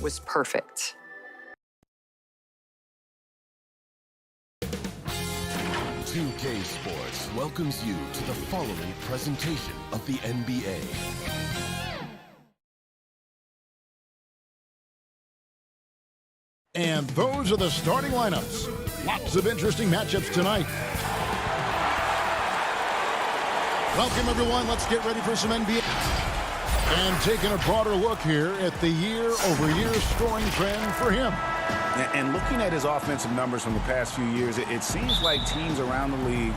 was perfect. $2K Sports welcomes you to the following presentation of the NBA. And those are the starting lineups. Lots of interesting matchups tonight. Welcome, everyone. Let's get ready for some NBA. And taking a broader look here at the year-over-year scoring trend for him. And looking at his offensive numbers from the past few years, it seems like teams around the league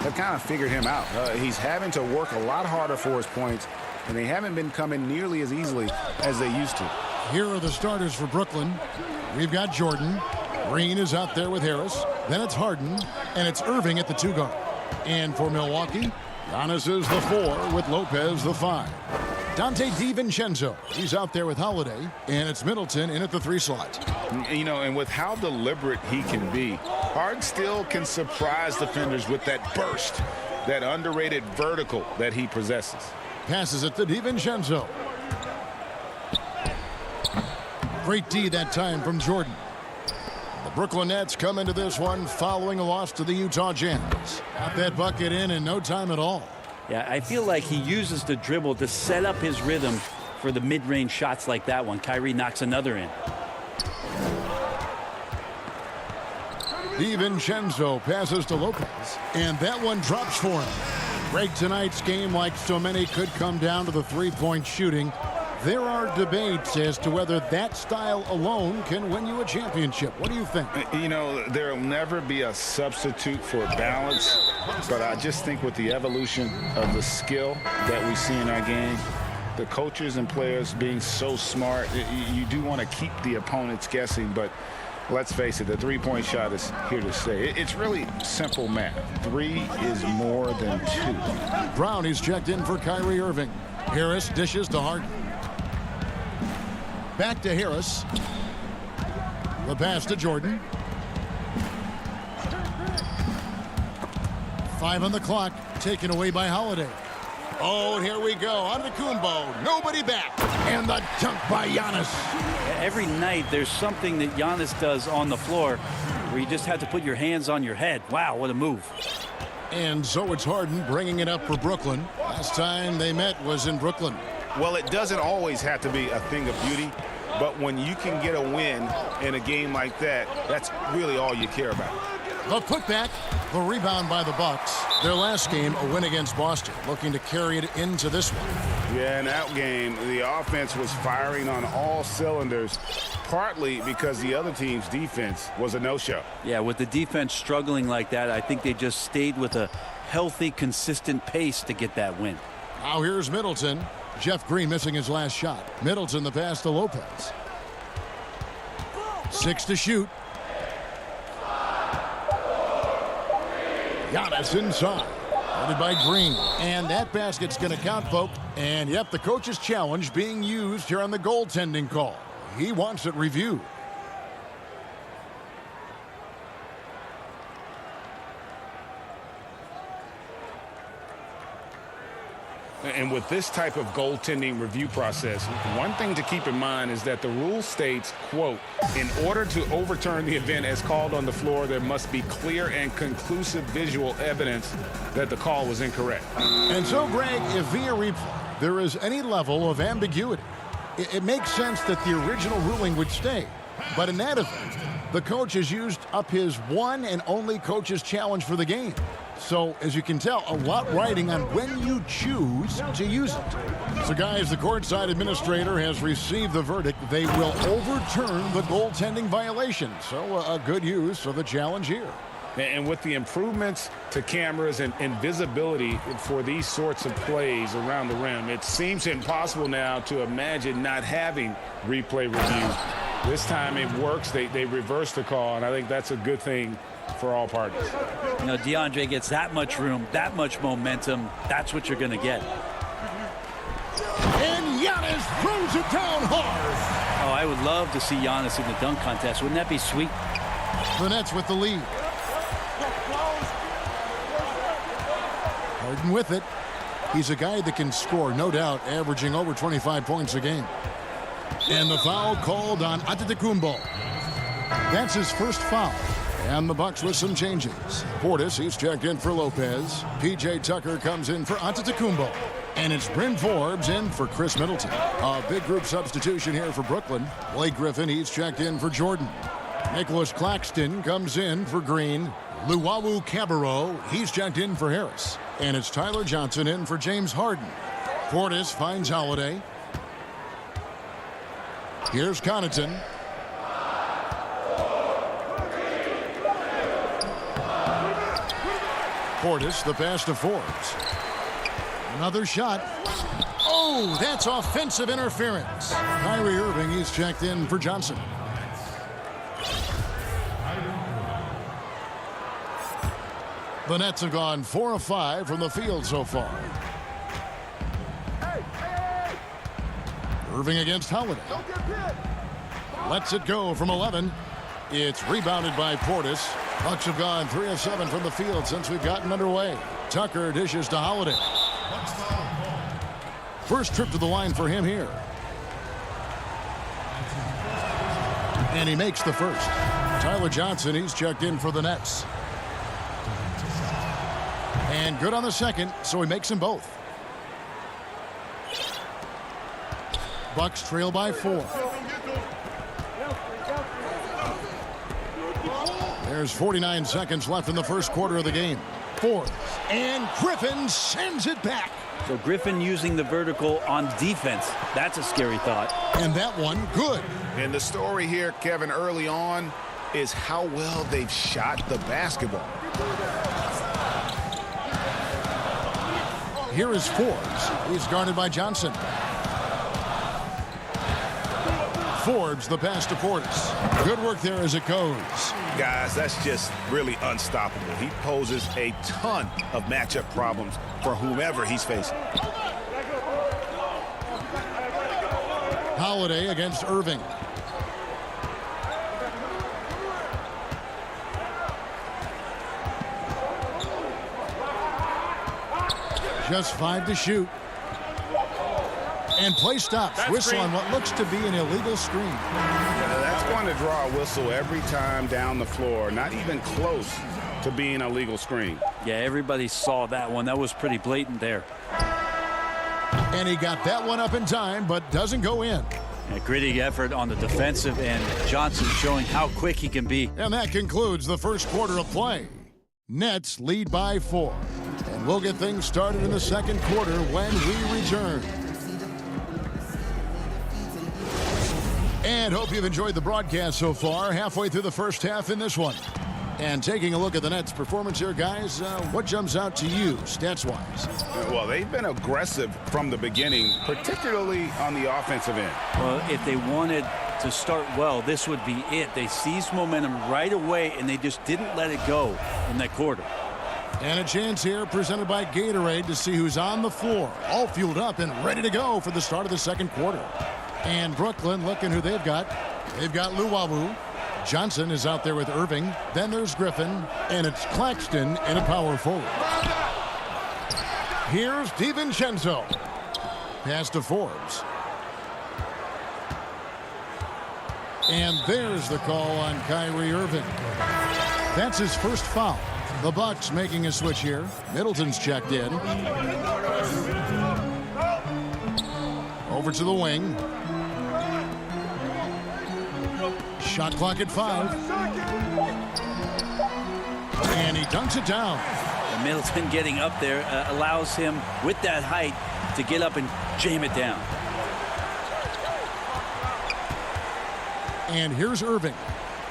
have kind of figured him out. He's having to work a lot harder for his points, and they haven't been coming nearly as easily as they used to. Here are the starters for Brooklyn. We've got Jordan. Green is out there with Harris. Then it's Harden, and it's Irving at the 2 guard. And for Milwaukee, Giannis is the 4 with Lopez the 5. Dante DiVincenzo, he's out there with Holiday, and it's Middleton in at the 3 slot. You know, and with how deliberate he can be, Harden still can surprise defenders with that burst, that underrated vertical that he possesses. Passes it to DiVincenzo. Great D that time from Jordan. The Brooklyn Nets come into this one following a loss to the Utah Jazz. Got that bucket in no time at all. Yeah, I feel like he uses the dribble to set up his rhythm for the mid-range shots like that one. Kyrie knocks another in. DiVincenzo passes to Lopez, and that one drops for him. Greg, tonight's game, like so many, could come down to the three-point shooting. There are debates as to whether that style alone can win you a championship. What do you think? You know, there will never be a substitute for balance, but I just think with the evolution of the skill that we see in our game, the coaches and players being so smart, you do want to keep the opponents guessing, but let's face it, the three-point shot is here to stay. It's really simple math. 3 is more than 2. Brown is checked in for Kyrie Irving. Harris dishes to Harden. Back to Harris. The pass to Jordan. 5 on the clock, taken away by Holiday. Oh, and here we go. Antetokounmpo, nobody back. And the dunk by Giannis. Every night there's something that Giannis does on the floor where you just have to put your hands on your head. Wow, what a move. And so it's Harden bringing it up for Brooklyn. Last time they met was in Brooklyn. Well, it doesn't always have to be a thing of beauty, but when you can get a win in a game like that, that's really all you care about. The putback, the rebound by the Bucks. Their last game, a win against Boston, looking to carry it into this one. Yeah, in that game, the offense was firing on all cylinders, partly because the other team's defense was a no-show. Yeah, with the defense struggling like that, I think they just stayed with a healthy, consistent pace to get that win. Now here's Middleton. Jeff Green missing his last shot. Middleton the pass to Lopez. 6 to shoot. Giannis inside. Guarded by Green. And that basket's going to count, folks. And, yep, the coach's challenge being used here on the goaltending call. He wants it reviewed. And with this type of goaltending review process, one thing to keep in mind is that the rule states, quote, in order to overturn the event as called on the floor, there must be clear and conclusive visual evidence that the call was incorrect. And so, Greg, if via replay there is any level of ambiguity, it makes sense that the original ruling would stay. But in that event, the coach has used up his one and only coach's challenge for the game. So, as you can tell, a lot riding on when you choose to use it. So, guys, the courtside administrator has received the verdict. They will overturn the goaltending violation. So, a good use of the challenge here. And with the improvements to cameras and visibility for these sorts of plays around the rim, it seems impossible now to imagine not having replay review. This time it works. They reverse the call, and I think that's a good thing for all parties. You know, DeAndre gets that much room, that much momentum. That's what you're going to get. And Giannis throws it down hard. Oh, I would love to see Giannis in the dunk contest. Wouldn't that be sweet? The Nets with the lead. Harden with it. He's a guy that can score, no doubt, averaging over 25 points a game. And the foul called on Antetokounmpo. That's his first foul. And the Bucks with some changes. Portis, he's checked in for Lopez. P.J. Tucker comes in for Antetokounmpo. And it's Bryn Forbes in for Chris Middleton. A big group substitution here for Brooklyn. Blake Griffin, he's checked in for Jordan. Nicholas Claxton comes in for Green. Luwawu Cabarro, he's checked in for Harris. And it's Tyler Johnson in for James Harden. Portis finds Holiday. Here's Connaughton. Portis, the pass to Forbes. Another shot. Oh, that's offensive interference. Kyrie Irving, he's checked in for Johnson. The Nets have gone 4 of 5 from the field so far. Irving against Holiday. Lets it go from 11. It's rebounded by Portis. Bucks have gone 3 of 7 from the field since we've gotten underway. Tucker dishes to Holiday. First trip to the line for him here. And he makes the first. Tyler Johnson, he's checked in for the Nets. And good on the second, so he makes them both. Bucks trail by 4. There's 49 seconds left in the first quarter of the game. Forbes, and Griffin sends it back. So Griffin using the vertical on defense. That's a scary thought. And that one, good. And the story here, Kevin, early on is how well they've shot the basketball. Here is Forbes. He's guarded by Johnson. Forbes, the pass to Portis. Good work there as it goes. Guys, that's just really unstoppable. He poses a ton of matchup problems for whomever he's facing. Holiday against Irving. Just 5 to shoot. And play stops. Whistle on what looks to be an illegal screen. That's going to draw a whistle every time down the floor. Not even close to being a legal screen. Yeah, everybody saw that one. That was pretty blatant there. And he got that one up in time, but doesn't go in. A gritty effort on the defensive end. Johnson showing how quick he can be. And that concludes the first quarter of play. Nets lead by 4. And we'll get things started in the second quarter when we return. And hope you've enjoyed the broadcast so far. Halfway through the first half in this one. And taking a look at the Nets' performance here, guys, what jumps out to you, stats-wise? Well, they've been aggressive from the beginning, particularly on the offensive end. Well, if they wanted to start well, this would be it. They seized momentum right away, and they just didn't let it go in that quarter. And a chance here presented by Gatorade to see who's on the floor, all fueled up and ready to go for the start of the second quarter. And Brooklyn, looking who they've got. They've got Luwawu. Johnson is out there with Irving. Then there's Griffin. And it's Claxton in a power forward. Here's DiVincenzo. Pass to Forbes. And there's the call on Kyrie Irving. That's his first foul. The Bucks making a switch here. Middleton's checked in. Over to the wing. Shot clock at 5. And he dunks it down. And Middleton getting up there allows him, with that height, to get up and jam it down. And here's Irving.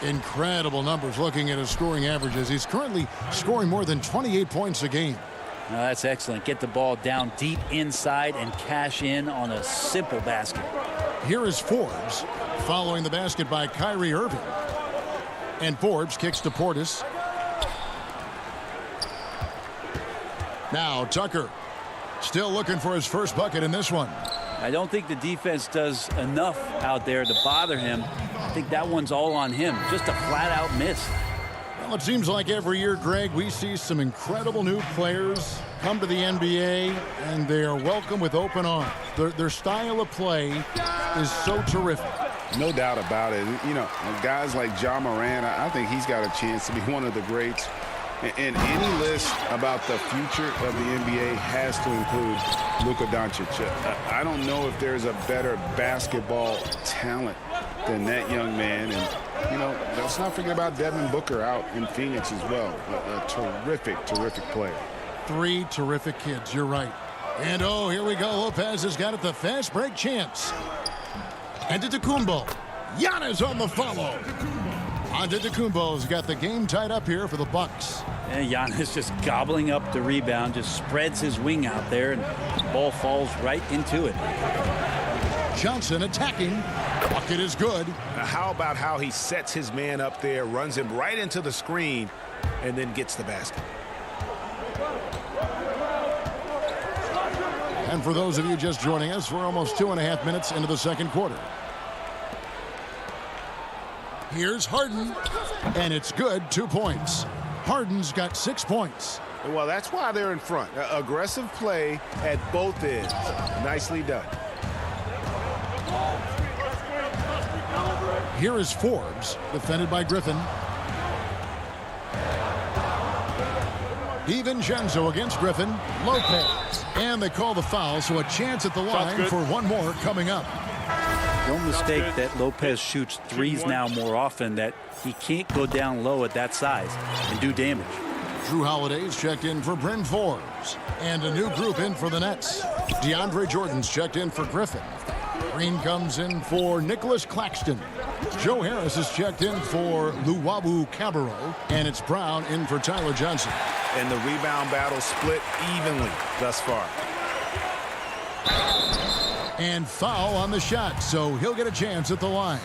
Incredible numbers looking at his scoring averages. He's currently scoring more than 28 points a game. That's excellent. Get the ball down deep inside and cash in on a simple basket. Here is Forbes following the basket by Kyrie Irving. And Forbes kicks to Portis. Now Tucker still looking for his first bucket in this one. I don't think the defense does enough out there to bother him. I think that one's all on him. Just a flat-out miss. Well, it seems like every year, Greg, we see some incredible new players come to the NBA, and they are welcome with open arms. Their style of play is so terrific. No doubt about it. You know, guys like Ja Morant, I think he's got a chance to be one of the greats. And any list about the future of the NBA has to include Luka Doncic. I don't know if there's a better basketball talent than that young man. And, you know, let's not forget about Devin Booker out in Phoenix as well. A terrific, terrific player. Three terrific kids, you're right. And, oh, here we go. Lopez has got it, the fast break chance. Antetokounmpo. Giannis on the follow. Antetokounmpo's got the game tied up here for the Bucks. And Giannis just gobbling up the rebound, just spreads his wing out there, and the ball falls right into it. Johnson attacking. Bucket is good. How about how he sets his man up there, runs him right into the screen, and then gets the basket. And for those of you just joining us, we're almost 2.5 minutes into the second quarter. Here's Harden, and it's good, 2 points. Harden's got 6 points. Well, that's why they're in front. Aggressive play at both ends. Nicely done. Here is Forbes, defended by Griffin. DiVincenzo against Griffin. Lopez. And they call the foul, so a chance at the line for one more coming up. Don't mistake that Lopez shoots threes now more often, that he can't go down low at that size and do damage. Drew Holiday's checked in for Bryn Forbes. And a new group in for the Nets. DeAndre Jordan's checked in for Griffin. Green comes in for Nicholas Claxton. Joe Harris is checked in for Luwawu Cabarro. And it's Brown in for Tyler Johnson. And the rebound battle split evenly thus far. And foul on the shot, so he'll get a chance at the line.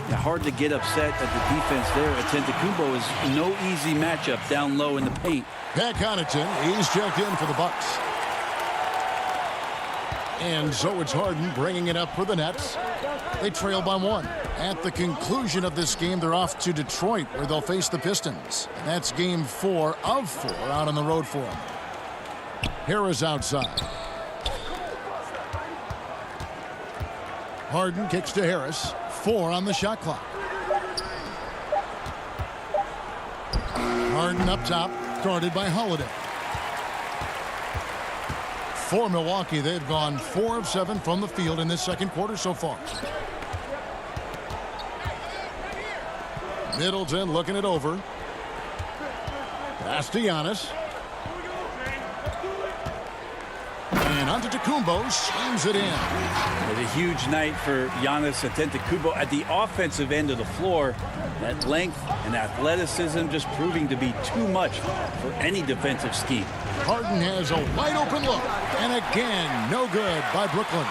Yeah, hard to get upset at the defense there. Antetokounmpo is no easy matchup down low in the paint. Pat Connaughton, he's checked in for the Bucks. And so it's Harden bringing it up for the Nets. They trail by 1. At the conclusion of this game, they're off to Detroit, where they'll face the Pistons. And that's game 4 of 4 out on the road for them. Harris outside. Harden kicks to Harris. 4 on the shot clock. Harden up top, guarded by Holiday. For Milwaukee, they've gone 4 of 7 from the field in this second quarter so far. Middleton looking it over. Pass to Giannis. And Antetokounmpo slams it in. It's a huge night for Giannis Antetokounmpo at the offensive end of the floor. That length and athleticism just proving to be too much for any defensive scheme. Harden has a wide open look. And again, no good by Brooklyn.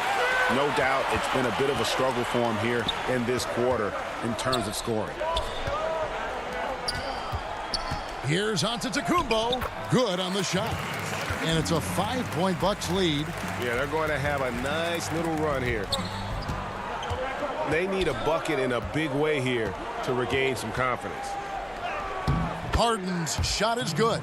No doubt it's been a bit of a struggle for him here in this quarter in terms of scoring. Here's Antetokounmpo. Good on the shot. And it's a 5-point Bucks lead. Yeah, they're going to have a nice little run here. They need a bucket in a big way here to regain some confidence. Harden's shot is good.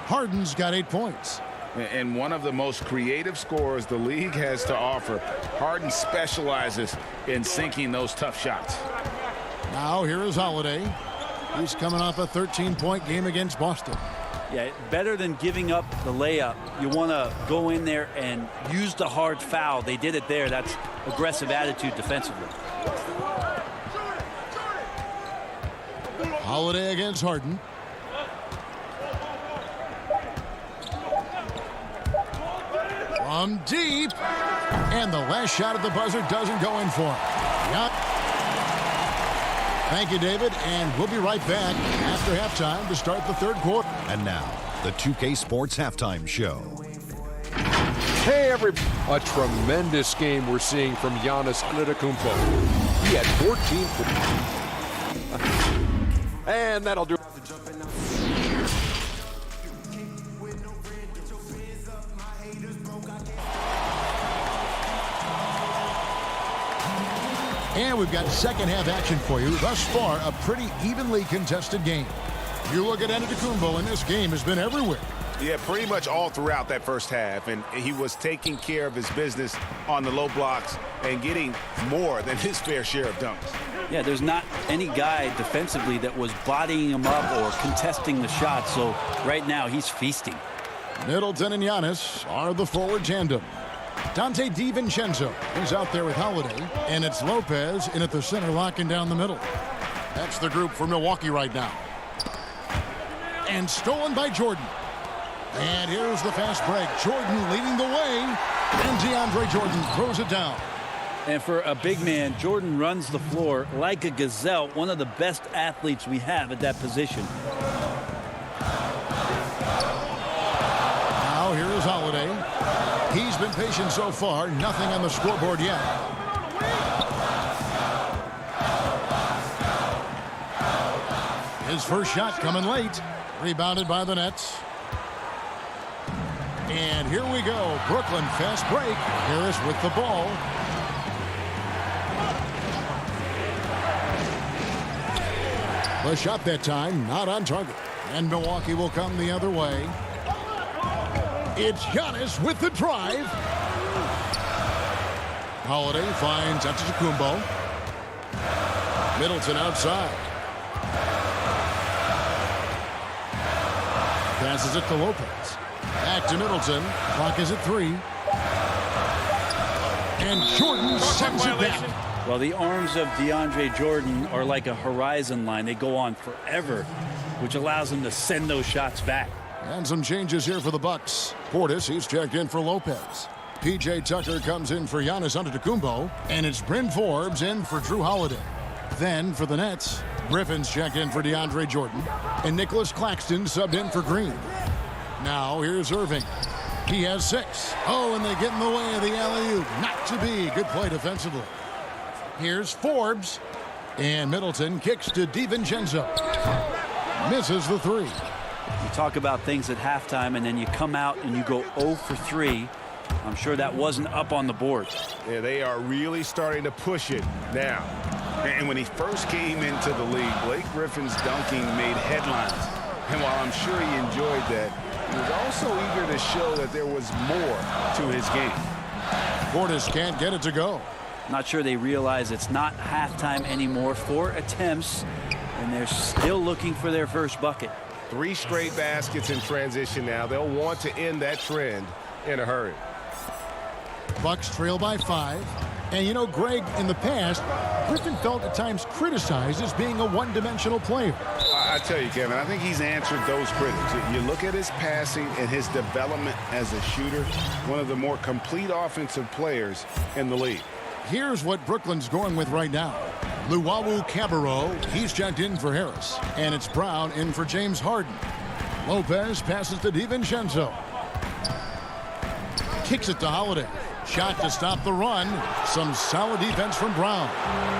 Harden's got 8 points. And one of the most creative scorers the league has to offer. Harden specializes in sinking those tough shots. Now here is Holiday. He's coming off a 13-point game against Boston. Yeah, better than giving up the layup. You want to go in there and use the hard foul. They did it there. That's aggressive attitude defensively. Holiday against Harden. From deep. And the last shot at the buzzer doesn't go in for him. Thank you, David, and we'll be right back after halftime to start the third quarter. And now, the 2K Sports Halftime Show. Hey, everybody. A tremendous game we're seeing from Giannis Antetokounmpo. He had 14. And that'll do it. And we've got second half action for you. Thus far, a pretty evenly contested game. You look at Antetokounmpo, and this game has been everywhere. Yeah, pretty much all throughout that first half, and he was taking care of his business on the low blocks and getting more than his fair share of dunks. Yeah, there's not any guy defensively that was bodying him up or contesting the shot, so right now he's feasting. Middleton and Giannis are the forward tandem. Dante DiVincenzo is out there with Holiday, and it's Lopez in at the center locking down the middle. That's the group for Milwaukee right now. And stolen by Jordan. And here's the fast break. Jordan leading the way, and DeAndre Jordan throws it down. And for a big man, Jordan runs the floor like a gazelle, one of the best athletes we have at that position. Now here is Holiday. He's been patient so far. Nothing on the scoreboard yet. His first shot coming late. Rebounded by the Nets. And here we go. Brooklyn fast break. Harris with the ball. The shot that time not on target. And Milwaukee will come the other way. It's Giannis with the drive. Holiday finds Antetokounmpo. Middleton outside. Passes it to Lopez. Back to Middleton. Clock is at 3. And Jordan sends it back. Well, the arms of DeAndre Jordan are like a horizon line. They go on forever, which allows him to send those shots back. And some changes here for the Bucks. Portis, he's checked in for Lopez. P.J. Tucker comes in for Giannis Antetokounmpo. And it's Bryn Forbes in for Drew Holiday. Then for the Nets, Griffin's checked in for DeAndre Jordan. And Nicholas Claxton subbed in for Green. Now here's Irving. He has 6. Oh, and they get in the way of the alley-oop. Not to be. Good play defensively. Here's Forbes. And Middleton kicks to DiVincenzo. Misses the 3. You talk about things at halftime, and then you come out and you go 0 for 3. I'm sure that wasn't up on the board. Yeah, they are really starting to push it now. And when he first came into the league, Blake Griffin's dunking made headlines. And while I'm sure he enjoyed that, he was also eager to show that there was more to his game. Portis can't get it to go. Not sure they realize it's not halftime anymore. 4 attempts, and they're still looking for their first bucket. 3 straight baskets in transition now. They'll want to end that trend in a hurry. Bucks trail by 5. And you know, Greg, in the past, Griffin felt at times criticized as being a one-dimensional player. I tell you, Kevin, I think he's answered those critics. You look at his passing and his development as a shooter, one of the more complete offensive players in the league. Here's what Brooklyn's going with right now. Luwawu Cabarro, he's checked in for Harris. And it's Brown in for James Harden. Lopez passes to DiVincenzo. Kicks it to Holiday. Shot to stop the run. Some solid defense from Brown.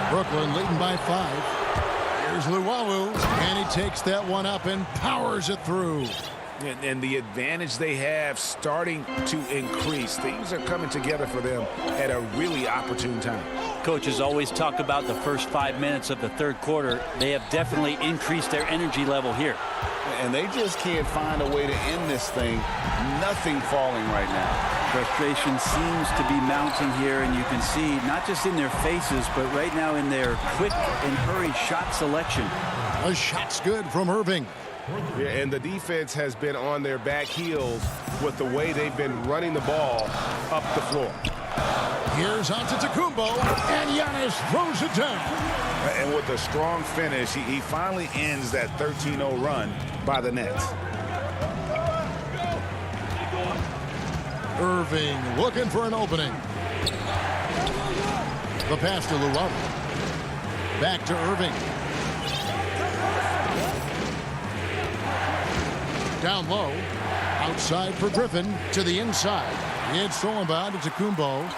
Brooklyn leading by 5. Here's Luwawu, and he takes that one up and powers it through. And the advantage they have starting to increase. Things are coming together for them at a really opportune time. Coaches always talk about the first 5 minutes of the third quarter. They have definitely increased their energy level here. And they just can't find a way to end this thing. Nothing falling right now. Frustration seems to be mounting here, and you can see not just in their faces, but right now in their quick and hurried shot selection. A shot's good from Irving. Yeah, and the defense has been on their back heels with the way they've been running the ball up the floor. Here's Antetokounmpo, and Giannis throws it down. And with a strong finish, he finally ends that 13-0 run by the Nets. Irving looking for an opening. The pass to Luwawu. Back to Irving. Down low. Outside for Griffin. To the inside. It's stolen by Antetokounmpo.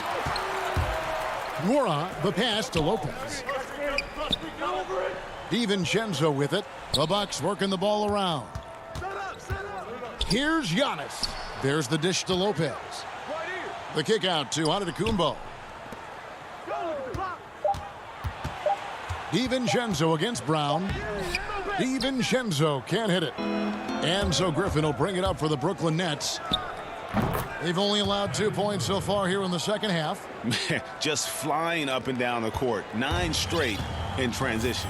Nwora, the pass to Lopez. DiVincenzo with it. The Bucks working the ball around. Here's Giannis. There's the dish to Lopez. The kick out to Antetokounmpo. DiVincenzo against Brown. DiVincenzo can't hit it. And so Griffin will bring it up for the Brooklyn Nets. They've only allowed 2 points so far here in the second half. Just flying up and down the court. 9 straight in transition.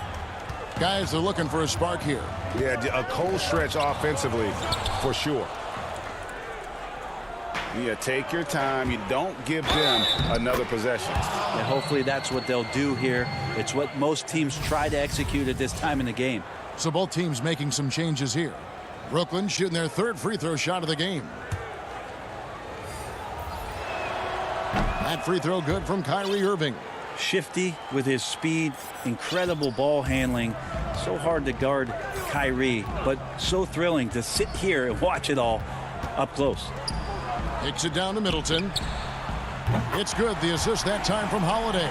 Guys are looking for a spark here. Yeah, a cold stretch offensively for sure. Yeah, take your time. You don't give them another possession. Yeah, hopefully that's what they'll do here. It's what most teams try to execute at this time in the game. So both teams making some changes here. Brooklyn shooting their 3rd free throw shot of the game. That free throw good from Kyrie Irving. Shifty with his speed, incredible ball handling. So hard to guard Kyrie, but so thrilling to sit here and watch it all up close. Takes it down to Middleton. It's good. The assist that time from Holiday.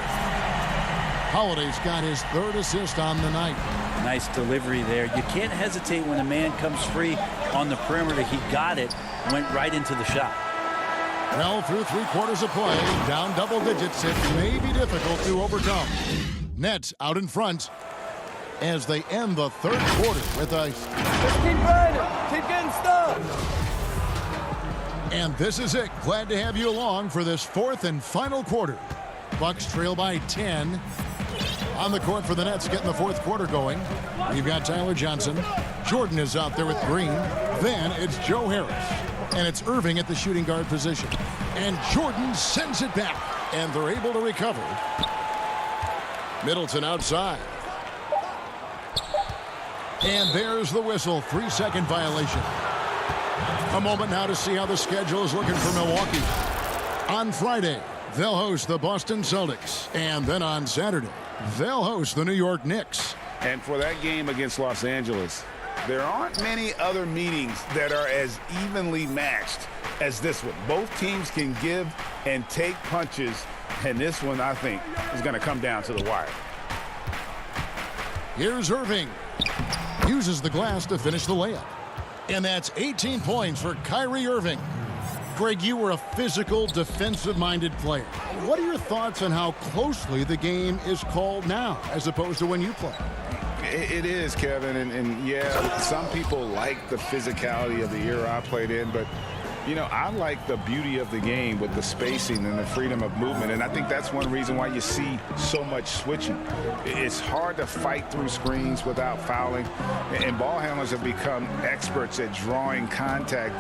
Holiday's got his 3rd assist on the night. Nice delivery there. You can't hesitate when a man comes free on the perimeter. He got it, went right into the shot. Well, through 3 quarters of play, down double digits, it may be difficult to overcome. Nets out in front as they end the 3rd quarter with a... Just keep running. Keep getting stuck. And this is it. Glad to have you along for this 4th and final quarter. Bucks trail by 10. On the court for the Nets, getting the 4th quarter going. You've got Tyler Johnson. Jordan is out there with Green. Then it's Joe Harris. And it's Irving at the shooting guard position. And Jordan sends it back. And they're able to recover. Middleton outside. And there's the whistle. 3-second violation. A moment now to see how the schedule is looking for Milwaukee. On Friday, they'll host the Boston Celtics. And then on Saturday, they'll host the New York Knicks. And for that game against Los Angeles, there aren't many other meetings that are as evenly matched as this one. Both teams can give and take punches, and this one, I think, is going to come down to the wire. Here's Irving. Uses the glass to finish the layup. And that's 18 points for Kyrie Irving. Greg, you were a physical, defensive-minded player. What are your thoughts on how closely the game is called now as opposed to when you play? It is, Kevin, and yeah, some people like the physicality of the era I played in, but, you know, I like the beauty of the game with the spacing and the freedom of movement, and I think that's one reason why you see so much switching. It's hard to fight through screens without fouling, and ball handlers have become experts at drawing contact,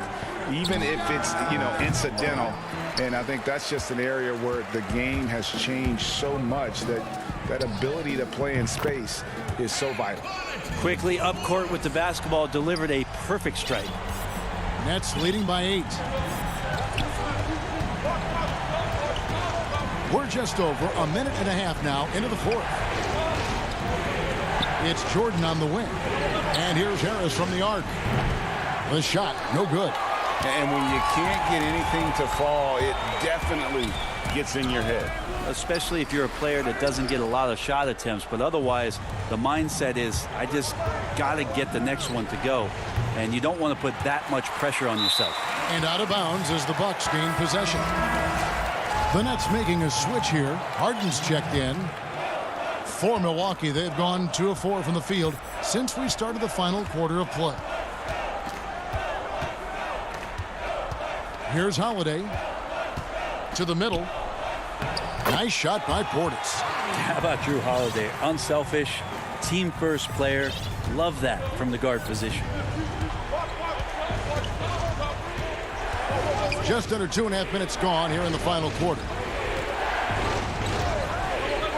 even if it's, you know, incidental, and I think that's just an area where the game has changed so much that ability to play in space is so vital. Quickly up court with the basketball, delivered a perfect strike. Nets leading by 8. We're just over a minute and a half now into the 4th. It's Jordan on the wing. And here's Harris from the arc. The shot, no good. And when you can't get anything to fall, it definitely gets in your head. Especially if you're a player that doesn't get a lot of shot attempts, but otherwise the mindset is, I just got to get the next one to go, and you don't want to put that much pressure on yourself. And out of bounds as the Bucks gain possession. The Nets making a switch here. Harden's checked in. For Milwaukee, they've gone 2 of 4 from the field since we started the final quarter of play. Here's Holiday to the middle. Nice shot by Portis. How about Drew Holiday? Unselfish, team-first player. Love that from the guard position. Just under 2.5 minutes gone here in the final quarter.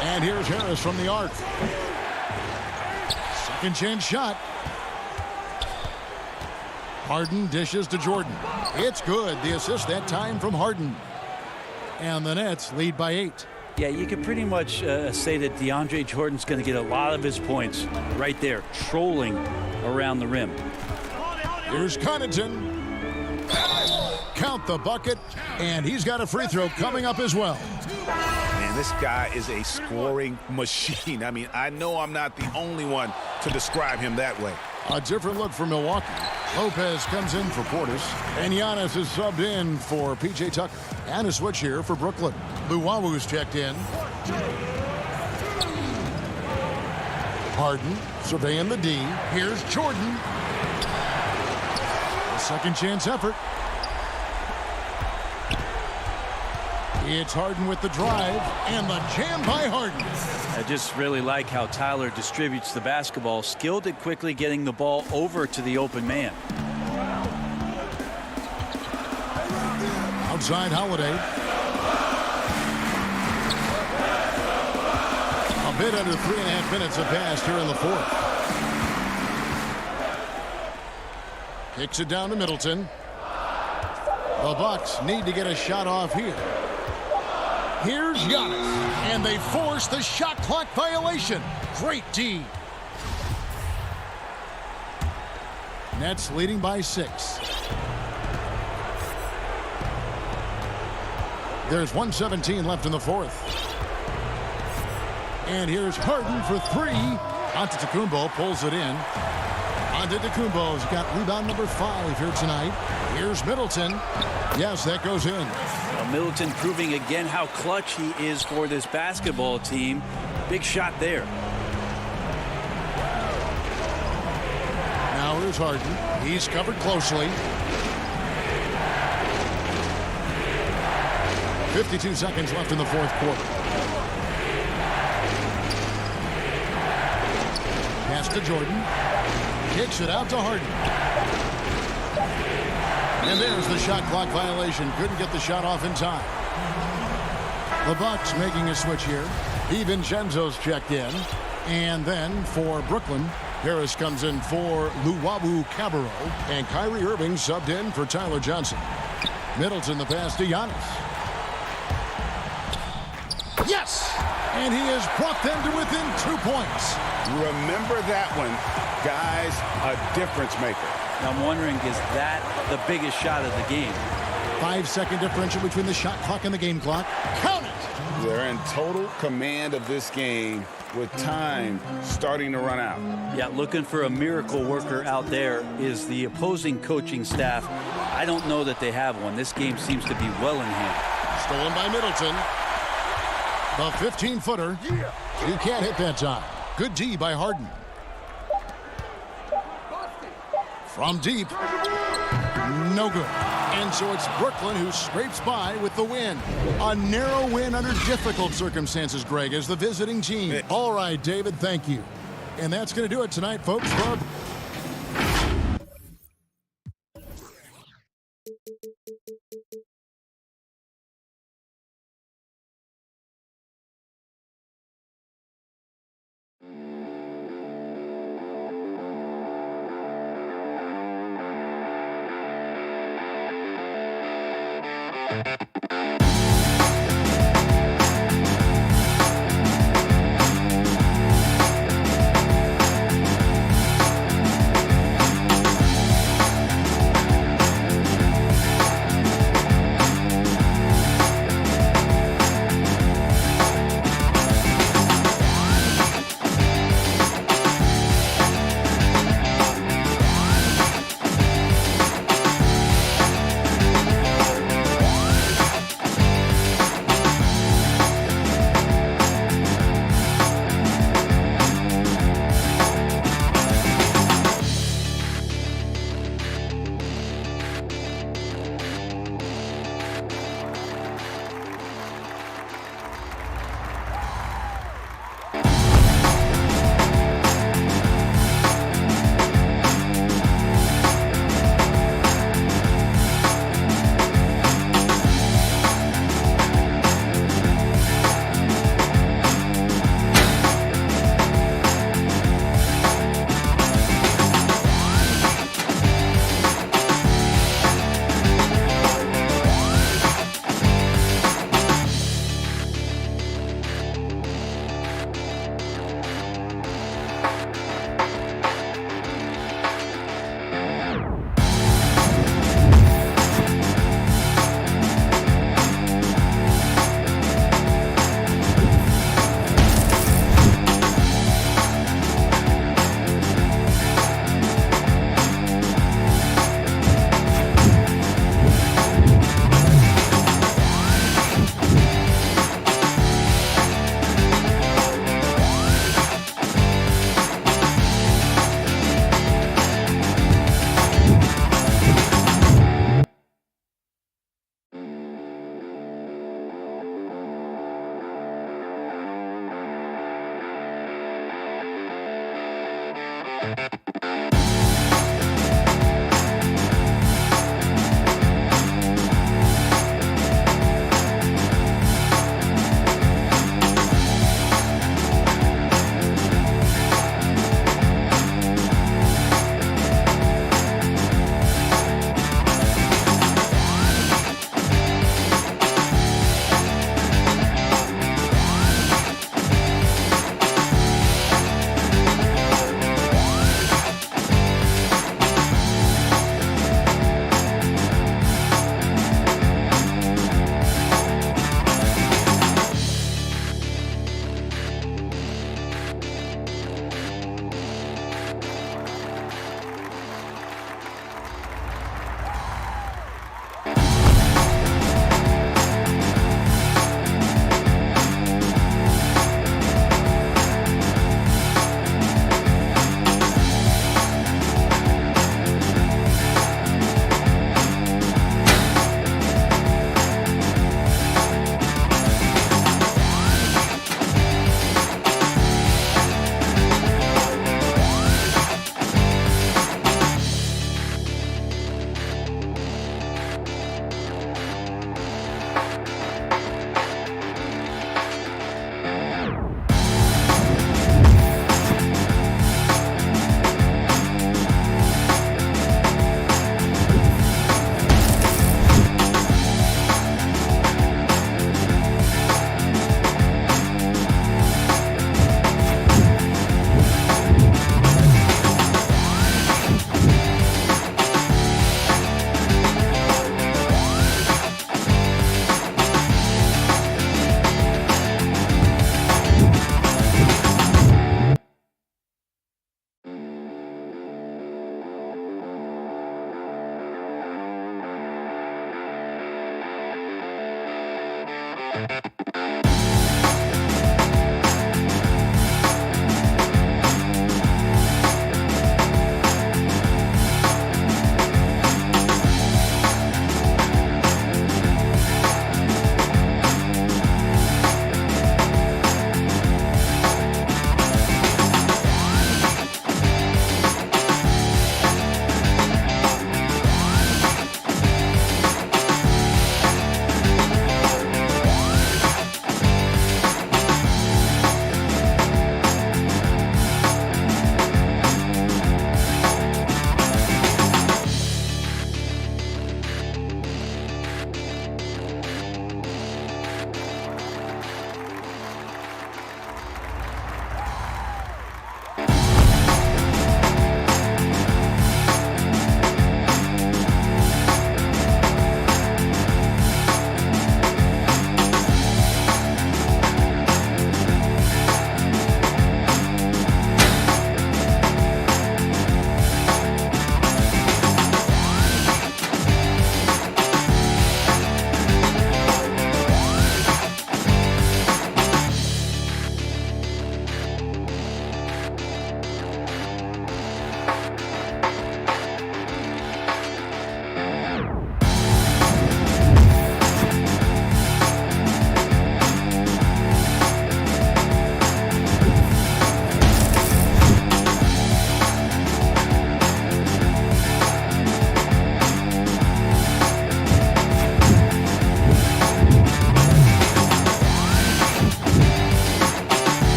And here's Harris from the arc. Second chance shot. Harden dishes to Jordan. It's good. The assist that time from Harden. And the Nets lead by 8. Yeah, you can pretty much say that DeAndre Jordan's going to get a lot of his points right there, trolling around the rim. Here's Connaughton. Count the bucket, and he's got a free throw coming up as well. Man, this guy is a scoring machine. I mean, I know I'm not the only one to describe him that way. A different look for Milwaukee. Lopez comes in for Portis, and Giannis is subbed in for P.J. Tucker. And a switch here for Brooklyn. Luwawu's checked in. Harden surveying the D. Here's Jordan. A second chance effort. It's Harden with the drive and the jam by Harden. I just really like how Tyler distributes the basketball, skilled at quickly getting the ball over to the open man. Outside Holiday. A bit under 3.5 minutes have passed here in the fourth. Kicks it down to Middleton. The Bucks need to get a shot off here. Here's Giannis, and they force the shot clock violation. Great D. Nets leading by 6. There's 1:17 left in the fourth. And here's Harden for 3. Antetokounmpo pulls it in. Antetokounmpo's got rebound number 5 here tonight. Here's Middleton. Yes, that goes in. Middleton proving again how clutch he is for this basketball team. Big shot there. Now here's Harden. He's covered closely. 52 seconds left in the fourth quarter. Pass to Jordan. Kicks it out to Harden. And there's the shot clock violation. Couldn't get the shot off in time. The Bucks making a switch here. DiVincenzo's checked in. And then for Brooklyn, Harris comes in for Luwawu Cabarro. And Kyrie Irving subbed in for Tyler Johnson. Middleton the pass to Giannis. Yes! And he has brought them to within 2 points. Remember that one, guys, a difference maker. I'm wondering, is that the biggest shot of the game? 5-second differential between the shot clock and the game clock. Count it! They're in total command of this game with time starting to run out. Yeah, looking for a miracle worker out there is the opposing coaching staff. I don't know that they have one. This game seems to be well in hand. Stolen by Middleton. The 15-footer. You can't hit that time. Good D by Harden. From deep. No good. And so it's Brooklyn who scrapes by with the win. A narrow win under difficult circumstances, Greg, as the visiting team. All right, David, thank you. And that's going to do it tonight, folks.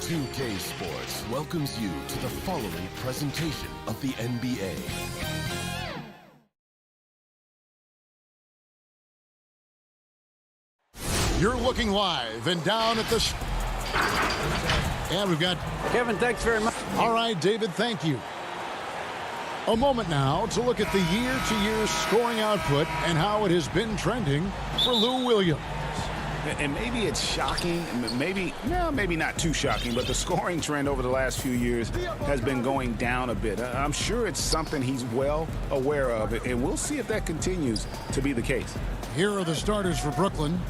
2K Sports welcomes you to the following presentation of the NBA. You're looking live and down at the... And we've got... Kevin, thanks very much. All right, David, thank you. A moment now to look at the year-to-year scoring output and how it has been trending for Lou Williams. And maybe it's shocking, maybe not too shocking, but the scoring trend over the last few years has been going down a bit. I'm sure it's something he's well aware of, and we'll see if that continues to be the case. Here are the starters for Brooklyn.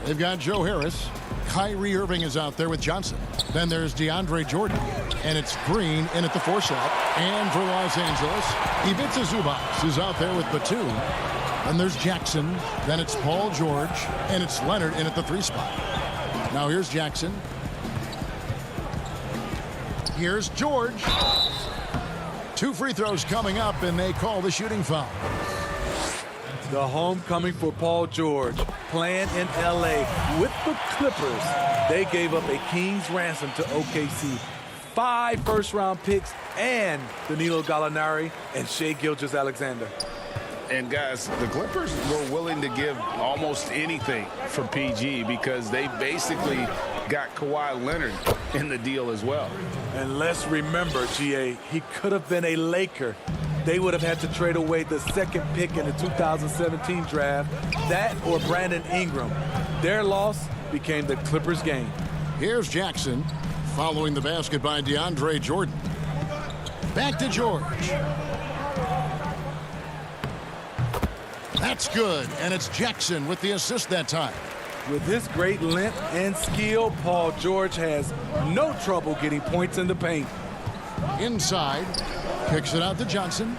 They've got Joe Harris. Kyrie Irving is out there with Johnson. Then there's DeAndre Jordan. And it's Green in at the 4 slot. And for Los Angeles, Ivica Zubac is out there with Batum. Then there's Jackson. Then it's Paul George. And it's Leonard in at the 3 spot. Now here's Jackson. Here's George. 2 free throws coming up, and they call the shooting foul. The homecoming for Paul George, playing in LA with the Clippers. They gave up a king's ransom to OKC. 5 first-round picks and Danilo Gallinari and Shai Gilgeous-Alexander. And guys, the Clippers were willing to give almost anything for PG because they basically got Kawhi Leonard in the deal as well. And let's remember, GA, he could have been a Laker. They would have had to trade away the 2nd pick in the 2017 draft, that or Brandon Ingram. Their loss became the Clippers' gain. Here's Jackson following the basket by DeAndre Jordan. Back to George. That's good, and it's Jackson with the assist that time. With his great length and skill, Paul George has no trouble getting points in the paint. Inside, kicks it out to Johnson.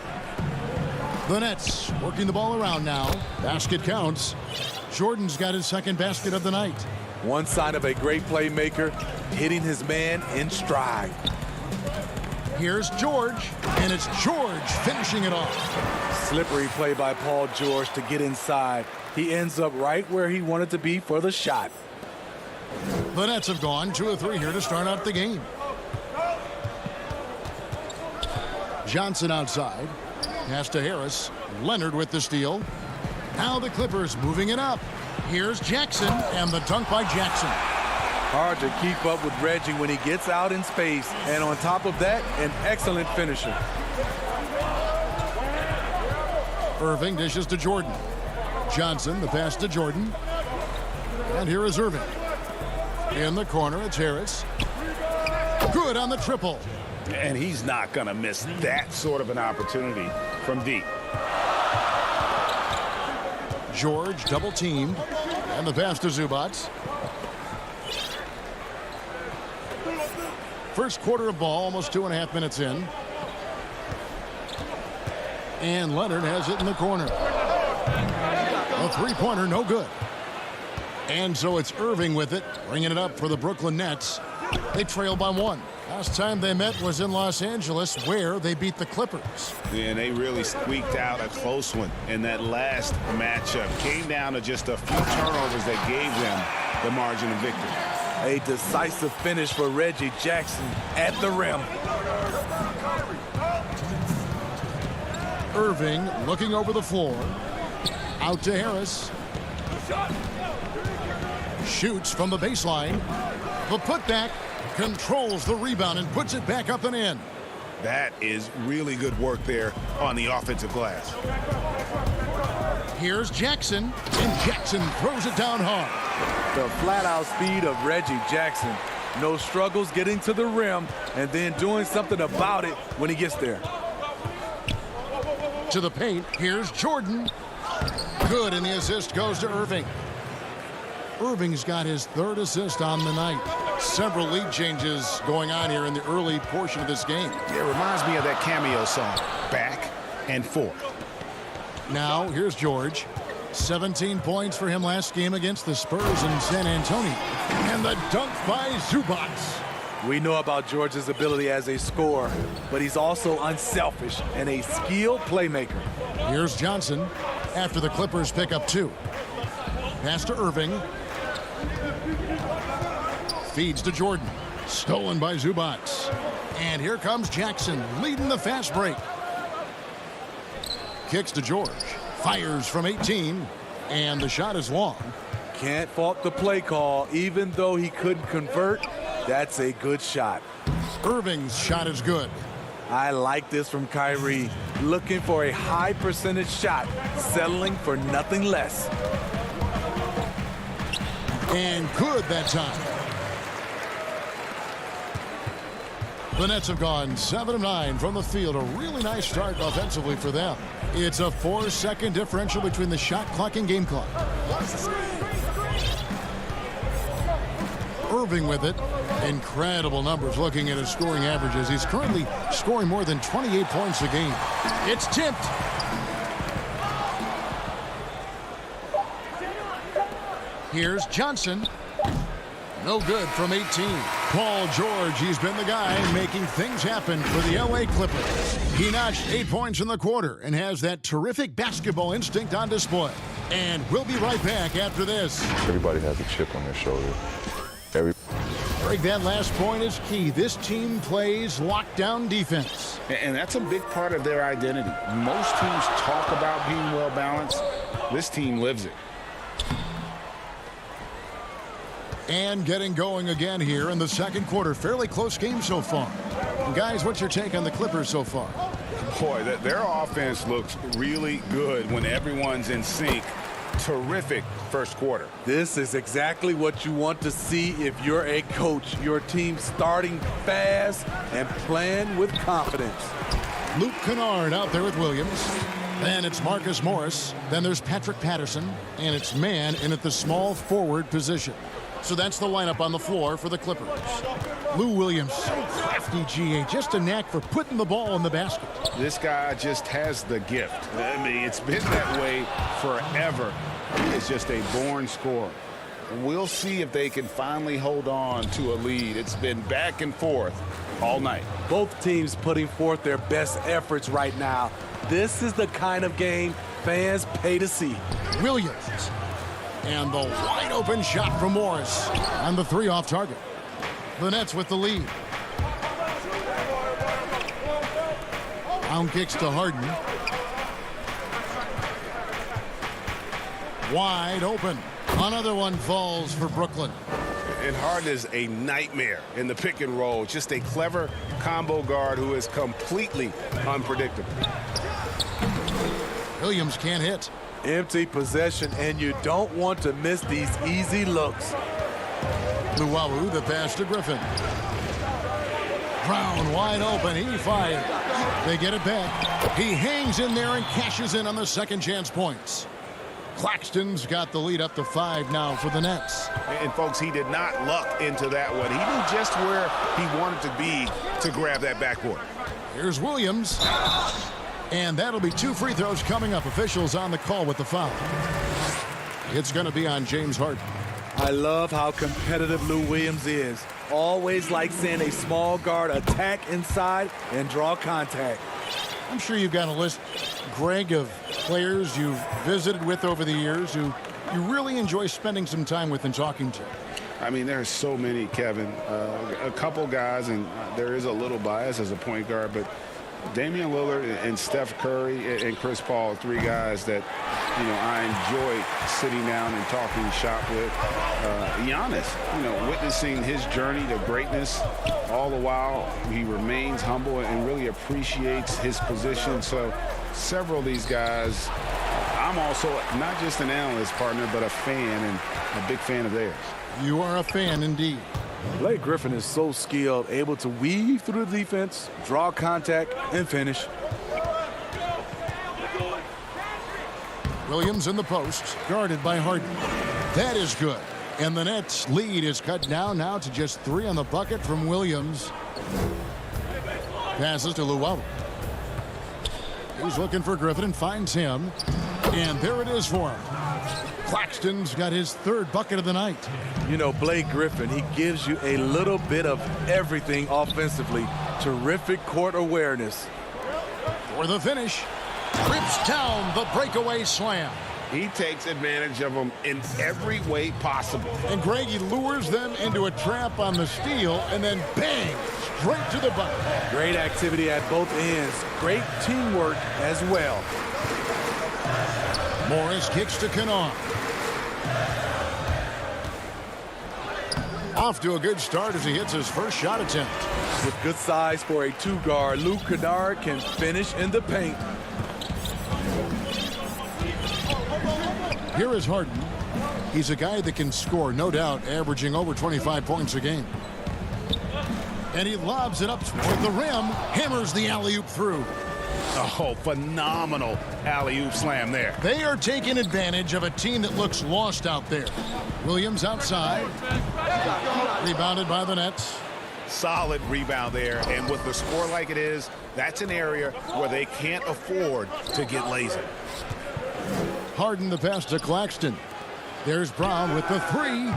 The Nets working the ball around now. Basket counts. Jordan's got his 2nd basket of the night. One sign of a great playmaker, hitting his man in stride. Here's George, and it's George finishing it off. Slippery play by Paul George to get inside. He ends up right where he wanted to be for the shot. The Nets have gone 2 of 3 here to start out the game. Johnson outside. Pass to Harris. Leonard with the steal. Now the Clippers moving it up. Here's Jackson, and the dunk by Jackson. Hard to keep up with Reggie when he gets out in space. And on top of that, an excellent finisher. Irving dishes to Jordan. Johnson, the pass to Jordan. And here is Irving. In the corner, it's Harris. Good on the triple. And he's not going to miss that sort of an opportunity from deep. George double teamed. And the pass to Zubac. First quarter of ball, almost 2.5 minutes in. And Leonard has it in the corner. A 3-pointer, no good. And so it's Irving with it, bringing it up for the Brooklyn Nets. They trail by 1. Last time they met was in Los Angeles, where they beat the Clippers. And they really squeaked out a close one in that last matchup. Came down to just a few turnovers that gave them the margin of victory. A decisive finish for Reggie Jackson at the rim. Irving looking over the floor. Out to Harris. Shoots from the baseline. The putback, controls the rebound and puts it back up and in. That is really good work there on the offensive glass. Here's Jackson, and Jackson throws it down hard. The flat-out speed of Reggie Jackson. No struggles getting to the rim and then doing something about it when he gets there. To the paint, here's Jordan. Good, and the assist goes to Irving. Irving's got his 3rd assist on the night. Several lead changes going on here in the early portion of this game. It reminds me of that cameo song, Back and Forth. Now, here's George. 17 points for him last game against the Spurs in San Antonio. And the dunk by Zubac. We know about George's ability as a scorer, but he's also unselfish and a skilled playmaker. Here's Johnson after the Clippers pick up 2. Pass to Irving. Feeds to Jordan. Stolen by Zubac. And here comes Jackson leading the fast break. Kicks to George. Fires from 18. And the shot is long. Can't fault the play call, even though he couldn't convert. That's a good shot. Irving's shot is good. I like this from Kyrie. Looking for a high percentage shot, settling for nothing less. And good that time. The Nets have gone 7 of 9 from the field. A really nice start offensively for them. It's a 4-second differential between the shot clock and game clock. Irving with it. Incredible numbers looking at his scoring averages. He's currently scoring more than 28 points a game. It's tipped. Here's Johnson. No good from 18. Paul George, he's been the guy making things happen for the LA Clippers. He notched 8 points in the quarter and has that terrific basketball instinct on display. And we'll be right back after this. Everybody has a chip on their shoulder. Greg, that last point is key. This team plays lockdown defense. And that's a big part of their identity. Most teams talk about being well-balanced. This team lives it. And getting going again here in the second quarter. Fairly close game so far. And guys, what's your take on the Clippers so far? Boy, their offense looks really good when everyone's in sync. Terrific first quarter. This is exactly what you want to see if you're a coach. Your team starting fast and playing with confidence. Luke Kennard out there with Williams. Then it's Marcus Morris. Then there's Patrick Patterson. And it's man in at the small forward position. So that's the lineup on the floor for the Clippers. Lou Williams, so crafty, GA. Just a knack for putting the ball in the basket. This guy just has the gift. I mean, it's been that way forever. It's just a born scorer. We'll see if they can finally hold on to a lead. It's been back and forth all night. Both teams putting forth their best efforts right now. This is the kind of game fans pay to see. Williams. And the wide open shot from Morris. And the three off target. The Nets with the lead. Down kicks to Harden. Wide open. Another one falls for Brooklyn. And Harden is a nightmare in the pick and roll. Just a clever combo guard who is completely unpredictable. Williams can't hit. Empty possession, and you don't want to miss these easy looks. Luwawu, the pass to Griffin. Brown wide open. He fired. They get it back. He hangs in there and cashes in on the second chance points. Claxton's got the lead up to 5 now for the Nets. And folks, he did not luck into that one. He knew just where he wanted to be to grab that backboard. Here's Williams. And that'll be 2 free throws coming up. Officials on the call with the foul. It's going to be on James Harden. I love how competitive Lou Williams is. Always likes seeing a small guard attack inside and draw contact. I'm sure you've got a list, Greg, of players you've visited with over the years who you really enjoy spending some time with and talking to. I mean, there's so many, Kevin. A couple guys, and there is a little bias as a point guard, but Damian Lillard and Steph Curry and Chris Paul, 3 guys that, you know, I enjoy sitting down and talking shop with. Giannis, witnessing his journey to greatness, all the while he remains humble and really appreciates his position. So several of these guys, I'm also not just an analyst partner, but a fan and a big fan of theirs. You are a fan indeed. Blake Griffin is so skilled, able to weave through the defense, draw contact, and finish. Williams in the post, guarded by Harden. That is good. And the Nets' lead is cut down now to just 3 on the bucket from Williams. Passes to Luwawu. He's looking for Griffin and finds him. And there it is for him. Claxton's got his 3rd bucket of the night. You know, Blake Griffin, he gives you a little bit of everything offensively. Terrific court awareness. For the finish, rips down the breakaway slam. He takes advantage of them in every way possible. And Greg, he lures them into a trap on the steal and then bang, straight to the bucket. Great activity at both ends. Great teamwork as well. Morris kicks to Kennard. Off to a good start as he hits his first shot attempt. With good size for a 2-guard, Luke Kennard can finish in the paint. Here is Harden. He's a guy that can score, no doubt, averaging over 25 points a game. And he lobs it up toward the rim, hammers the alley-oop through. Oh, phenomenal alley-oop slam there. They are taking advantage of a team that looks lost out there. Williams outside. Rebounded by the Nets. Solid rebound there, and with the score like it is, that's an area where they can't afford to get lazy. Harden the pass to Claxton. There's Brown with the 3.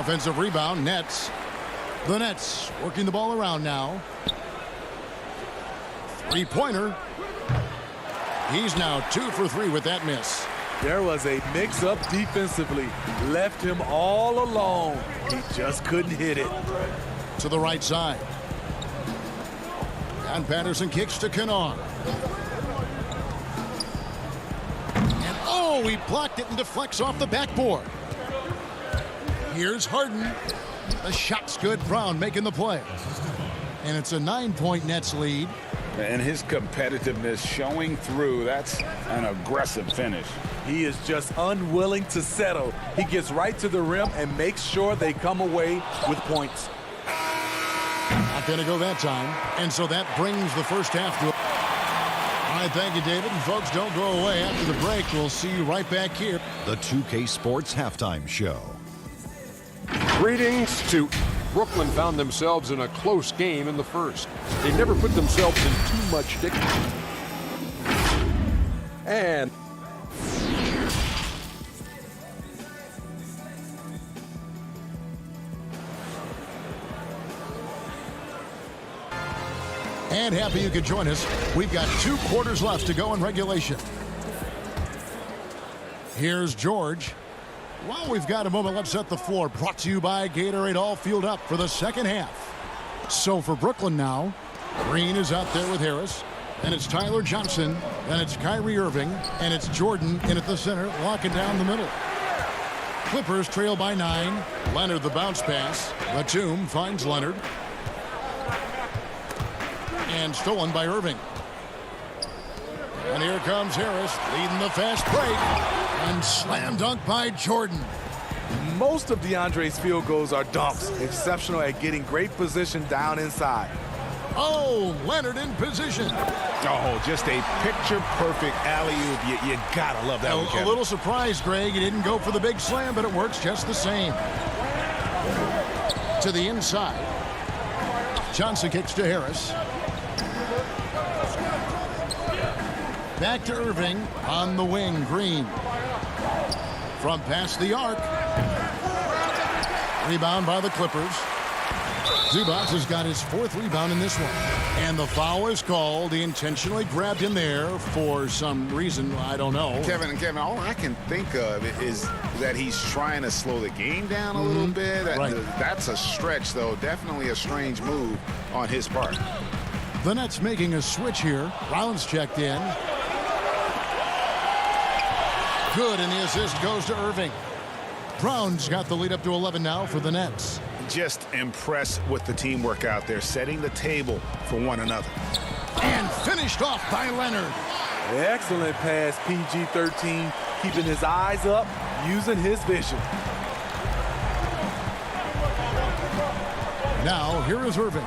Offensive rebound, Nets. The Nets working the ball around now. Three-pointer. He's now 2 for 3 with that miss. There was a mix-up defensively. Left him all alone. He just couldn't hit it. To the right side. And Patterson kicks to Kennard. And oh, he blocked it and deflects off the backboard. Here's Harden. The shot's good. Brown making the play. And it's a 9-point Nets lead. And his competitiveness showing through. That's an aggressive finish. He is just unwilling to settle. He gets right to the rim and makes sure they come away with points. Not going to go that time. And so that brings the first half to. All right, thank you, David. And folks, don't go away. After the break, we'll see you right back here. The 2K Sports Halftime Show. Greetings to Brooklyn. Found themselves in a close game in the first. They never put themselves in too much stick. And happy you could join us. We've got 2 quarters left to go in regulation. Here's George. Well, we've got a moment. Let's set the floor. Brought to you by Gatorade. All fueled up for the second half. So for Brooklyn now, Green is out there with Harris. And it's Tyler Johnson. And it's Kyrie Irving. And it's Jordan in at the center, locking down the middle. Clippers trail by 9. Leonard the bounce pass. Batum finds Leonard. And stolen by Irving. And here comes Harris leading the fast break. And slam dunk by Jordan. Most of DeAndre's field goals are dunks. Exceptional at getting great position down inside. Oh, Leonard in position. Oh, just a picture-perfect alley-oop. You gotta love that one, Kevin. A little surprised, Greg. He didn't go for the big slam, but it works just the same. To the inside. Johnson kicks to Harris. Back to Irving on the wing. Green. From past the arc. Rebound by the Clippers. Zubac has got his 4th rebound in this one. And the foul is called. He intentionally grabbed him there for some reason. I don't know. Kevin, all I can think of is that he's trying to slow the game down a little bit. Right. That's a stretch, though. Definitely a strange move on his part. The Nets making a switch here. Brown's checked in. Good, and the assist goes to Irving. Brown's got the lead up to 11 now for the Nets. Just impressed with the teamwork out there, setting the table for one another. And finished off by Leonard. Excellent pass, PG-13, keeping his eyes up, using his vision. Now, here is Irving.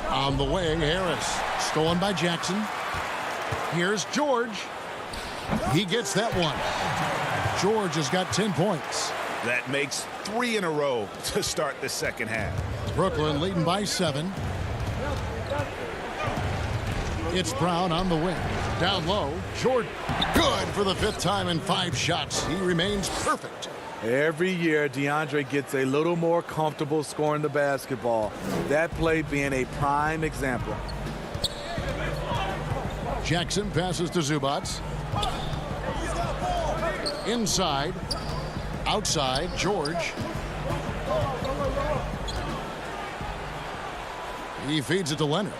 On the wing, Harris. Stolen by Jackson. Here's George. He gets that one. George has got 10 points. That makes 3 in a row to start the second half. Brooklyn leading by 7. It's Brown on the wing. Down low, Jordan. Good for the 5th time in 5 shots. He remains perfect. Every year, DeAndre gets a little more comfortable scoring the basketball. That play being a prime example. Jackson passes to Zubac. Inside. Outside, George. He feeds it to Leonard.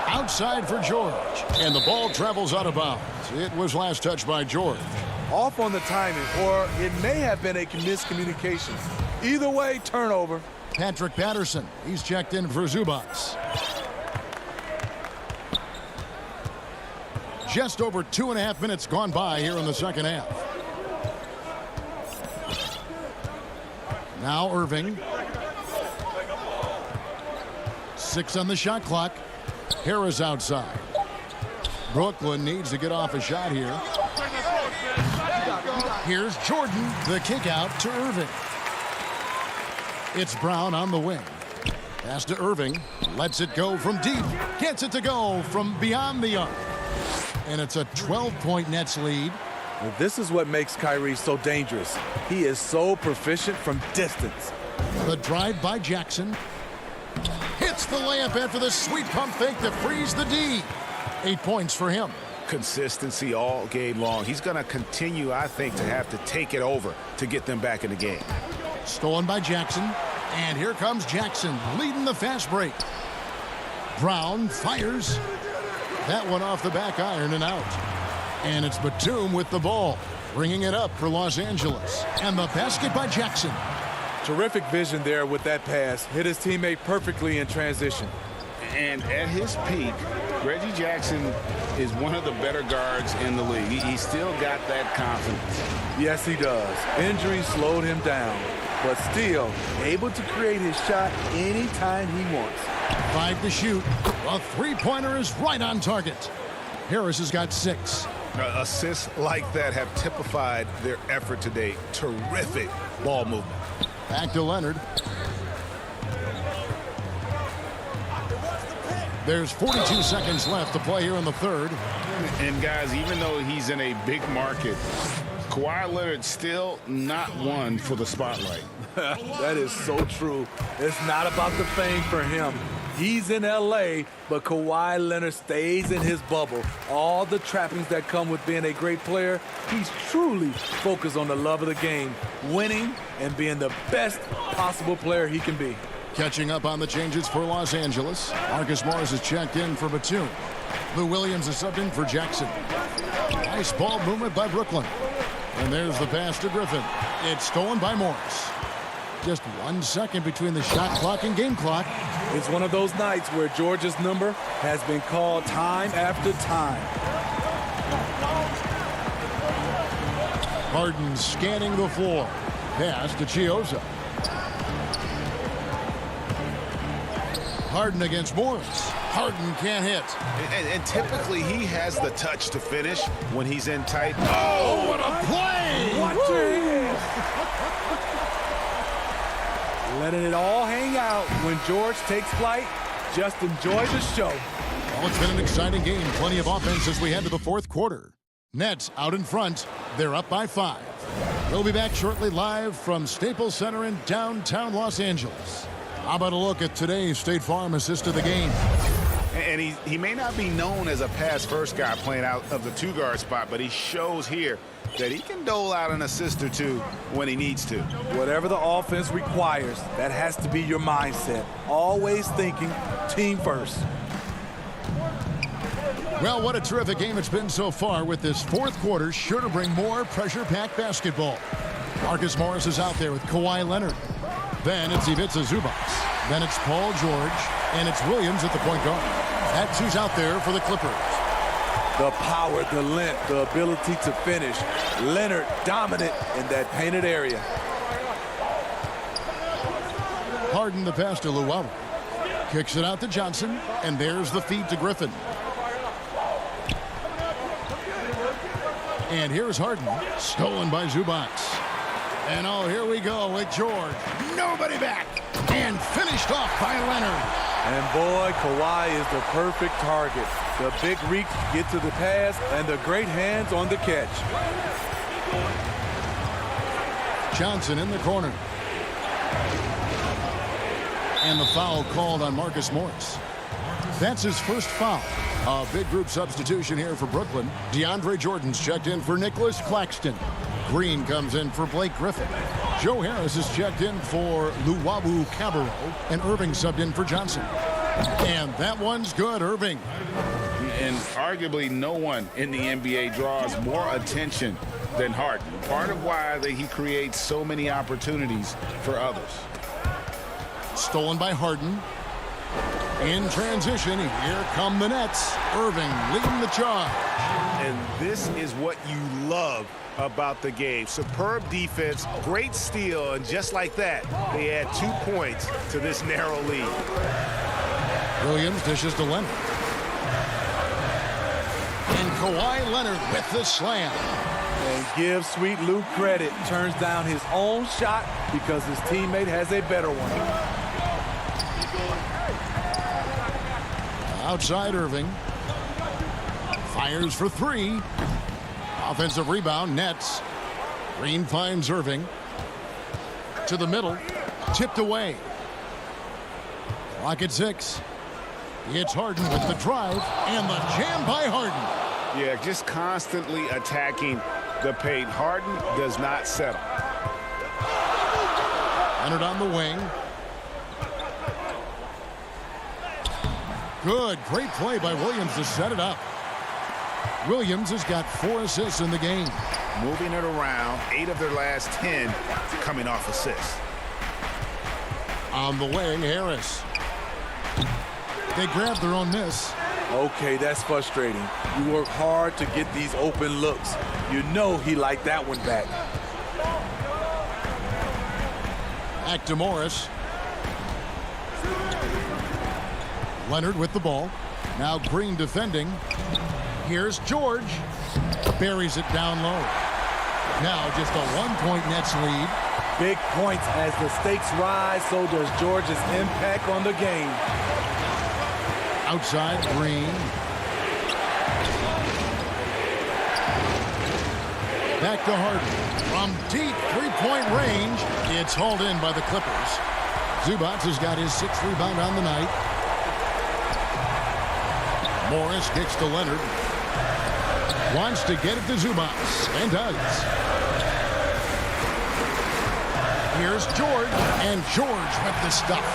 Outside for George. And the ball travels out of bounds. It was last touched by George. Off on the timing, or it may have been a miscommunication. Either way, turnover. Patrick Patterson. He's checked in for Zubac. Just over 2.5 minutes gone by here in the second half. Now Irving. 6 on the shot clock. Harris outside. Brooklyn needs to get off a shot here. Here's Jordan. The kick out to Irving. It's Brown on the wing. Pass to Irving. Lets it go from deep. Gets it to go from beyond the arc. And it's a 12-point Nets lead. This is what makes Kyrie so dangerous. He is so proficient from distance. The drive by Jackson. Hits the layup after the sweet pump fake to freeze the D. 8 points for him. Consistency all game long. He's going to continue, I think, to have to take it over to get them back in the game. Stolen by Jackson. And here comes Jackson leading the fast break. Brown fires. That one off the back iron and out. And it's Batum with the ball, bringing it up for Los Angeles. And the basket by Jackson. Terrific vision there with that pass. Hit his teammate perfectly in transition. And at his peak, Reggie Jackson is one of the better guards in the league. He's still got that confidence. Yes, he does. Injury slowed him down, but still able to create his shot anytime he wants. 5 to shoot. A three-pointer is right on target. Harris has got 6. Assists like that have typified their effort today. Terrific ball movement. Back to Leonard. There's 42 seconds left to play here in the third. And guys, even though he's in a big market, Kawhi Leonard's still not one for the spotlight. That is so true. It's not about the fame for him. He's in LA, but Kawhi Leonard stays in his bubble. All the trappings that come with being a great player, he's truly focused on the love of the game, winning and being the best possible player he can be. Catching up on the changes for Los Angeles. Marcus Morris is checked in for Batum. Lou Williams is subbed in for Jackson. Nice ball movement by Brooklyn. And there's the pass to Griffin. It's stolen by Morris. Just 1 second between the shot clock and game clock. It's one of those nights where George's number has been called time after time. Harden scanning the floor. Pass to Chioza. Harden against Morris. Harden can't hit. And typically he has the touch to finish when he's in tight. Oh, what a play! Watch it! Letting it all hang out when George takes flight. Just enjoy the show. Well, it's been an exciting game. Plenty of offense as we head to the fourth quarter. Nets out in front. They're up by 5. We'll be back shortly live from Staples Center in downtown Los Angeles. How about a look at today's State Farm assist of the game? And he may not be known as a pass-first guy playing out of the 2-guard spot, but he shows here that he can dole out an assist or two when he needs to. Whatever the offense requires, that has to be your mindset. Always thinking team first. Well, what a terrific game it's been so far, with this fourth quarter sure to bring more pressure-packed basketball. Marcus Morris is out there with Kawhi Leonard. Then it's Ivica Zubac. Then it's Paul George. And it's Williams at the point guard. That's who's out there for the Clippers. The power, the length, the ability to finish. Leonard dominant in that painted area. Harden the pass to Luau. Kicks it out to Johnson. And there's the feed to Griffin. And here's Harden. Stolen by Zubac. And oh, here we go with George. Nobody back. And finished off by Leonard. And boy, Kawhi is the perfect target. The big reach get to the pass and the great hands on the catch. Johnson in the corner. And the foul called on Marcus Morris. That's his first foul. A big group substitution here for Brooklyn. DeAndre Jordan's checked in for Nicholas Claxton. Green comes in for Blake Griffin. Joe Harris is checked in for Luwawu Cabarro. And Irving subbed in for Johnson. And that one's good, Irving. And arguably no one in the NBA draws more attention than Harden. Part of why he creates so many opportunities for others. Stolen by Harden. In transition, here come the Nets. Irving leading the charge. And this is what you love about the game. Superb defense, great steal, and just like that, they add 2 points to this narrow lead. Williams dishes to Leonard. And Kawhi Leonard with the slam. And give Sweet Lou credit. Turns down his own shot because his teammate has a better one. Outside Irving. Fires for 3. Offensive rebound, Nets. Green finds Irving. To the middle. Tipped away. Clock at 6. It's Harden with the drive and the jam by Harden. Yeah, just constantly attacking the paint. Harden does not settle. Leonard on the wing. Good, great play by Williams to set it up. Williams has got 4 assists in the game. Moving it around, 8 of their last 10 coming off assists. On the wing, Harris. They grab their own miss. Okay, that's frustrating. You work hard to get these open looks. You know he liked that one back. Back to Morris. Leonard with the ball. Now Green defending. Here's George. Buries it down low. Now just a 1-point Nets lead. Big points as the stakes rise, so does George's impact on the game. Outside, Green. Back to Harden. From deep three-point range, it's hauled in by the Clippers. Zubac has got his 6th rebound on the night. Morris kicks to Leonard. Wants to get it to Zubac, and does. Here's George, and George with the stuff.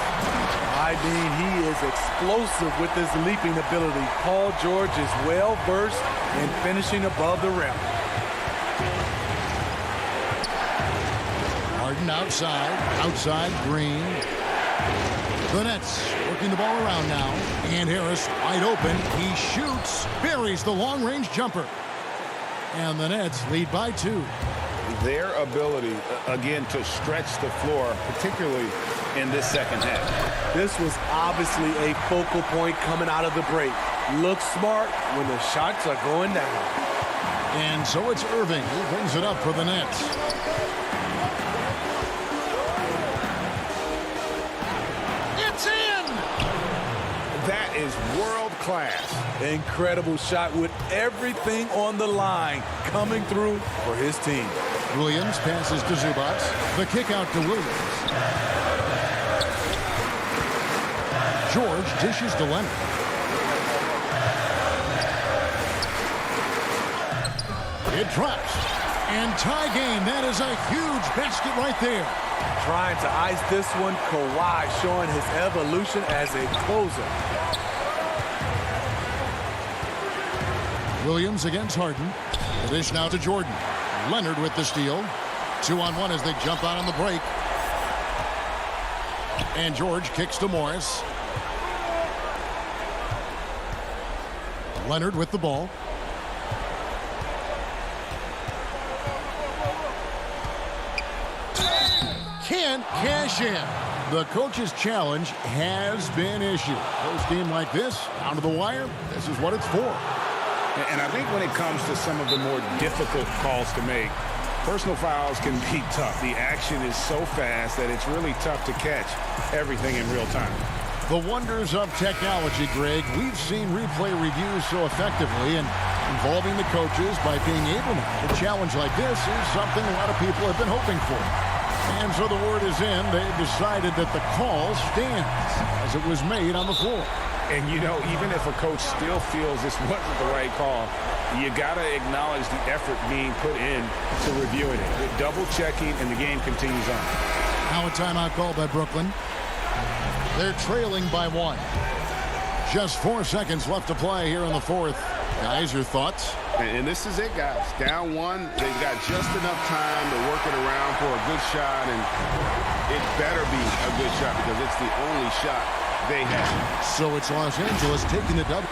I mean, he is explosive with his leaping ability. Paul George is well-versed in finishing above the rim. Harden outside Green. The Nets working the ball around now. And Harris wide open. He shoots, buries the long-range jumper. And the Nets lead by 2. Their ability, again, to stretch the floor, particularly in this second half. This was obviously a focal point coming out of the break. Look smart when the shots are going down. And so it's Irving who brings it up for the Nets. It's in! That is world class. Incredible shot with everything on the line coming through for his team. Williams passes to Zubac. The kick out to Williams. George dishes to Leonard. It drops. And tie game. That is a huge basket right there. Trying to ice this one. Kawhi showing his evolution as a closer. Williams against Harden. The dish now to Jordan. Leonard with the steal. 2-on-1 as they jump out on the break. And George kicks to Morris. Leonard with the ball. Can't cash in. The coach's challenge has been issued. Post game like this, down to the wire, this is what it's for. And I think when it comes to some of the more difficult calls to make, personal fouls can be tough. The action is so fast that it's really tough to catch everything in real time. The wonders of technology, Greg. We've seen replay reviews so effectively, and involving the coaches by being able to challenge like this is something a lot of people have been hoping for. And so the word is in. They've decided that the call stands as it was made on the floor. And, you know, even if a coach still feels this wasn't the right call, you got to acknowledge the effort being put in to reviewing it. The double-checking, and the game continues on. Now a timeout call by Brooklyn. They're trailing by 1. Just 4 seconds left to play here in the 4th. Guys, your thoughts? And this is it, guys. Down 1, they've got just enough time to work it around for a good shot, and it better be a good shot because it's the only shot they have. So it's Los Angeles taking the double.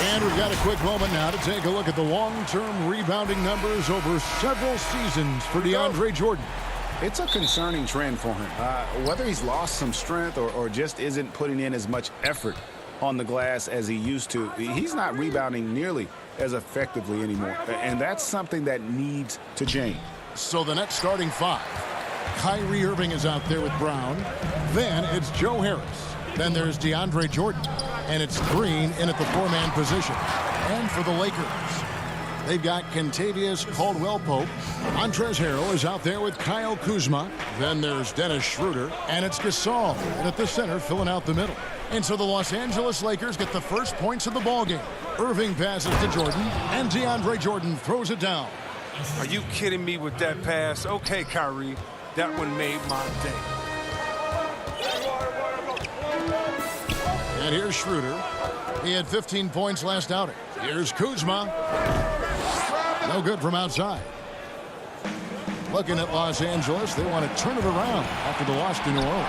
And we've got a quick moment now to take a look at the long-term rebounding numbers over several seasons for DeAndre Jordan. It's a concerning trend for him. Whether he's lost some strength or just isn't putting in as much effort on the glass as he used to, he's not rebounding nearly as effectively anymore. And that's something that needs to change. So the Nets starting five. Kyrie Irving is out there with Brown. Then it's Joe Harris. Then there's DeAndre Jordan. And it's Green in at the four-man position. And for the Lakers, they've got Kentavious Caldwell-Pope. Montrezl Harrell is out there with Kyle Kuzma. Then there's Dennis Schroeder. And it's Gasol and at the center filling out the middle. And so the Los Angeles Lakers get the first points of the ballgame. Irving passes to Jordan, and DeAndre Jordan throws it down. Are you kidding me with that pass? Okay, Kyrie, that one made my day. And here's Schroeder. He had 15 points last outing. Here's Kuzma. No good from outside. Looking at Los Angeles, they want to turn it around after the loss to New Orleans.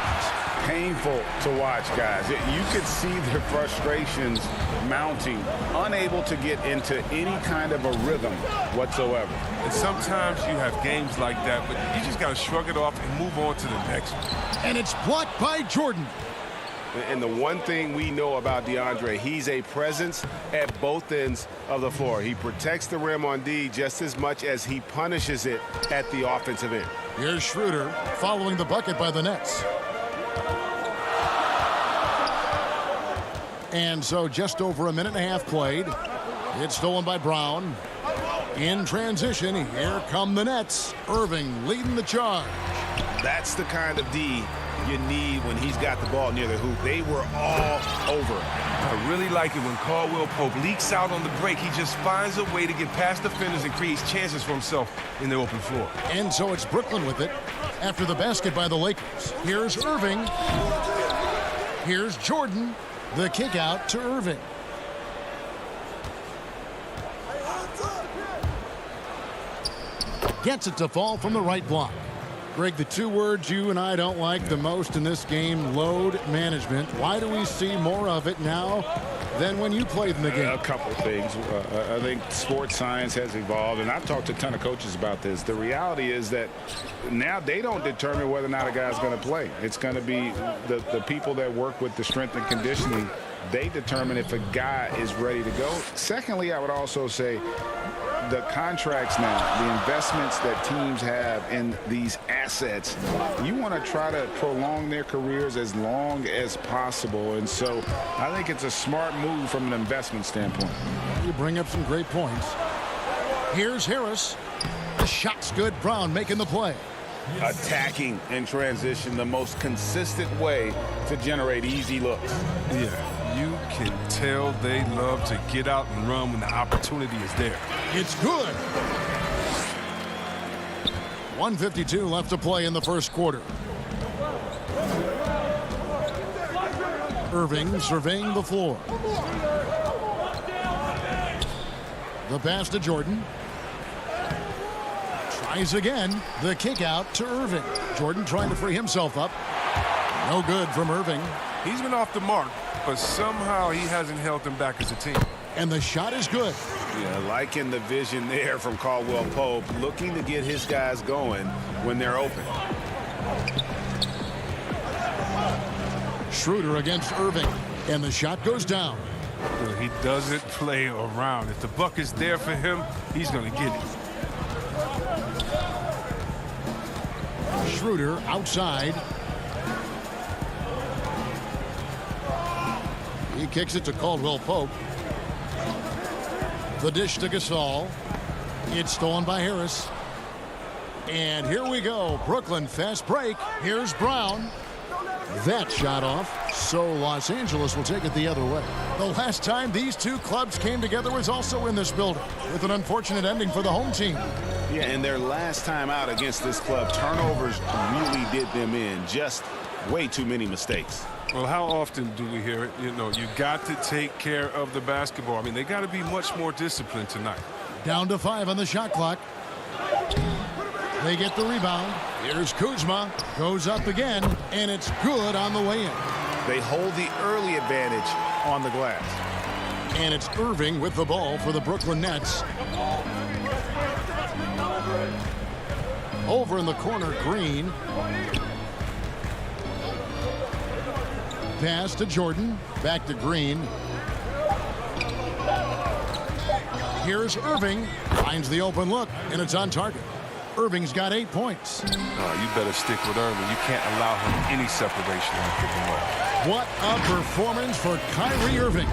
Painful to watch, guys. You could see their frustrations mounting, unable to get into any kind of a rhythm whatsoever. And sometimes you have games like that, but you just got to shrug it off and move on to the next one. And it's blocked by Jordan. And the one thing we know about DeAndre, he's a presence at both ends of the floor. He protects the rim on D just as much as he punishes it at the offensive end. Here's Schroeder following the bucket by the Nets. And so just over a minute and a half played. It's stolen by Brown. In transition, here come the Nets. Irving leading the charge. That's the kind of D you need when he's got the ball near the hoop. They were all over. I really like it when Caldwell-Pope leaks out on the break. He just finds a way to get past defenders and creates chances for himself in the open floor. And so it's Brooklyn with it after the basket by the Lakers. Here's Irving. Here's Jordan. The kick out to Irving. Gets it to fall from the right block. Greg, the two words you and I don't like the most in this game, load management. Why do we see more of it now than when you played in the game? A couple things. I think sports science has evolved, and I've talked to a ton of coaches about this. The reality is that now they don't determine whether or not a guy's going to play. It's going to be the people that work with the strength and conditioning. They determine if a guy is ready to go. Secondly, I would also say the contracts now, the investments that teams have in these assets, you want to try to prolong their careers as long as possible. And so I think it's a smart move from an investment standpoint. You bring up some great points. Here's Harris. The shot's good. Brown making the play. Attacking in transition, the most consistent way to generate easy looks. Yeah, you can tell they love to get out and run when the opportunity is there. It's good. 1:52 left to play in the first quarter. Irving surveying the floor. The pass to Jordan. Tries again. The kick out to Irving. Jordan trying to free himself up. No good from Irving. He's been off the mark, but somehow he hasn't held them back as a team. And the shot is good. Yeah, liking the vision there from Caldwell Pope, looking to get his guys going when they're open. Schroeder against Irving, and the shot goes down. He doesn't play around. If the buck is there for him, he's going to get it. Schroeder outside. He kicks it to Caldwell Pope. The dish to Gasol. It's stolen by Harris. And here we go. Brooklyn fast break. Here's Brown. That shot off. So Los Angeles will take it the other way. The last time these two clubs came together was also in this building, with an unfortunate ending for the home team. Yeah, and their last time out against this club, turnovers really did them in. Just way too many mistakes. Well, how often do we hear it? You know, you got to take care of the basketball. I mean, they got to be much more disciplined tonight. Down to 5 on the shot clock. They get the rebound. Here's Kuzma. Goes up again, and it's good on the way in. They hold the early advantage on the glass. And it's Irving with the ball for the Brooklyn Nets. Over in the corner, Green. Pass to Jordan. Back to Green. Here's Irving. Finds the open look, and it's on target. Irving's got 8 points. You better stick with Irving. You can't allow him any separation on pick and roll. What a performance for Kyrie Irving.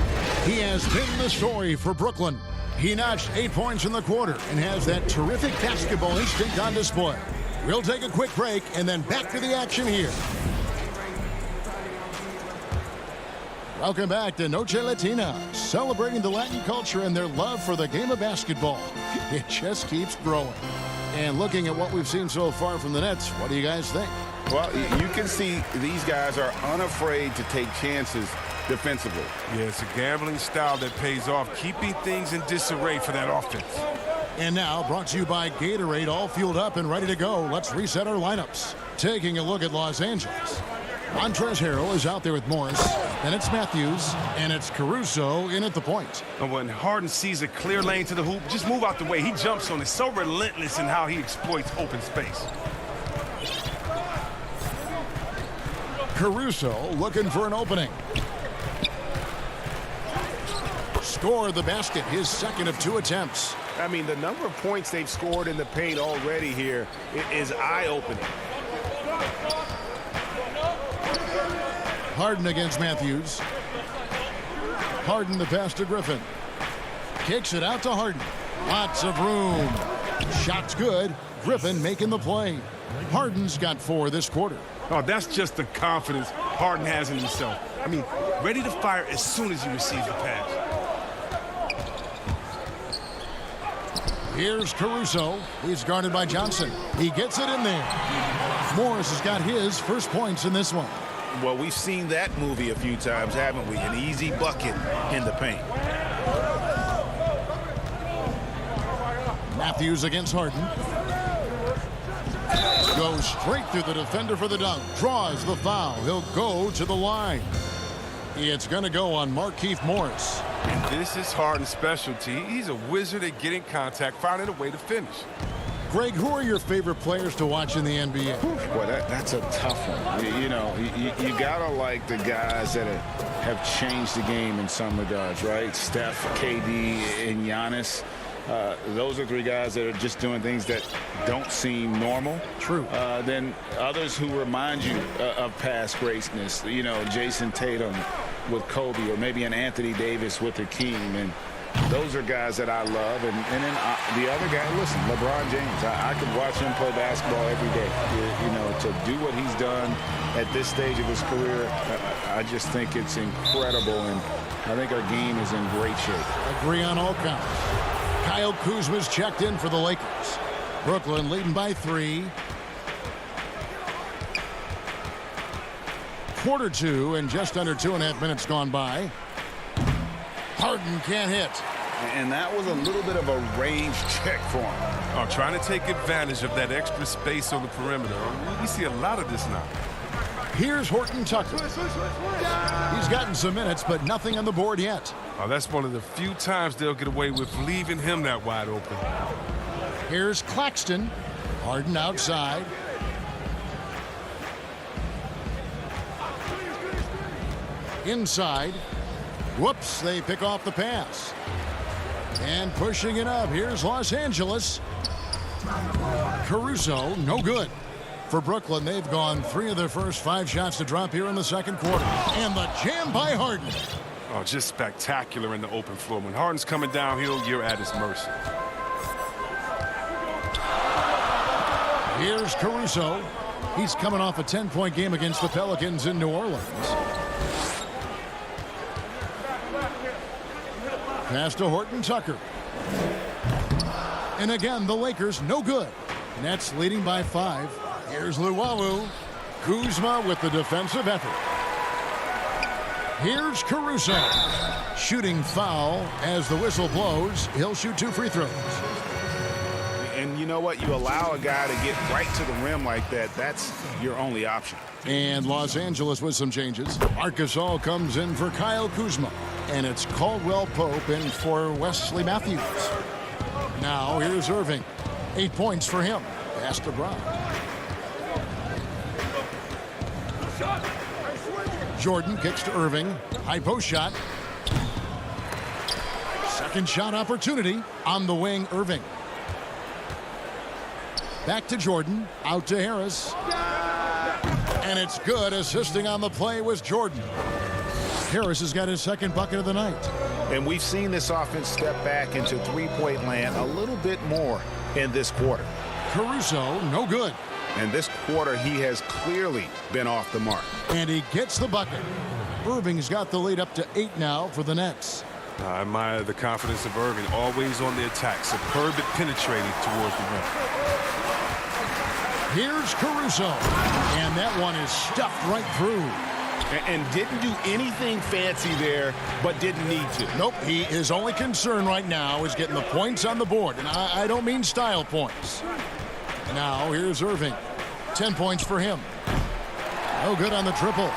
He has been the story for Brooklyn. He notched 8 points in the quarter and has that terrific basketball instinct on display. We'll take a quick break and then back to the action here. Welcome back to Noche Latina, celebrating the Latin culture and their love for the game of basketball. It just keeps growing. And looking at what we've seen so far from the Nets, what do you guys think? Well, you can see these guys are unafraid to take chances defensively. Yeah, it's a gambling style that pays off, keeping things in disarray for that offense. And now, brought to you by Gatorade, all fueled up and ready to go. Let's reset our lineups. Taking a look at Los Angeles. Montrezl Harrell is out there with Morris. Then it's Matthews, and it's Caruso in at the point. And when Harden sees a clear lane to the hoop, just move out the way. He jumps on it. So relentless in how he exploits open space. Caruso looking for an opening. Scored the basket, his second of 2 attempts. I mean, the number of points they've scored in the paint already here is eye-opening. Harden against Matthews. Harden the pass to Griffin. Kicks it out to Harden. Lots of room. Shot's good. Griffin making the play. Harden's got 4 this quarter. Oh, that's just the confidence Harden has in himself. I mean, ready to fire as soon as he receives the pass. Here's Caruso. He's guarded by Johnson. He gets it in there. Morris has got his first points in this one. Well, we've seen that movie a few times, haven't we? An easy bucket in the paint. Matthews against Harden. Goes straight through the defender for the dunk. Draws the foul. He'll go to the line. It's going to go on Markieff Morris. And this is Harden's specialty. He's a wizard at getting contact, finding a way to finish. Greg, who are your favorite players to watch in the NBA? Boy, that's a tough one. You got to like the guys that have changed the game in some regards, right? Steph, KD, and Giannis. Those are 3 guys that are just doing things that don't seem normal. True. Then others who remind you of past greatness. Jason Tatum with Kobe, or maybe an Anthony Davis with Hakeem. And those are guys that I love. And then the other guy, listen, LeBron James. I could watch him play basketball every day. To do what he's done at this stage of his career, I just think it's incredible. And I think our game is in great shape. Agree on all counts. Kyle Kuzma's checked in for the Lakers. Brooklyn leading by 3. Quarter 2 and just under 2.5 minutes gone by. Harden can't hit. And that was a little bit of a range check for him. Oh, trying to take advantage of that extra space on the perimeter. We see a lot of this now. Here's Horton Tucker. He's gotten some minutes, but nothing on the board yet. Oh, that's one of the few times they'll get away with leaving him that wide open. Here's Claxton. Harden outside. Inside. Whoops, they pick off the pass. And pushing it up, here's Los Angeles. Caruso, no good. For Brooklyn, they've gone 3 of their first 5 shots to drop here in the second quarter. And the jam by Harden. Oh, just spectacular in the open floor. When Harden's coming downhill, you're at his mercy. Here's Caruso. He's coming off a 10-point game against the Pelicans in New Orleans. Pass to Horton Tucker. And again, the Lakers no good. Nets leading by 5. Here's Luwawu. Kuzma with the defensive effort. Here's Caruso. Shooting foul as the whistle blows. He'll shoot 2 free throws. And you know what? You allow a guy to get right to the rim like that. That's your only option. And Los Angeles with some changes. Marcus All comes in for Kyle Kuzma. And it's Caldwell Pope in for Wesley Matthews. Now here's Irving. 8 points for him. Pass to Brown. Jordan kicks to Irving. High post shot. Second shot opportunity. On the wing, Irving. Back to Jordan. Out to Harris. And it's good. Assisting on the play was Jordan. Harris has got his second bucket of the night. And we've seen this offense step back into three-point land a little bit more in this quarter. Caruso, no good. And this quarter, he has clearly been off the mark. And he gets the bucket. Irving's got the lead up to 8 now for the Nets. I admire the confidence of Irving, always on the attack, superb at penetrating towards the rim. Here's Caruso. And that one is stuffed right through. And didn't do anything fancy there, but didn't need to. Nope, his only concern right now is getting the points on the board. And I don't mean style points. Now here's Irving. 10 points for him. No good on the triple.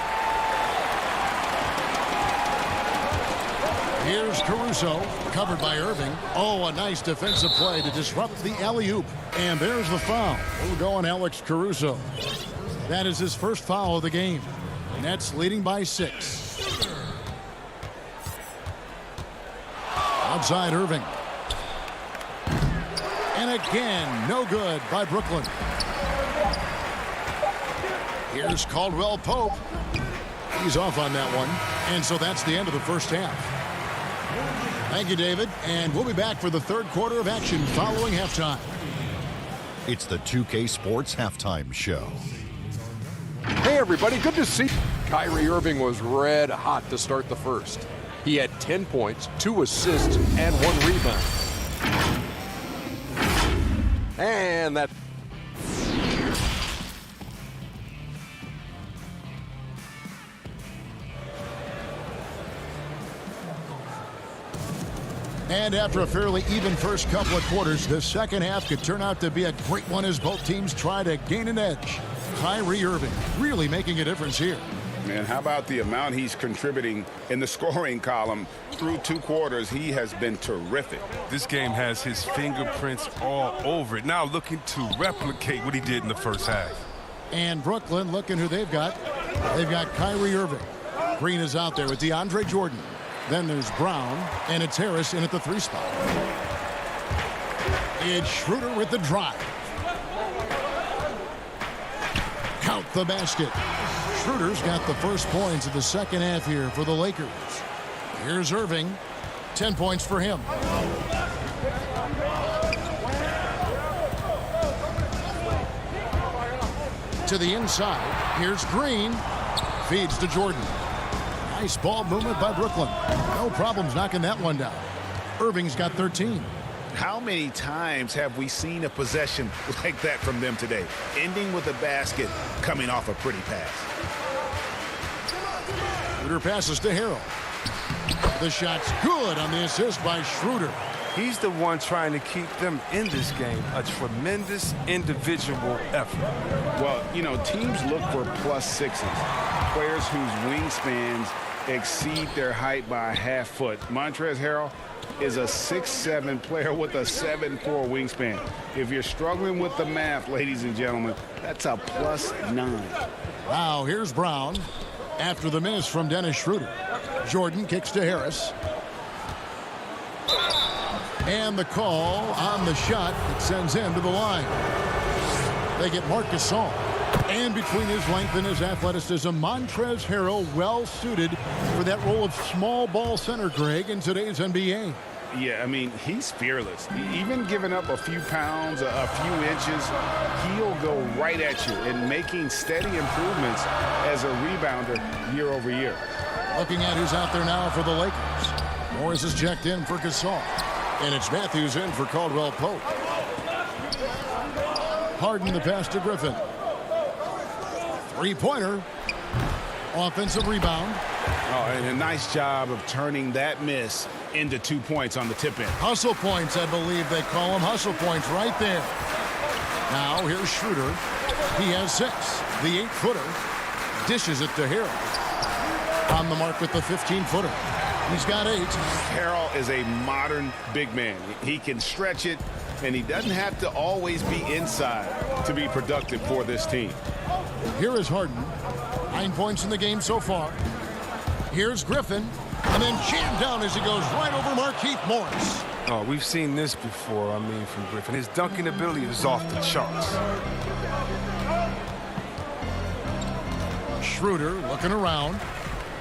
Here's Caruso, covered by Irving. Oh, a nice defensive play to disrupt the alley-oop. And there's the foul. We'll go on Alex Caruso. That is his first foul of the game. Nets leading by 6. Outside Irving. And again, no good by Brooklyn. Here's Caldwell Pope. He's off on that one. And so that's the end of the first half. Thank you, David. And we'll be back for the third quarter of action following halftime. It's the 2K Sports Halftime Show. Hey, everybody. Good to see you. Kyrie Irving was red hot to start the first. He had 10 points, 2 assists, and 1 rebound. And that... And after a fairly even first couple of quarters, the second half could turn out to be a great one as both teams try to gain an edge. Kyrie Irving really making a difference here. Man, how about the amount he's contributing in the scoring column through 2 quarters? He has been terrific. This game has his fingerprints all over it. Now looking to replicate what he did in the first half. And Brooklyn, looking who they've got. They've got Kyrie Irving. Green is out there with DeAndre Jordan. Then there's Brown, and it's Harris in at the 3 spot. It's Schroeder with the drive. Count the basket. Schroeder's got the first points of the second half here for the Lakers. Here's Irving. 10 points for him. To the inside. Here's Green. Feeds to Jordan. Nice ball movement by Brooklyn. No problems knocking that one down. Irving's got 13. How many times have we seen a possession like that from them today, ending with a basket coming off a pretty pass? Schroeder passes to Harrell. The shot's good on the assist by Schroeder. He's the one trying to keep them in this game. A tremendous individual effort. Well, you know, teams look for +6s, players whose wingspans exceed their height by a half foot. Montrezl Harrell is a 6'7" player with a 7'4" wingspan. If you're struggling with the math, ladies and gentlemen, that's a +9. Now here's Brown after the miss from Dennis Schroeder. Jordan kicks to Harris. And the call on the shot that sends him to the line. They get Marc Gasol. And between his length and his athleticism, Montrezl Harrell well suited for that role of small ball center, Greg, in today's NBA. Yeah, I mean, he's fearless. Even giving up a few pounds, a few inches, he'll go right at you and making steady improvements as a rebounder year over year. Looking at who's out there now for the Lakers. Morris is checked in for Gasol. And it's Matthews in for Caldwell Pope. Harden the pass to Griffin. Three-pointer. Offensive rebound. Oh, and a nice job of turning that miss into 2 points on the tip in. Hustle points, I believe they call them. Hustle points right there. Now here's Schroeder. He has 6. The 8-footer. Dishes it to Harrell. On the mark with the 15-footer. He's got 8. Harrell is a modern big man. He can stretch it, and he doesn't have to always be inside to be productive for this team. Here is Harden. 9 points in the game so far. Here's Griffin. And then jammed down as he goes right over Markieff Morris. Oh, we've seen this before, from Griffin. His dunking ability is off the charts. Schroeder looking around.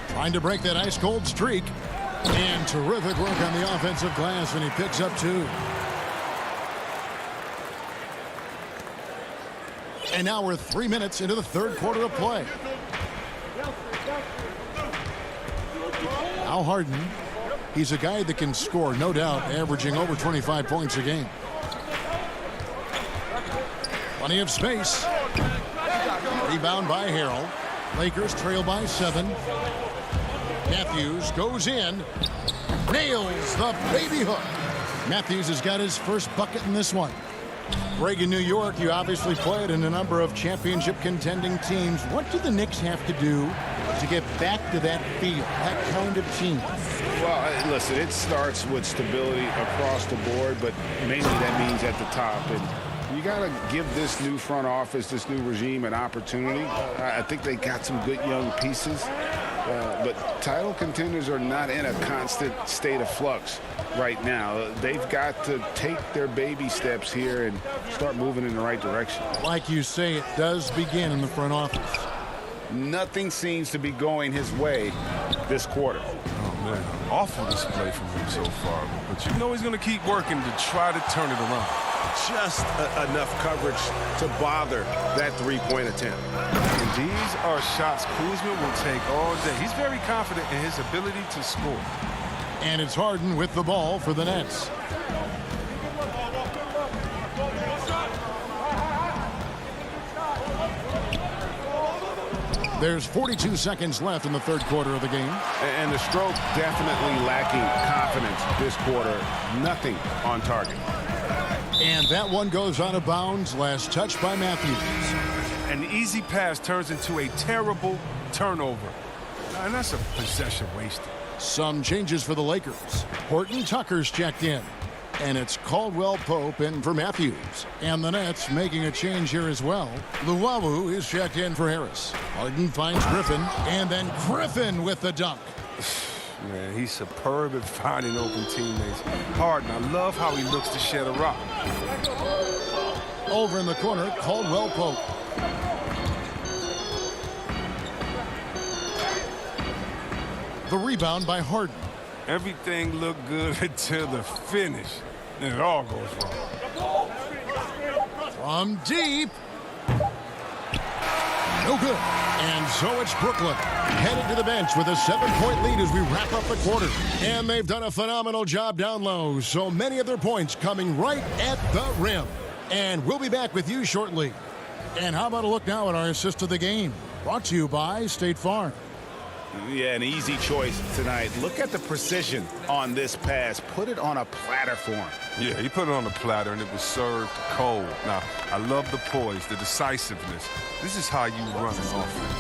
Trying to break that ice-cold streak. And terrific work on the offensive glass, and he picks up 2. And now we're 3 minutes into the third quarter of play. Now Harden, he's a guy that can score, no doubt, averaging over 25 points a game. Plenty of space. Rebound by Harrell. Lakers trail by 7. Matthews goes in, nails the baby hook. Matthews has got his first bucket in this one. Greg, in New York, you obviously played in a number of championship contending teams. What do the Knicks have to do to get back to that feel, that kind of team? Well, listen, it starts with stability across the board, but mainly that means at the top. And you got to give this new front office, this new regime, an opportunity. I think they got some good young pieces. But title contenders are not in a constant state of flux right now. They've got to take their baby steps here and start moving in the right direction. Like you say, it does begin in the front office. Nothing seems to be going his way this quarter. Oh, man, awful display from him so far. But you know he's going to keep working to try to turn it around. Just enough coverage to bother that three-point attempt. And these are shots Kuzma will take all day. He's very confident in his ability to score. And it's Harden with the ball for the Nets. There's 42 seconds left in the third quarter of the game. And the stroke definitely lacking confidence this quarter. Nothing on target. And that one goes out of bounds. Last touch by Matthews. An easy pass turns into a terrible turnover. And that's a possession wasted. Some changes for the Lakers. Horton Tucker's checked in. And it's Caldwell Pope in for Matthews. And the Nets making a change here as well. Luwawu is checked in for Harris. Harden finds Griffin. And then Griffin with the dunk. Man, he's superb at finding open teammates. Harden, I love how he looks to shed a rock. Over in the corner, Caldwell Pope. The rebound by Harden. Everything looked good until the finish. And it all goes wrong. From deep. no good. And so it's Brooklyn headed to the bench with a 7-point lead as we wrap up the quarter. And they've done a phenomenal job down low. So many of their points coming right at the rim. And we'll be back with you shortly. And how about a look now at our assist of the game? Brought to you by State Farm. Yeah, an easy choice tonight. Look at the precision on this pass. Put it on a platter for him. Yeah, he put it on a platter, and it was served cold. Now, I love the poise, the decisiveness. This is how you run an offense.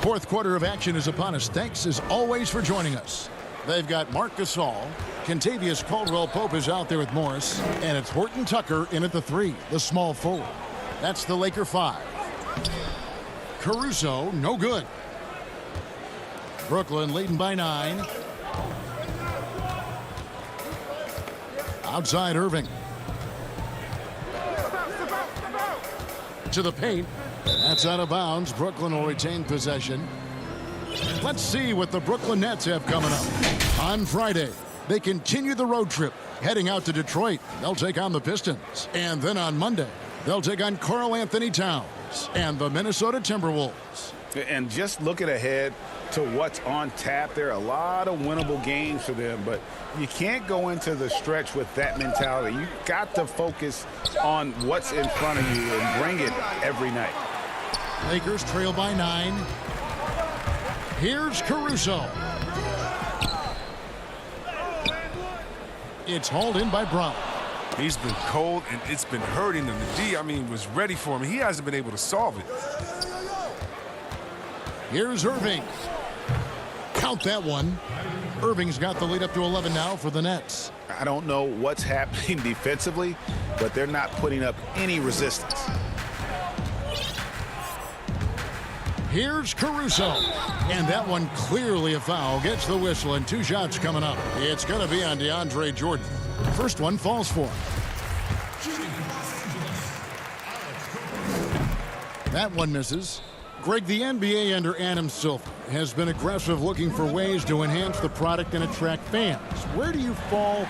Fourth quarter of action is upon us. Thanks, as always, for joining us. They've got Marc Gasol. Kentavious Caldwell-Pope is out there with Morris. And it's Horton Tucker in at the 3, the small forward. That's the Laker 5. Caruso, no good. Brooklyn leading by 9. Outside Irving. To the paint. That's out of bounds. Brooklyn will retain possession. Let's see what the Brooklyn Nets have coming up. On Friday, they continue the road trip, heading out to Detroit. They'll take on the Pistons. And then on Monday, they'll take on Karl Anthony Towns and the Minnesota Timberwolves. And just looking ahead to what's on tap, there are a lot of winnable games for them, but you can't go into the stretch with that mentality. You got to focus on what's in front of you and bring it every night. Lakers trail by 9. Here's Caruso. It's hauled in by Brown. He's been cold, and it's been hurting him. The D, was ready for him. He hasn't been able to solve it. Here's Irving. Count that one. Irving's got the lead up to 11 now for the Nets. I don't know what's happening defensively, but they're not putting up any resistance. Here's Caruso. And that one clearly a foul. Gets the whistle, and 2 shots coming up. It's going to be on DeAndre Jordan. First one falls for him. That one misses. Greg, the NBA under Adam Silver has been aggressive, looking for ways to enhance the product and attract fans. Where do you fall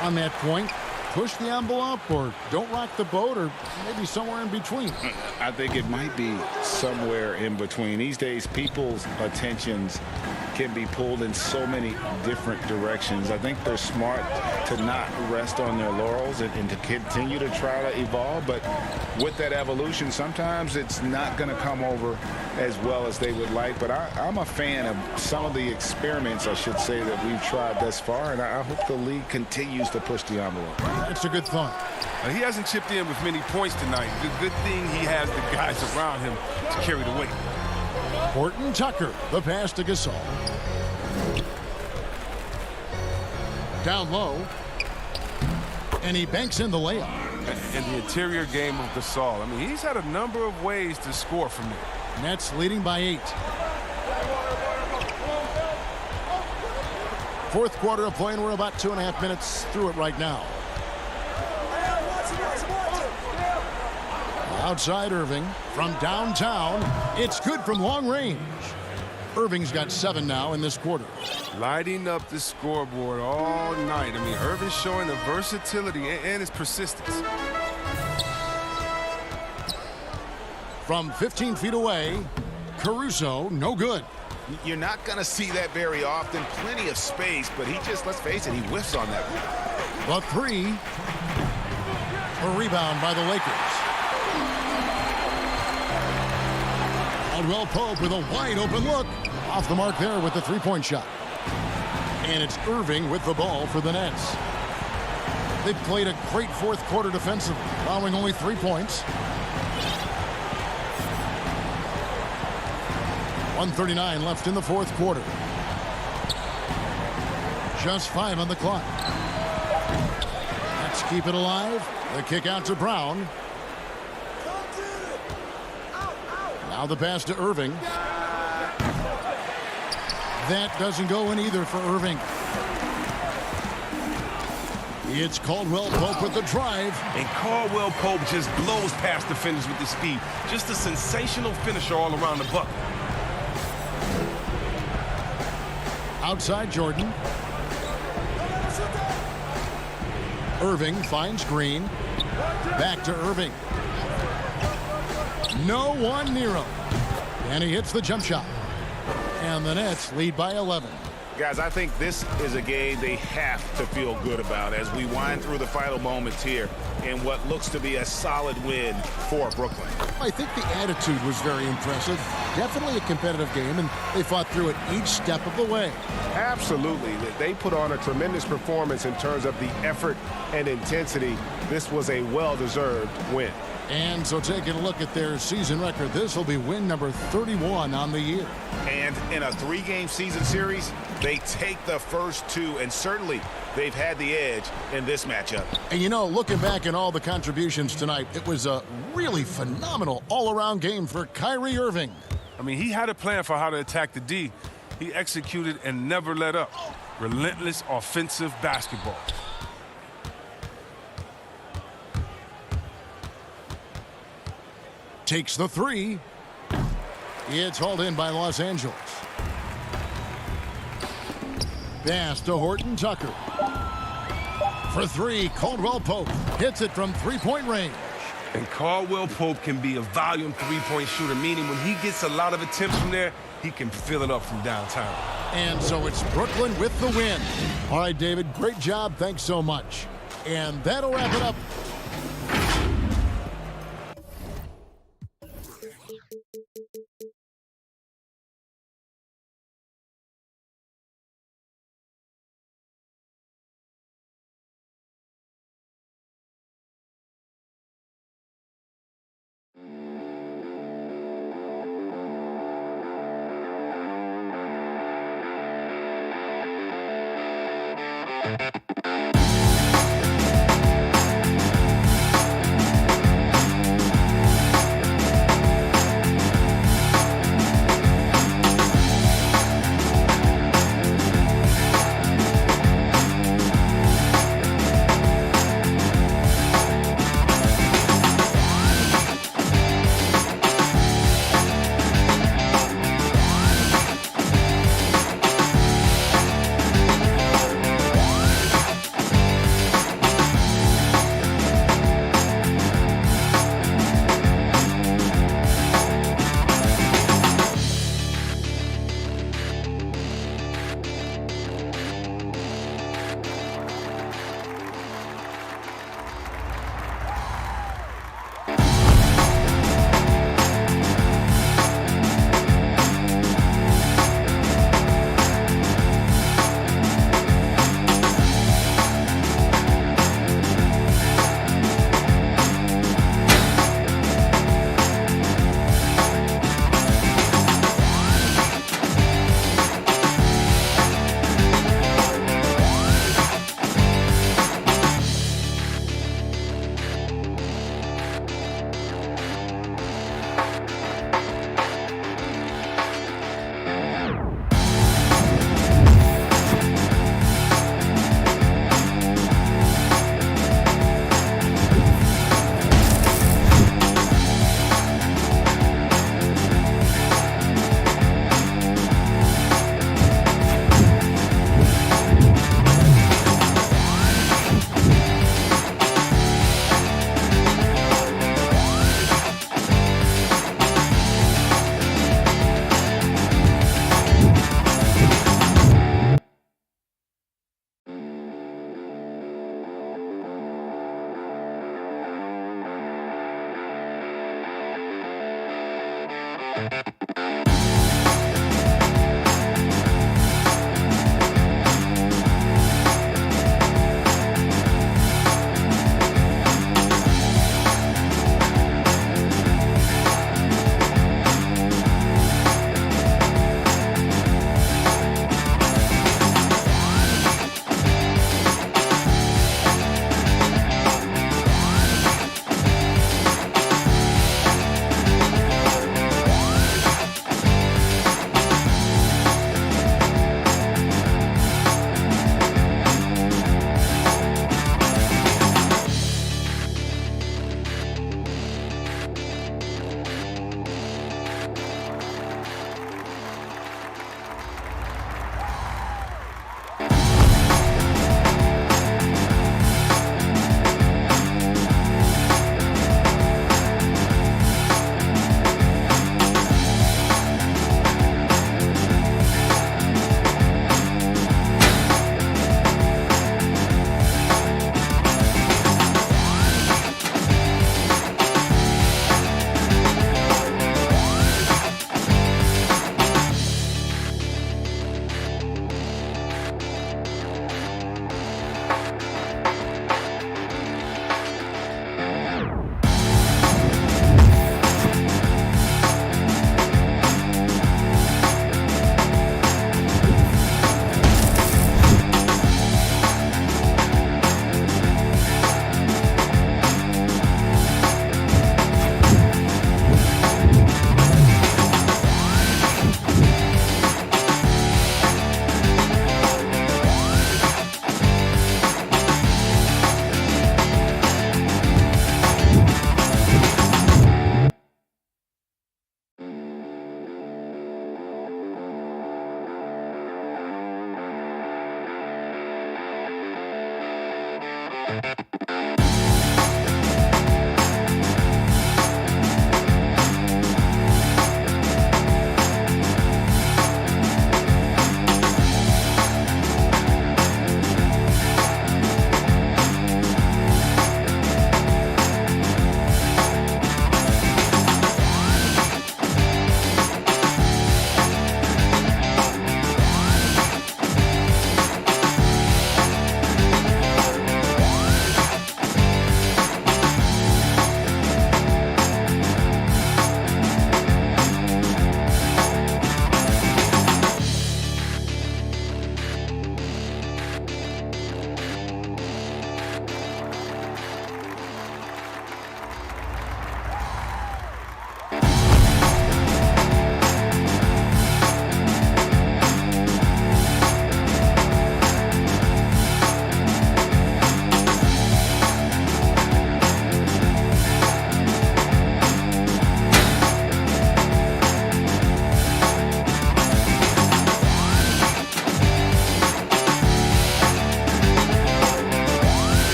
on that point? Push the envelope, or don't rock the boat, or maybe somewhere in between? I think it might be somewhere in between. These days, people's attentions can be pulled in so many different directions. I think they're smart to not rest on their laurels and to continue to try to evolve. But with that evolution, sometimes it's not going to come over as well as they would like. But I'm a fan of some of the experiments, I should say, that we've tried thus far. And I hope the league continues to push the envelope. That's a good thought. He hasn't chipped in with many points tonight. Good thing he has the guys around him to carry the weight. Horton Tucker, the pass to Gasol. Down low. And he banks in the layup. And the interior game of Gasol. He's had a number of ways to score from there. Nets leading by 8. Fourth quarter of play, and we're about 2.5 minutes through it right now. Outside Irving from downtown. It's good from long range. Irving's got 7 now in this quarter. Lighting up the scoreboard all night. Irving's showing the versatility and his persistence. From 15 feet away, Caruso, no good. You're not going to see that very often. Plenty of space, but he just, let's face it, he whiffs on that one. The 3. A rebound by the Lakers. Caldwell-Pope with a wide-open look. Off the mark there with the 3-point shot. And it's Irving with the ball for the Nets. They've played a great fourth quarter defensively, allowing only 3 points. 1:39 left in the fourth quarter. Just 5 on the clock. Let's keep it alive. The kick out to Brown. Now the pass to Irving. That doesn't go in either for Irving. It's Caldwell-Pope with the drive. And Caldwell-Pope just blows past defenders with his speed. Just a sensational finisher all around the bucket. Outside Jordan. Irving finds Green. Back to Irving. No one near him. And he hits the jump shot. And the Nets lead by 11. Guys, I think this is a game they have to feel good about as we wind through the final moments here in what looks to be a solid win for Brooklyn. I think the attitude was very impressive. Definitely a competitive game, and they fought through it each step of the way. Absolutely. They put on a tremendous performance in terms of the effort and intensity. This was a well-deserved win. And so taking a look at their season record, this will be win number 31 on the year. And in a 3-game season series, they take the first 2, and certainly they've had the edge in this matchup. And you know, looking back at all the contributions tonight, it was a really phenomenal all-around game for Kyrie Irving. I mean, he had a plan for how to attack the D. He executed and never let up. Relentless offensive basketball. Takes the 3. It's hauled in by Los Angeles. Pass to Horton Tucker. For 3, Caldwell Pope hits it from three-point range. And Caldwell Pope can be a volume three-point shooter, meaning when he gets a lot of attempts from there, he can fill it up from downtown. And so it's Brooklyn with the win. All right, David, great job. Thanks so much. And that'll wrap it up.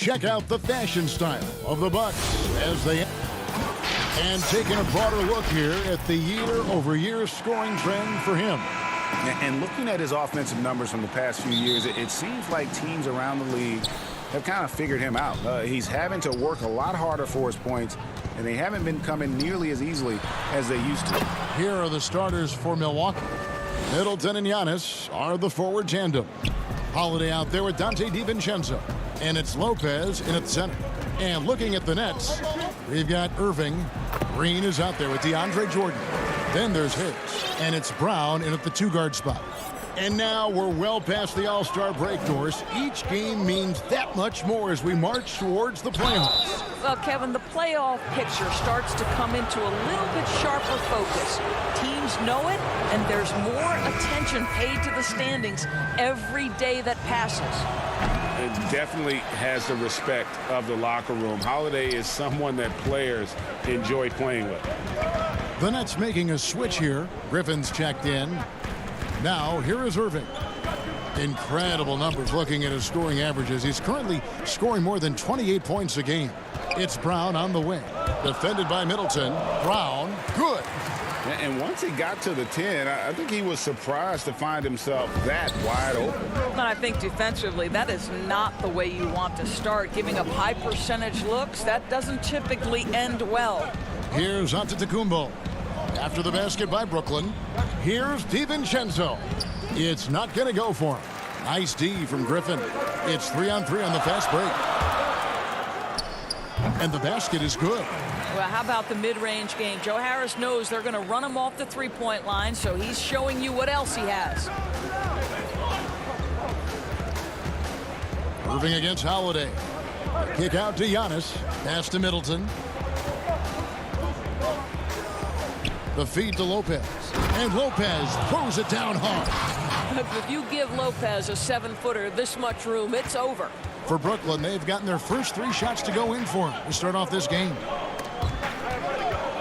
Check out the fashion style of the Bucks as they... And taking a broader look here at the year-over-year scoring trend for him. And looking at his offensive numbers from the past few years, it seems like teams around the league have kind of figured him out. He's having to work a lot harder for his points, and they haven't been coming nearly as easily as they used to. Here are the starters for Milwaukee. Middleton and Giannis are the forward tandem. Holiday out there with Dante DiVincenzo. And it's Lopez in at the center. And looking at the Nets, we've got Irving. Green is out there with DeAndre Jordan. Then there's Hicks. And it's Brown in at the 2-guard spot. And now we're well past the All-Star break doors. Each game means that much more as we march towards the playoffs. Well, Kevin, the playoff picture starts to come into a little bit sharper focus. Teams know it, and there's more attention paid to the standings every day that passes. It definitely has the respect of the locker room. Holiday is someone that players enjoy playing with. The Nets making a switch here. Griffin's checked in. Now, here is Irving. Incredible numbers looking at his scoring averages. He's currently scoring more than 28 points a game. It's Brown on the wing. Defended by Middleton. Brown, good. And once he got to the 10, I think he was surprised to find himself that wide open. And I think defensively, that is not the way you want to start. Giving up high percentage looks, that doesn't typically end well. Here's Antetokounmpo. After the basket by Brooklyn, here's DiVincenzo. It's not going to go for him. Nice D from Griffin. It's 3-on-3 on the fast break. And the basket is good. Well, how about the mid-range game? Joe Harris knows they're going to run him off the three-point line, so he's showing you what else he has. Irving against Holiday. Kick out to Giannis. Pass to Middleton. The feed to Lopez. And Lopez throws it down hard. If you give Lopez a 7-footer this much room, it's over. For Brooklyn, they've gotten their first 3 shots to go in for him to start off this game.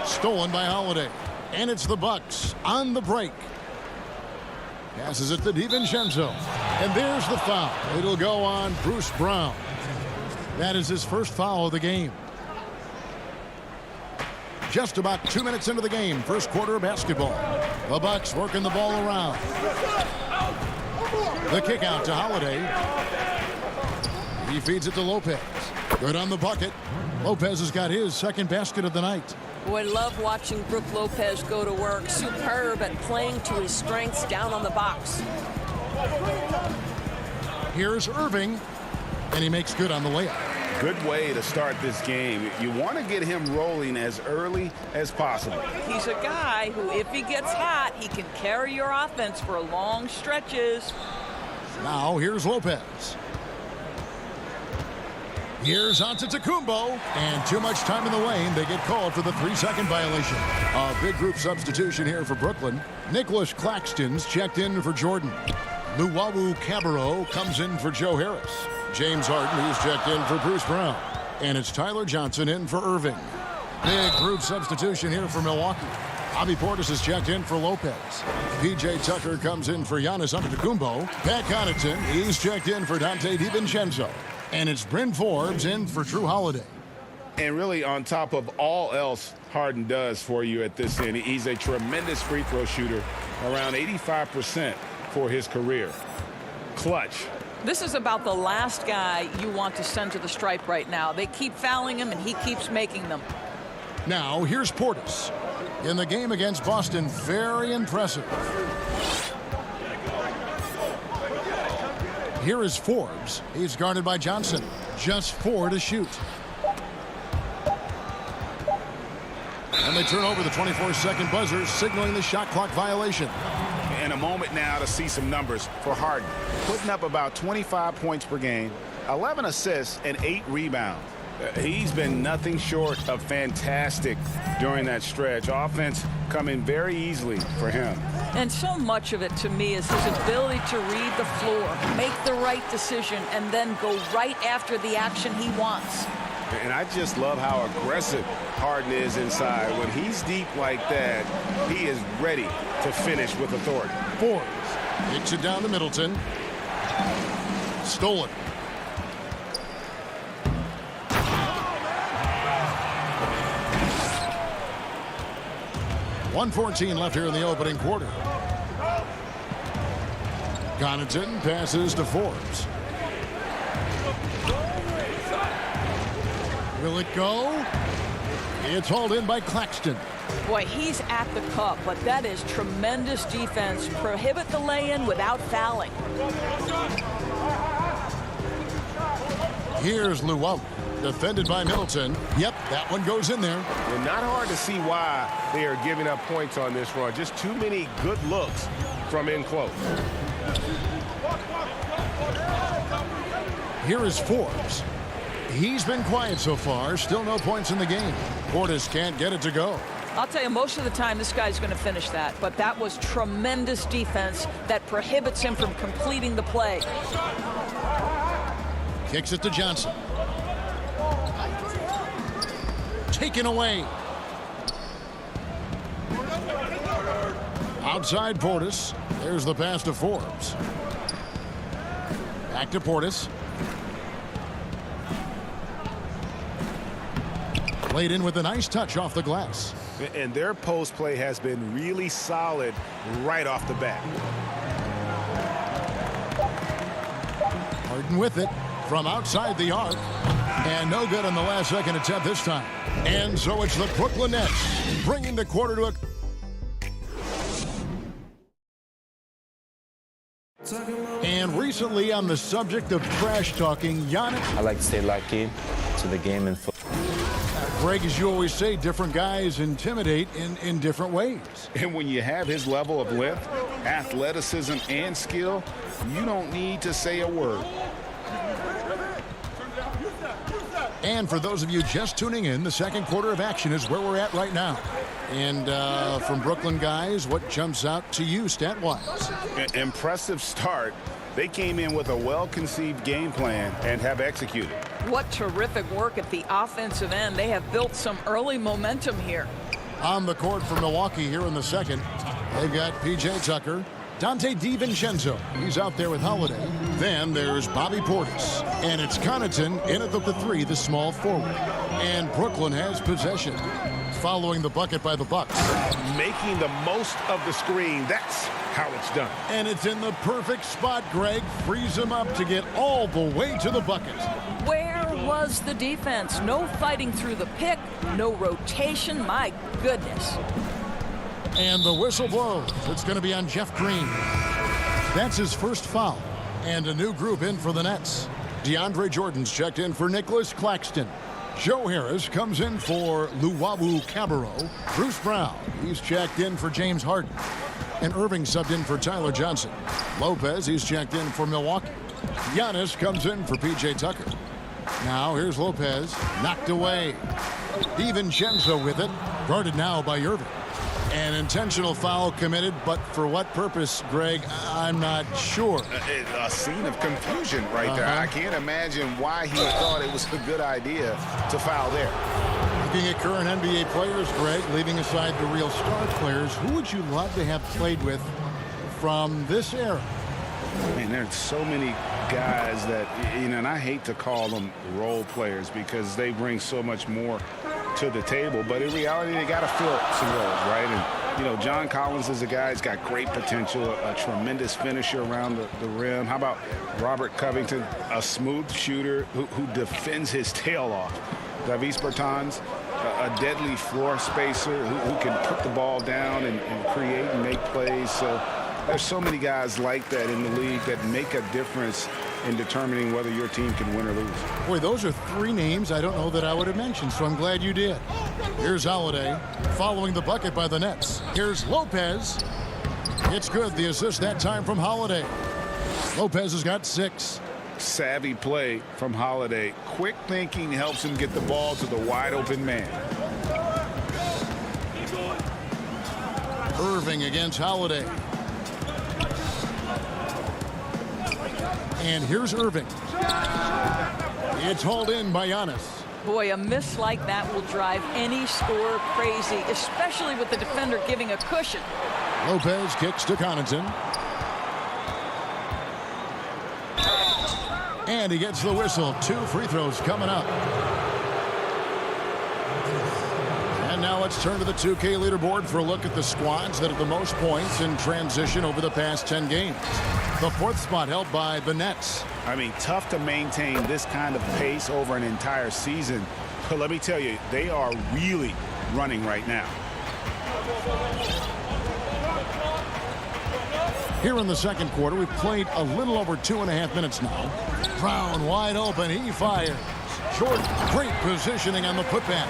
Stolen by Holiday. And it's the Bucks on the break. Passes it to DiVincenzo. And there's the foul. It'll go on Bruce Brown. That is his first foul of the game. Just about 2 minutes into the game, first quarter of basketball. The Bucks working the ball around. The kick out to Holiday. He feeds it to Lopez. Good on the bucket. Lopez has got his second basket of the night. Boy, love watching Brook Lopez go to work. Superb at playing to his strengths down on the box. Here's Irving, and he makes good on the layup. Good way to start this game. You want to get him rolling as early as possible. He's a guy who, if he gets hot, he can carry your offense for long stretches. Now here's Lopez. Here's Antetokounmpo, and too much time in the lane. They get called for the 3-second violation. A big group substitution here for Brooklyn. Nicholas Claxton's checked in for Jordan. Luwawu Cabarro comes in for Joe Harris. James Harden, who's checked in for Bruce Brown. And it's Tyler Johnson in for Irving. Big group substitution here for Milwaukee. Bobby Portis is checked in for Lopez. P.J. Tucker comes in for Giannis Antetokounmpo. Pat Connaughton, he's checked in for Dante DiVincenzo. And it's Bryn Forbes in for Drew Holiday. And really, on top of all else Harden does for you at this end, he's a tremendous free throw shooter, around 85% for his career. Clutch. This is about the last guy you want to send to the stripe right now. They keep fouling him, and he keeps making them. Now, here's Portis. In the game against Boston, very impressive. Here is Forbes. He's guarded by Johnson. Just 4 to shoot. And they turn over the 24-second buzzer, signaling the shot clock violation. And a moment now to see some numbers for Harden. Putting up about 25 points per game, 11 assists, and 8 rebounds. He's been nothing short of fantastic during that stretch. Offense coming very easily for him. And so much of it, to me, is his ability to read the floor, make the right decision, and then go right after the action he wants. And I just love how aggressive Harden is inside. When he's deep like that, he is ready to finish with authority. Forbes kicks it down to Middleton. Stolen. .114 left here in the opening quarter. Connaughton passes to Forbes. Will it go? It's hauled in by Claxton. Boy, he's at the cup, but that is tremendous defense. Prohibit the lay-in without fouling. Here's Luau, defended by Middleton. Yep, that one goes in there. And not hard to see why they are giving up points on this run. Just too many good looks from in close. Here is Forbes. He's been quiet so far. Still no points in the game. Portis can't get it to go. I'll tell you, most of the time this guy's going to finish that, but that was tremendous defense that prohibits him from completing the play. Kicks it to Johnson. Taken away. Outside Portis. There's the pass to Forbes. Back to Portis. Played in with a nice touch off the glass. And their post play has been really solid right off the bat. Harden with it from outside the arc. And no good on the last second attempt this time. And so it's the Brooklyn Nets bringing the quarter to a... And recently, on the subject of trash talking, Giannis... I like to stay locked in to the game and football. Greg, as you always say, different guys intimidate in different ways. And when you have his level of length, athleticism, and skill, you don't need to say a word. And for those of you just tuning in, the second quarter of action is where we're at right now. And from Brooklyn guys, what jumps out to you stat-wise? Impressive start. They came in with a well-conceived game plan and have executed. What terrific work at the offensive end. They have built some early momentum here. On the court for Milwaukee here in the second, they've got P.J. Tucker, Dante DiVincenzo. He's out there with Holiday. Then there's Bobby Portis. And it's Connaughton in at the three, the small forward. And Brooklyn has possession. Following the bucket by the Bucks. Making the most of the screen. That's how it's done. And it's in the perfect spot, Greg. Frees him up to get all the way to the bucket. Where was the defense? No fighting through the pick, no rotation. My goodness. And the whistle blows. It's going to be on Jeff Green. That's his first foul. And a new group in for the Nets. DeAndre Jordan's checked in for Nicholas Claxton. Joe Harris comes in for Luwawu Cabarro. Bruce Brown, he's checked in for James Harden. And Irving subbed in for Tyler Johnson. Lopez, he's checked in for Milwaukee. Giannis comes in for P.J. Tucker. Now here's Lopez, knocked away. DiVincenzo with it, guarded now by Irving. An intentional foul committed, but for what purpose, Greg, I'm not sure. A scene of confusion right there. I can't imagine why he thought it was a good idea to foul there. Looking at current NBA players, Greg, leaving aside the real star players, who would you love to have played with from this era? Man, there's so many guys that, you know, and I hate to call them role players because they bring so much more to the table, but in reality they got to fill some roles, right? And you know, John Collins is a guy who's got great potential, a tremendous finisher around the rim. How about Robert Covington, a smooth shooter who defends his tail off? Davis Bertans, a deadly floor spacer who can put the ball down and create and make plays. So there's so many guys like that in the league that make a difference in determining whether your team can win or lose. Boy, those are three names I don't know that I would have mentioned, so I'm glad you did. Here's Holiday following the bucket by the Nets. Here's Lopez. It's good. The assist that time from Holiday. Lopez has got 6. Savvy play from Holiday. Quick thinking helps him get the ball to the wide open man. Irving against Holiday. And here's Irving. It's hauled in by Giannis. Boy, a miss like that will drive any scorer crazy, especially with the defender giving a cushion. Lopez kicks to Connaughton. And he gets the whistle. 2 free throws coming up. And now let's turn to the 2K leaderboard for a look at the squads that have the most points in transition over the past 10 games. The 4th spot held by the Nets. I mean, tough to maintain this kind of pace over an entire season. But let me tell you, they are really running right now. Here in the second quarter, we've played a little over 2.5 minutes now. Brown wide open, he fires. Jordan, great positioning on the putback.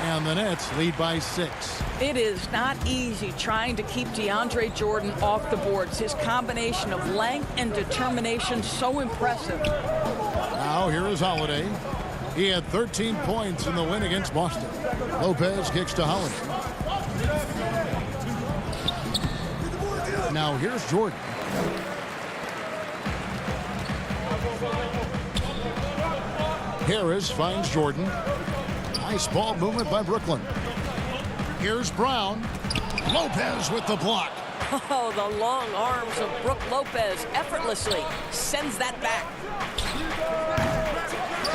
And the Nets lead by 6. It is not easy trying to keep DeAndre Jordan off the boards. His combination of length and determination so impressive. Now here is Holiday. He had 13 points in the win against Boston. Lopez kicks to Holiday. Now here's Jordan. Harris finds Jordan. Nice ball movement by Brooklyn. Here's Brown. Lopez with the block. Oh, the long arms of Brook Lopez effortlessly sends that back.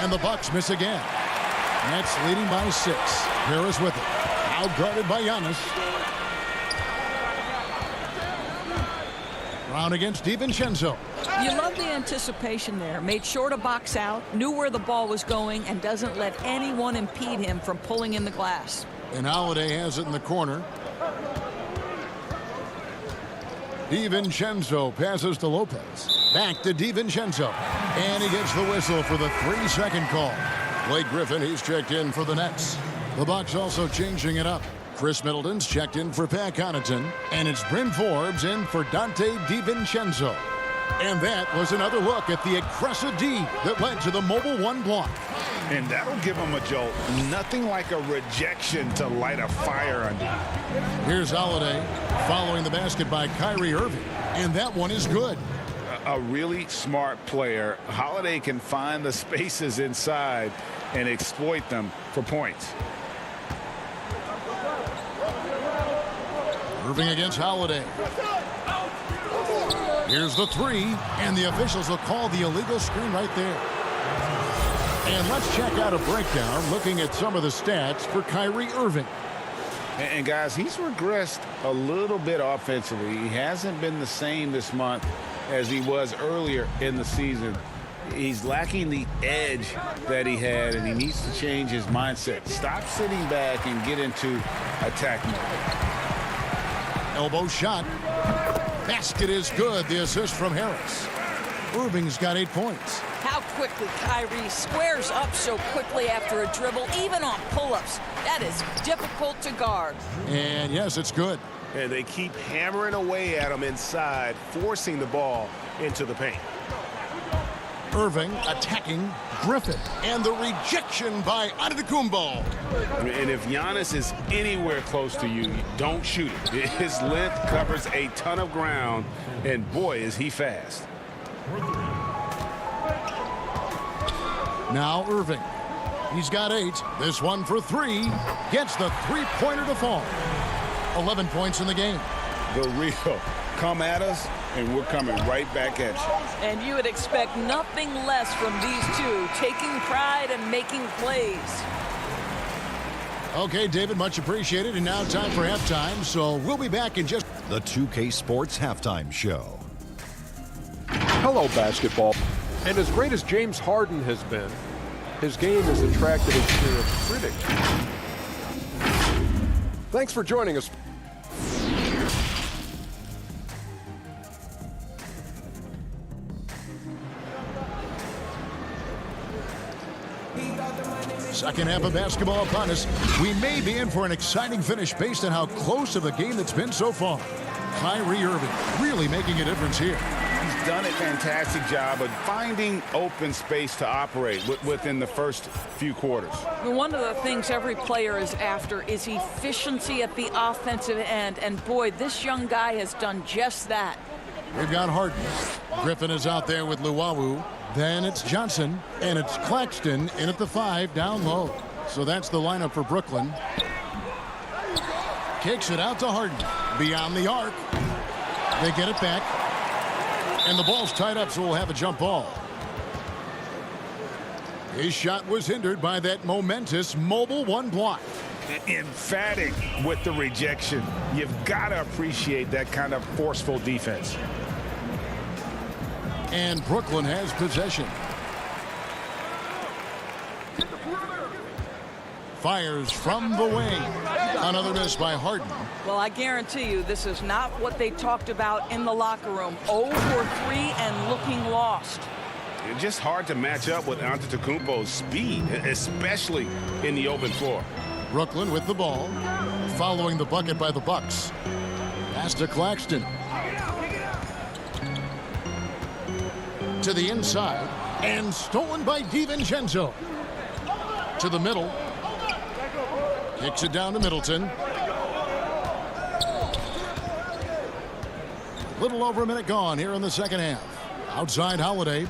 And the Bucks miss again. Nets leading by 6. Harris with it. Out guarded by Giannis. Brown against DiVincenzo. You love the anticipation there. Made sure to box out, knew where the ball was going, and doesn't let anyone impede him from pulling in the glass. And Holiday has it in the corner. DiVincenzo passes to Lopez. Back to DiVincenzo. And he gets the whistle for the 3-second call. Blake Griffin, he's checked in for the Nets. The Bucks also changing it up. Chris Middleton's checked in for Pat Connaughton. And it's Bryn Forbes in for Dante DiVincenzo. And that was another look at the aggressive D that led to the mobile 1 block. And that'll give him a jolt. Nothing like a rejection to light a fire under. Here's Holiday following the basket by Kyrie Irving. And that one is good. A really smart player. Holiday can find the spaces inside and exploit them for points. Irving against Holiday. Here's the 3, and the officials will call the illegal screen right there. And let's check out a breakdown looking at some of the stats for Kyrie Irving. And guys, he's regressed a little bit offensively. He hasn't been the same this month as he was earlier in the season. He's lacking the edge that he had, and he needs to change his mindset. Stop sitting back and get into attack mode. Elbow shot. Basket is good. The assist from Harris. Irving's got 8 points. How quickly Kyrie squares up so quickly after a dribble, even on pull-ups. That is difficult to guard. And yes, it's good. And they keep hammering away at him inside, forcing the ball into the paint. Irving attacking Griffin. And the rejection by Antetokounmpo. And if Giannis is anywhere close to you, don't shoot it. His length covers a ton of ground, and boy, is he fast. Now Irving. He's got 8. This one for 3. Gets the 3-pointer to fall. 11 points in the game. The real. Come at us, and we're coming right back at you. And you would expect nothing less from these two, taking pride and making plays. Okay, David, much appreciated. And now time for halftime, so we'll be back in just... The 2K Sports Halftime Show. Hello, basketball. And as great as James Harden has been, his game has attracted a share of critics. Thanks for joining us. Second half of basketball upon us. We may be in for an exciting finish based on how close of a game that's been so far. Kyrie Irving really making a difference here. He's done a fantastic job of finding open space to operate within the first few quarters. One of the things every player is after is efficiency at the offensive end. And boy, this young guy has done just that. We've got Harden. Griffin is out there with Luwawu. Then it's Johnson, and it's Claxton in at the 5 down low. So that's the lineup for Brooklyn. Kicks it out to Harden. Beyond the arc. They get it back. And the ball's tied up, so we'll have a jump ball. His shot was hindered by that momentous mobile 1 block. Emphatic with the rejection. You've got to appreciate that kind of forceful defense. And Brooklyn has possession. Fires from the wing. Another miss by Harden. Well, I guarantee you this is not what they talked about in the locker room. 0 for 3 and looking lost. It's just hard to match up with Antetokounmpo's speed, especially in the open floor. Brooklyn with the ball, following the bucket by the Bucks. Pass to Claxton. To the inside, and stolen by DiVincenzo. To the middle. Kicks it down to Middleton. Little over a minute gone here in the second half. Outside Holiday.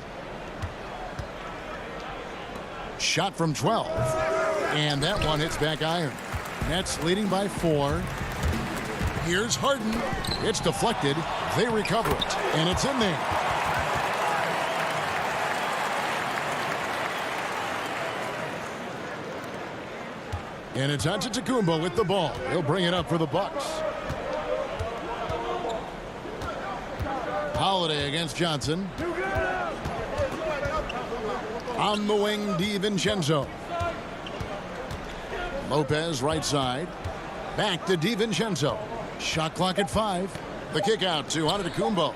Shot from 12. And that one hits back iron. Nets leading by 4. Here's Harden. It's deflected. They recover it. And it's in there. And it's Antetokounmpo with the ball. He'll bring it up for the Bucks. Holiday against Johnson. On the wing, DiVincenzo. Lopez right side. Back to DiVincenzo. Shot clock at 5. The kick out to Antetokounmpo.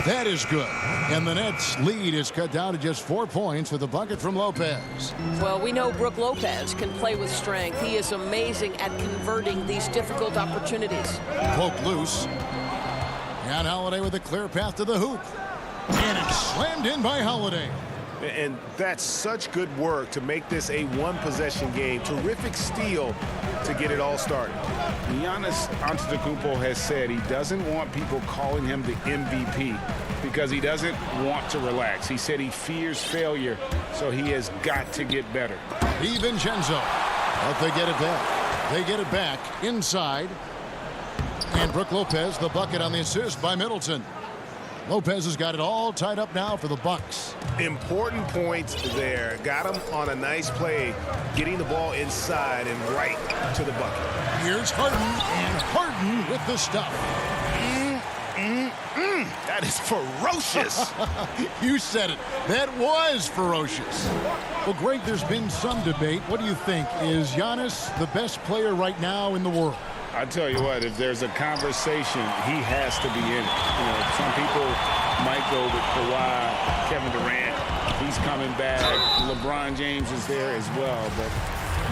That is good. And the Nets' lead is cut down to just 4 points with a bucket from Lopez. Well, we know Brook Lopez can play with strength. He is amazing at converting these difficult opportunities. Poke loose. And Holiday with a clear path to the hoop. And it's slammed in by Holiday. And that's such good work to make this a one-possession game. Terrific steal to get it all started. Giannis Antetokounmpo has said he doesn't want people calling him the MVP because he doesn't want to relax. He said he fears failure, so he has got to get better. DiVincenzo. But they get it back. They get it back inside. And Brook Lopez, the bucket on the assist by Middleton. Lopez has got it all tied up now for the Bucks. Important points there. Got him on a nice play, getting the ball inside and right to the bucket. Here's Harden, and Harden with the stuff. That is ferocious. You said it. That was ferocious. Well, Greg, there's been some debate. What do you think? Is Giannis the best player right now in the world? I tell you what, if there's a conversation, he has to be in it. You know, some people might go with Kawhi, Kevin Durant. He's coming back. LeBron James is there as well. But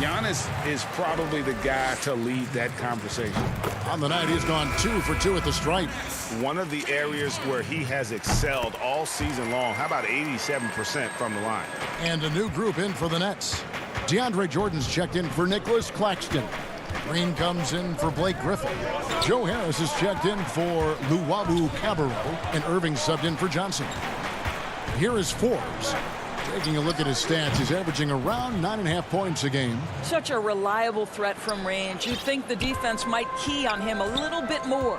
Giannis is probably the guy to lead that conversation. On the night, he's gone 2 for 2 at the stripe. One of the areas where he has excelled all season long. How about 87% from the line? And a new group in for the Nets. DeAndre Jordan's checked in for Nicholas Claxton. Green comes in for Blake Griffin. Joe Harris is checked in for Luwawu Cabarro, and Irving subbed in for Johnson. Here is Forbes. Taking a look at his stats, he's averaging around 9.5 points a game. Such a reliable threat from range. You'd think the defense might key on him a little bit more.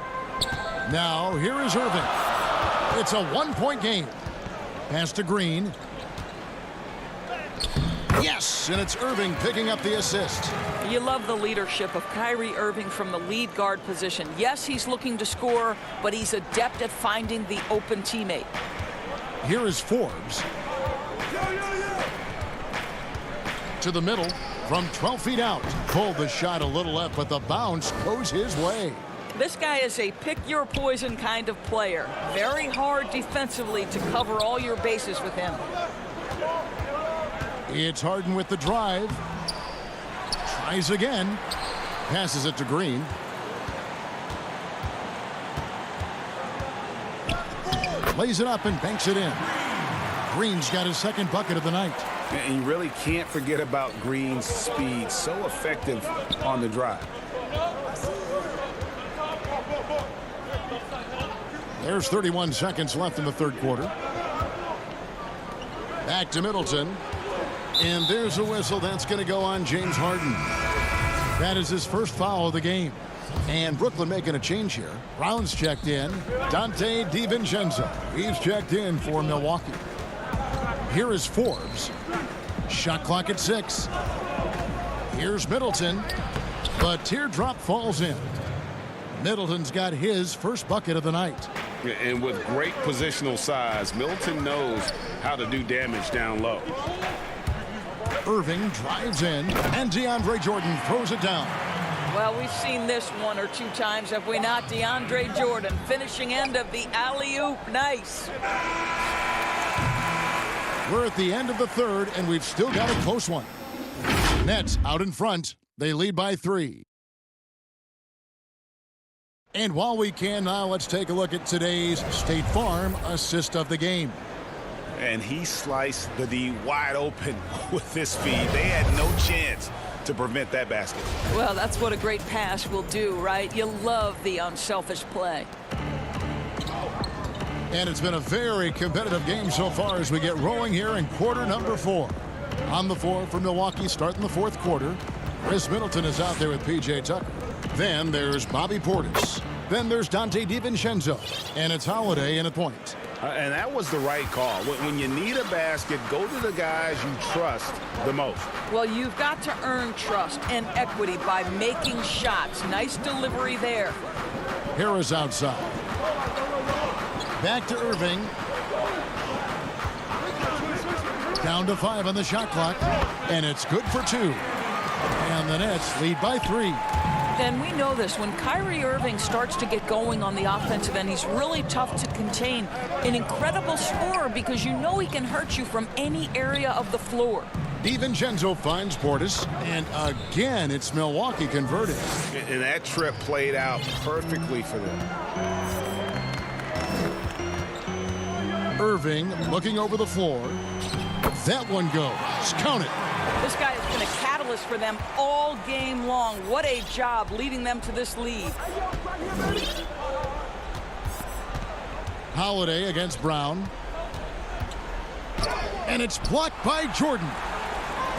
Now, here is Irving. It's a 1-point game. Pass to Green. Yes, and it's Irving picking up the assist. You love the leadership of Kyrie Irving from the lead guard position. Yes, he's looking to score, but he's adept at finding the open teammate. Here is Forbes. To the middle from 12 feet out. Pulled the shot a little left, but the bounce goes his way. This guy is a pick-your-poison kind of player. Very hard defensively to cover all your bases with him. It's Harden with the drive. Tries again. Passes it to Green. Lays it up and banks it in. Green's got his second bucket of the night. And you really can't forget about Green's speed. So effective on the drive. There's 31 seconds left in the third quarter. Back to Middleton. And there's a whistle that's going to go on James Harden. That is his first foul of the game. And Brooklyn making a change here. Brown's checked in. Dante DiVincenzo. He's checked in for Milwaukee. Here is Forbes. Shot clock at 6. Here's Middleton. The teardrop falls in. Middleton's got his first bucket of the night. And with great positional size, Middleton knows how to do damage down low. Irving drives in, and DeAndre Jordan throws it down. Well, we've seen this one or two times, have we not? DeAndre Jordan, finishing end of the alley-oop. Nice. We're at the end of the third, and we've still got a close one. Nets out in front. They lead by 3. And while we can now, let's take a look at today's State Farm assist of the game. And he sliced the D wide open with this feed. They had no chance to prevent that basket. Well, that's what a great pass will do, right? You love the unselfish play. And it's been a very competitive game so far as we get rolling here in quarter number 4. On the floor for Milwaukee starting the fourth quarter. Chris Middleton is out there with P.J. Tucker. Then there's Bobby Portis. Then there's Dante DiVincenzo. And it's Holiday in at point. And that was the right call. When you need a basket, go to the guys you trust the most. Well, you've got to earn trust and equity by making shots. Nice delivery there. Harris outside. Back to Irving. Down to 5 on the shot clock. And it's good for 2. And the Nets lead by 3. Then we know this. When Kyrie Irving starts to get going on the offensive end, he's really tough to contain. An incredible scorer because you know he can hurt you from any area of the floor. DiVincenzo finds Portis. And again, it's Milwaukee converted. And that trip played out perfectly for them. Irving looking over the floor. That one goes. Count it. This guy has been a catalyst for them all game long. What a job leading them to this lead. Holiday against Brown. And it's blocked by Jordan.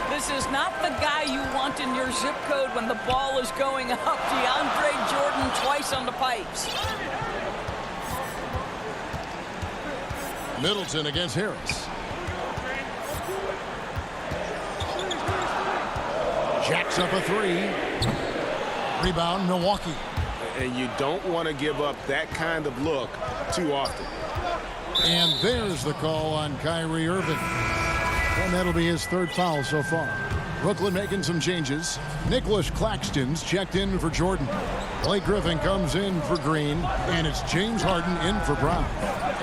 This is not the guy you want in your zip code when the ball is going up. DeAndre Jordan twice on the pipes. Middleton against Harris. Jacks up a 3. Rebound, Milwaukee. And you don't want to give up that kind of look too often. And there's the call on Kyrie Irving. And that'll be his 3rd foul so far. Brooklyn making some changes. Nicholas Claxton's checked in for Jordan. Blake Griffin comes in for Green. And it's James Harden in for Brown.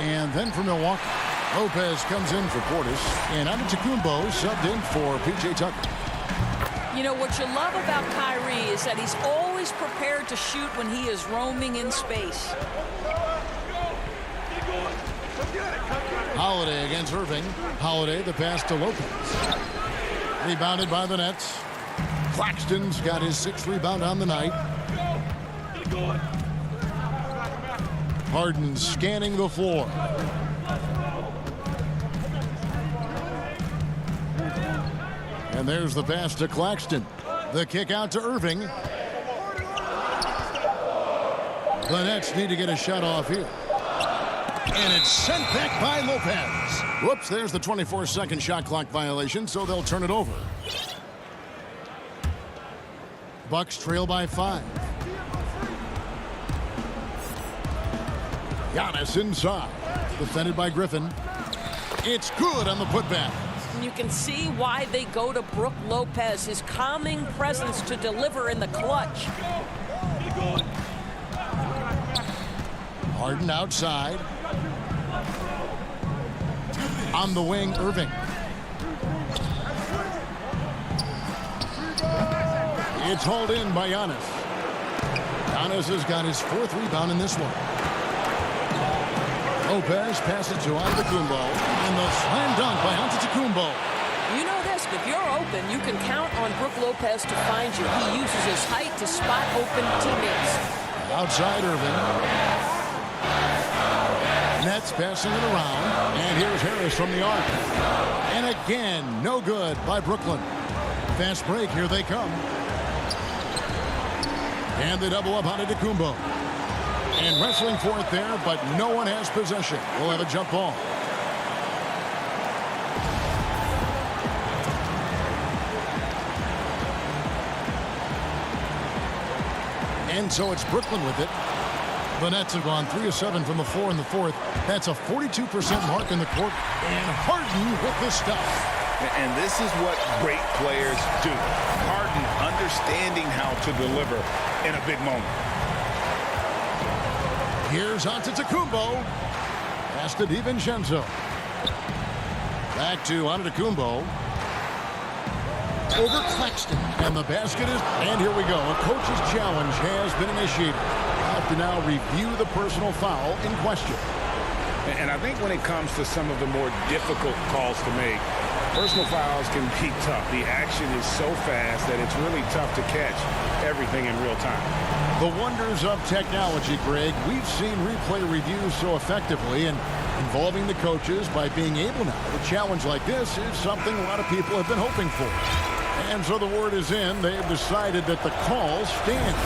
And then for Milwaukee, Lopez comes in for Portis. And Antetokounmpo subbed in for P.J. Tucker. You know, what you love about Kyrie is that he's always prepared to shoot when he is roaming in space. Holiday against Irving. Holiday, the pass to Lopez. Rebounded by the Nets. Claxton's got his 6th rebound on the night. Harden scanning the floor. And there's the pass to Claxton. The kick out to Irving. The Nets need to get a shot off here. And it's sent back by Lopez. Whoops, there's the 24-second shot clock violation, so they'll turn it over. Bucks trail by 5. Giannis inside. Defended by Griffin. It's good on the putback. You can see why they go to Brook Lopez, his calming presence to deliver in the clutch. Harden outside. On the wing, Irving. It's hauled in by Giannis. Giannis has got his 4th rebound in this one. Lopez passes to Antetokounmpo, and the slam dunk by Antetokounmpo. You know this, if you're open, you can count on Brook Lopez to find you. He uses his height to spot open teammates. Outside Irving. Nets passing it around, and here's Harris from the arc. And again, no good by Brooklyn. Fast break, here they come. And they double up on Antetokounmpo. And wrestling for it there, but no one has possession. We'll have a jump ball. And so it's Brooklyn with it. The Nets have gone 3 of 7 from the floor in the 4th. That's a 42% mark in the court. And Harden with the stuff. And this is what great players do. Harden understanding how to deliver in a big moment. Here's Antetokounmpo. Pass to DiVincenzo. Back to Antetokounmpo. Over Claxton. And the basket is... And here we go. A coach's challenge has been initiated. We'll have to now review the personal foul in question. And I think when it comes to some of the more difficult calls to make, personal fouls can be tough. The action is so fast that it's really tough to catch everything in real time. The wonders of technology, Greg. We've seen replay reviews so effectively, and involving the coaches by being able now to challenge like this is something a lot of people have been hoping for. And so the word is in. They've decided that the call stands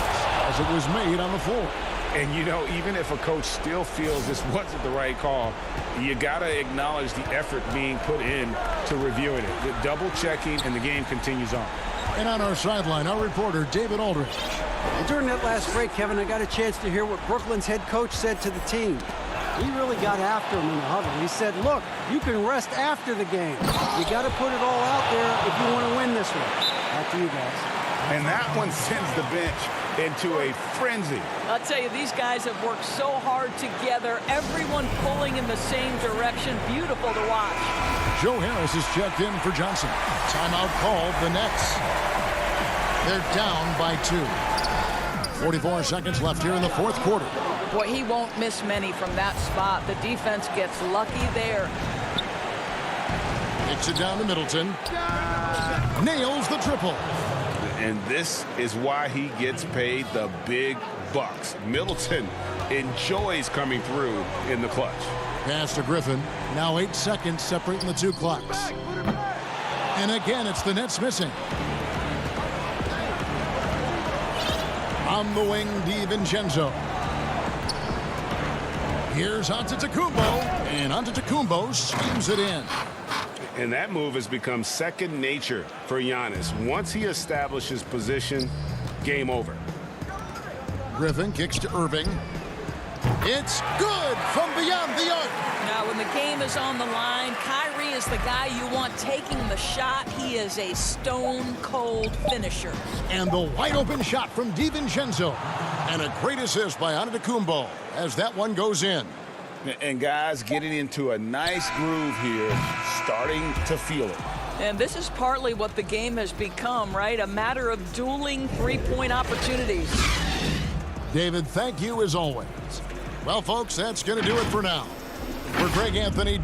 as it was made on the floor. And, you know, even if a coach still feels this wasn't the right call, you got to acknowledge the effort being put in to reviewing it. The double checking, and the game continues on. And on our sideline, our reporter, David Aldridge. During that last break, Kevin, I got a chance to hear what Brooklyn's head coach said to the team. He really got after him in the huddle. He said, look, you can rest after the game. You got to put it all out there if you want to win this one. Back to you guys. And that one sends the bench into a frenzy. I'll tell you, these guys have worked so hard together. Everyone pulling in the same direction. Beautiful to watch. Joe Harris is checked in for Johnson. Timeout called. The Nets. They're down by 2. 44 seconds left here in the fourth quarter. Boy, he won't miss many from that spot. The defense gets lucky there. Kicks it down to Middleton. Nails the triple. And this is why he gets paid the big bucks. Middleton enjoys coming through in the clutch. Pass to Griffin. Now 8 seconds separating the two clocks. And again, it's the Nets missing. On the wing, DiVincenzo. Here's Antetokounmpo. And Antetokounmpo schemes it in. And that move has become second nature for Giannis. Once he establishes position, game over. Griffin kicks to Irving. It's good from beyond the arc. Now, when the game is on the line, Kyrie is the guy you want taking the shot. He is a stone-cold finisher. And the wide-open shot from DiVincenzo. And a great assist by Antetokounmpo as that one goes in. And guys getting into a nice groove here, starting to feel it. And this is partly what the game has become, right? A matter of dueling three-point opportunities. David, thank you as always. Well, folks, that's going to do it for now. For Greg Anthony.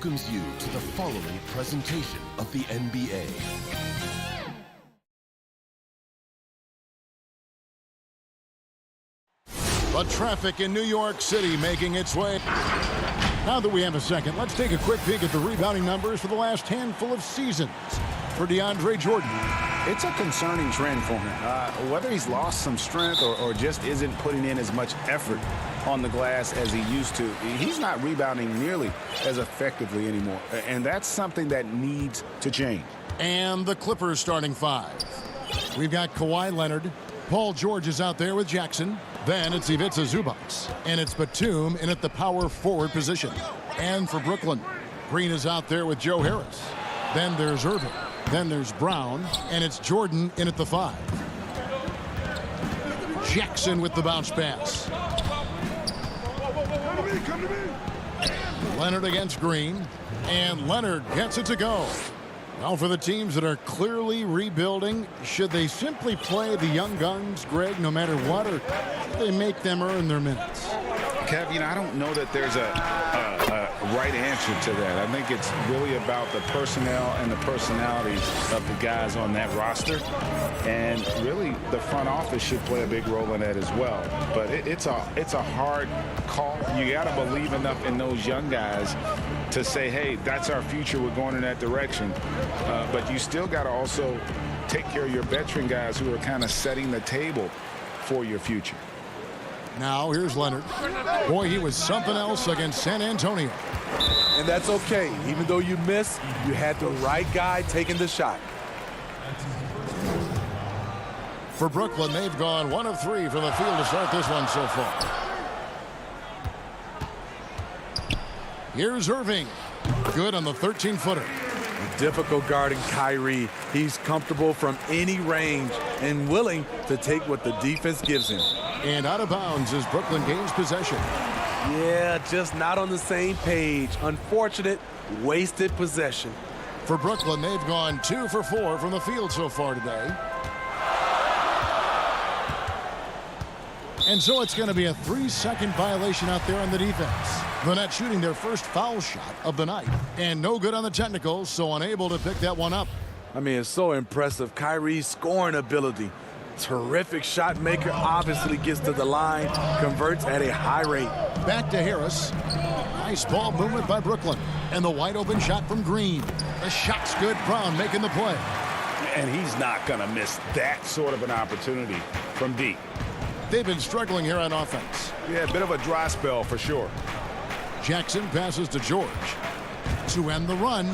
welcomes you to the following presentation of the NBA. The traffic in New York City making its way. Now that we have a second, let's take a quick peek at the rebounding numbers for the last handful of seasons for DeAndre Jordan. It's a concerning trend for him. Whether he's lost some strength or just isn't putting in as much effort on the glass as he used to, he's not rebounding nearly as effectively anymore. And that's something that needs to change. And the Clippers starting five. We've got Kawhi Leonard. Paul George is out there with Jackson. Then it's Ivica Zubac. And it's Batum in at the power forward position. And for Brooklyn, Green is out there with Joe Harris. Then there's Irving. Then there's Brown. And it's Jordan in at the five. Jackson with the bounce pass. Leonard against Green. And Leonard gets it to go. Now for the teams that are clearly rebuilding, should they simply play the young guns, Greg, no matter what, or should they make them earn their minutes? Kev, I don't know that there's a right answer to that. I think it's really about the personnel and the personalities of the guys on that roster. And really, the front office should play a big role in that as well. But it's a hard call. You got to believe enough in those young guys to say, hey, that's our future. We're going in that direction. But you still got to also take care of your veteran guys who are kind of setting the table for your future. Now here's Leonard. Boy, he was something else against San Antonio. And that's okay. Even though you missed, you had the right guy taking the shot. For Brooklyn, they've gone 1 of 3 from the field to start this one so far. Here's Irving. Good on the 13-footer. Difficult guarding Kyrie. He's comfortable from any range and willing to take what the defense gives him. And out of bounds as Brooklyn gains possession. Yeah, just not on the same page. Unfortunate, wasted possession. For Brooklyn, they've gone 2 for 4 from the field so far today. And so it's going to be a 3-second violation out there on the defense. The net shooting their first foul shot of the night. And no good on the technicals, so unable to pick that one up. I mean, it's so impressive. Kyrie's scoring ability. Terrific shot maker, obviously gets to the line, converts at a high rate. Back to Harris. Nice ball movement by Brooklyn. And the wide open shot from Green. The shot's good. Brown making the play. And he's not going to miss that sort of an opportunity from deep. They've been struggling here on offense. Yeah, a bit of a dry spell for sure. Jackson passes to George to end the run.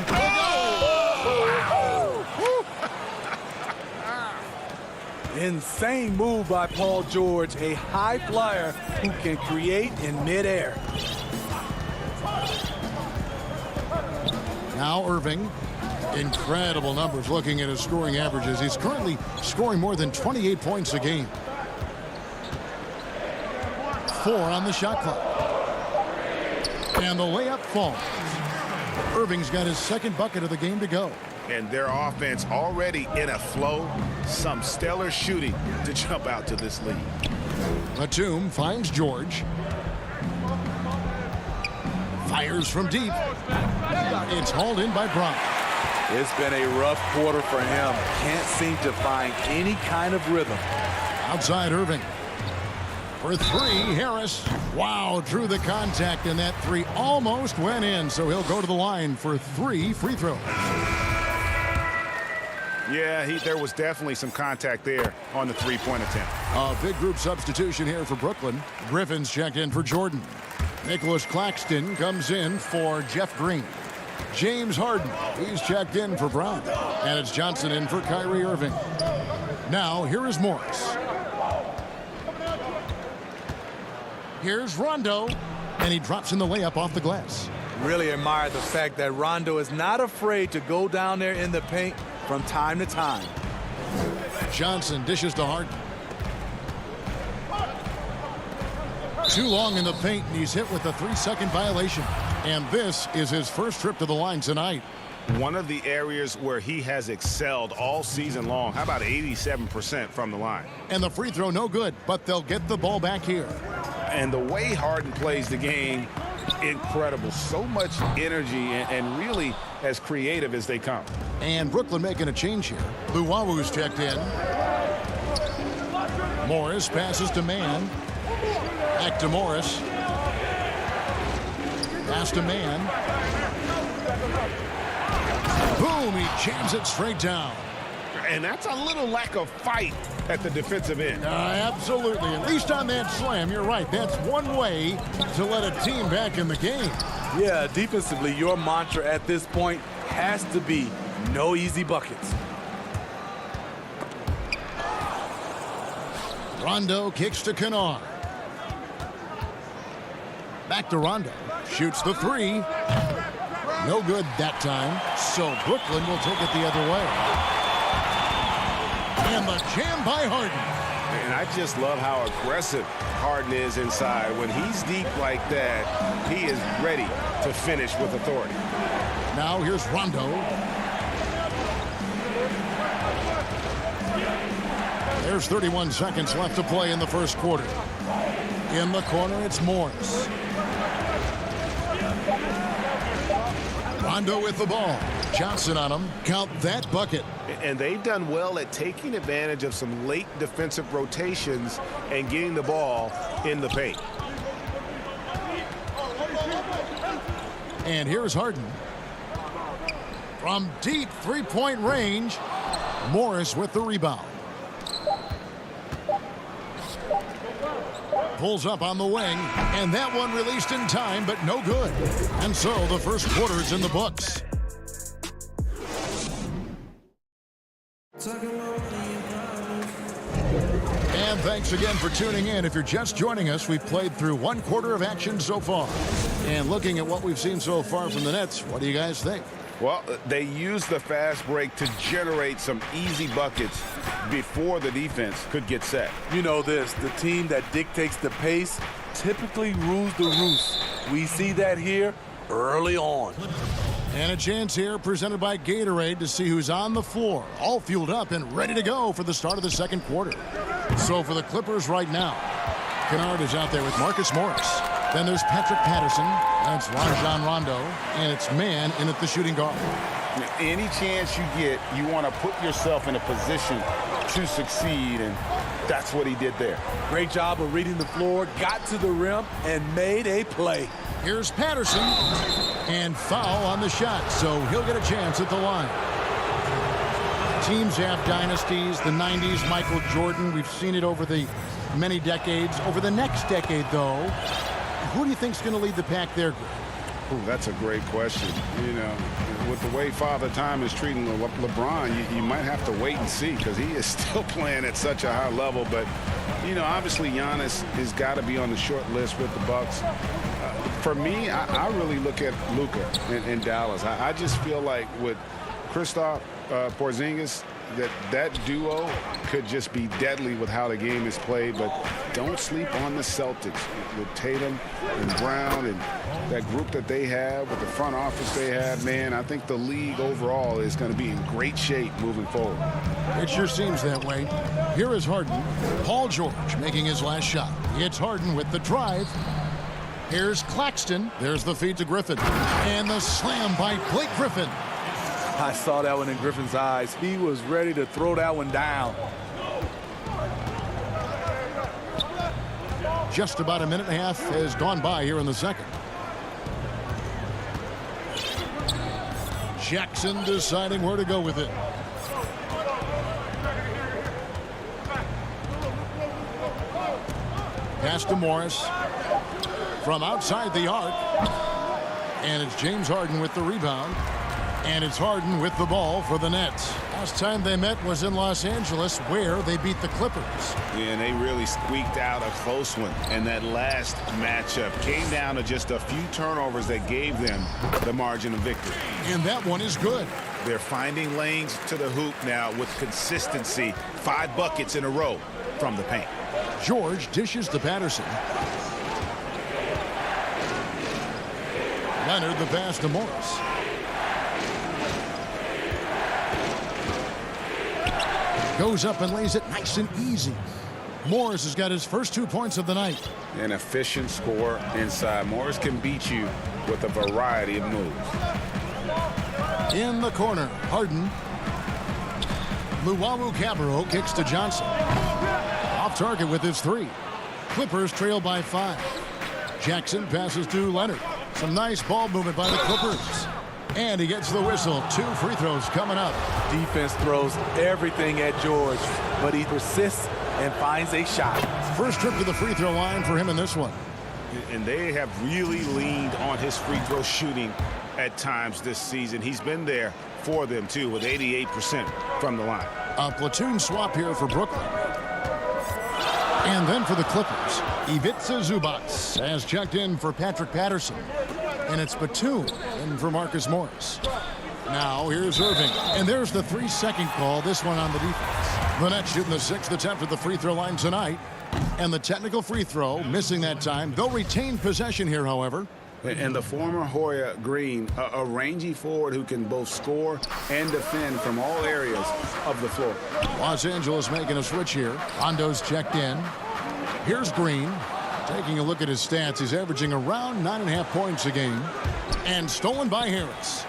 Insane move by Paul George, a high flyer who can create in midair. Now Irving. Incredible numbers looking at his scoring averages. He's currently scoring more than 28 points a game. 4 on the shot clock. And the layup falls. Irving's got his second bucket of the game to go. And their offense already in a flow. Some stellar shooting to jump out to this lead. Batum finds George. Fires from deep. It's hauled in by Brown. It's been a rough quarter for him. Can't seem to find any kind of rhythm. Outside Irving. For 3, Harris. Wow, drew the contact, and that 3 almost went in, so he'll go to the line for 3 free throws. Yeah, there was definitely some contact there on the three-point attempt. A big group substitution here for Brooklyn. Griffin's checked in for Jordan. Nicholas Claxton comes in for Jeff Green. James Harden, he's checked in for Brown. And it's Johnson in for Kyrie Irving. Now, here is Morris. Here's Rondo, and he drops in the layup off the glass. Really admire the fact that Rondo is not afraid to go down there in the paint from time to time. Johnson dishes to Harden. Too long in the paint, and he's hit with a 3-second violation. And this is his first trip to the line tonight. One of the areas where he has excelled all season long. How about 87% from the line? And the free throw no good, but they'll get the ball back here. And the way Harden plays the game, Incredible. So much energy and really as creative as they come. And Brooklyn making a change here. Luwawu's checked in. Morris passes to Mann. Back to Morris. Pass to Mann. Boom, he jams it straight down. And that's a little lack of fight at the defensive end. Absolutely. At least on that slam, you're right. That's one way to let a team back in the game. Yeah, defensively, your mantra at this point has to be no easy buckets. Rondo kicks to Kennard. Back to Rondo. Shoots the three. No good that time. So Brooklyn will take it the other way. And the jam by Harden. And I just love how aggressive Harden is inside. When he's deep like that, he is ready to finish with authority. Now here's Rondo. There's 31 seconds left to play in the first quarter. In the corner, it's Morris. Rondo with the ball. Johnson on him. Count that bucket. And they've done well at taking advantage of some late defensive rotations and getting the ball in the paint. And here's Harden. From deep three-point range, Morris with the rebound. Pulls up on the wing, and that one released in time, but no good. And so the first quarter is in the books. And thanks again for tuning in. If you're just joining us, we've played through one quarter of action so far. And looking at what we've seen so far from the Nets, what do you guys think? Well, they used the fast break to generate some easy buckets before the defense could get set. You know this, the team that dictates the pace typically rules the roost. We see that here early on. And a chance here presented by Gatorade to see who's on the floor, all fueled up and ready to go for the start of the second quarter. So for the Clippers right now, Kennard is out there with Marcus Morris. Then there's Patrick Patterson. That's Rajon Rondo. And it's Mann in at the shooting guard. Any chance you get, you want to put yourself in a position to succeed, and that's what he did there. Great job of reading the floor, got to the rim, and made a play. Here's Patterson. And foul on the shot, so he'll get a chance at the line. Teams have dynasties. The 90s, Michael Jordan. We've seen it over the many decades. Over the next decade, though, who do you think's going to lead the pack there, Greg? Ooh, that's a great question. You know, with the way Father Time is treating LeBron, you might have to wait and see because he is still playing at such a high level. But, you know, obviously Giannis has got to be on the short list with the Bucks. For me, I really look at Luka in Dallas. I just feel like with Kristaps Porzingis, that duo could just be deadly with how the game is played. But don't sleep on the Celtics with Tatum and Brown and that group that they have with the front office they have. Man, I think the league overall is going to be in great shape moving forward. It sure seems that way. Here is Harden. Paul George making his last shot. It's Harden with the drive. Here's Claxton. There's the feed to Griffin. And the slam by Blake Griffin. I saw that one in Griffin's eyes. He was ready to throw that one down. Just about a minute and a half has gone by here in the second. Jackson deciding where to go with it. Pass to Morris. From outside the arc. And it's James Harden with the rebound. And it's Harden with the ball for the Nets. Last time they met was in Los Angeles, where they beat the Clippers. Yeah, and they really squeaked out a close one. And that last matchup came down to just a few turnovers that gave them the margin of victory. And that one is good. They're finding lanes to the hoop now with consistency. 5 buckets in a row from the paint. George dishes to Patterson. Leonard the pass to Morris. Goes up and lays it nice and easy. Morris has got his first 2 points of the night. An efficient score inside. Morris can beat you with a variety of moves. In the corner, Harden. Luwawu Cabarro kicks to Johnson. Off target with his 3. Clippers trail by 5. Jackson passes to Leonard. Some nice ball movement by the Clippers. And he gets the whistle. 2 free throws coming up. Defense throws everything at George, but he persists and finds a shot. First trip to the free throw line for him in this one. And they have really leaned on his free throw shooting at times this season. He's been there for them, too, with 88% from the line. A platoon swap here for Brooklyn. And then for the Clippers, Ivica Zubac has checked in for Patrick Patterson. And it's Batum in for Marcus Morris. Now here's Irving. And there's the 3-second call, this one on the defense. The Nets shooting the 6th attempt at the free throw line tonight. And the technical free throw, missing that time. They'll retain possession here, however. And the former Hoya Green, a rangy forward who can both score and defend from all areas of the floor. Los Angeles making a switch here. Rondo's checked in. Here's Green. Taking a look at his stats, he's averaging around 9.5 points a game. And stolen by Harris.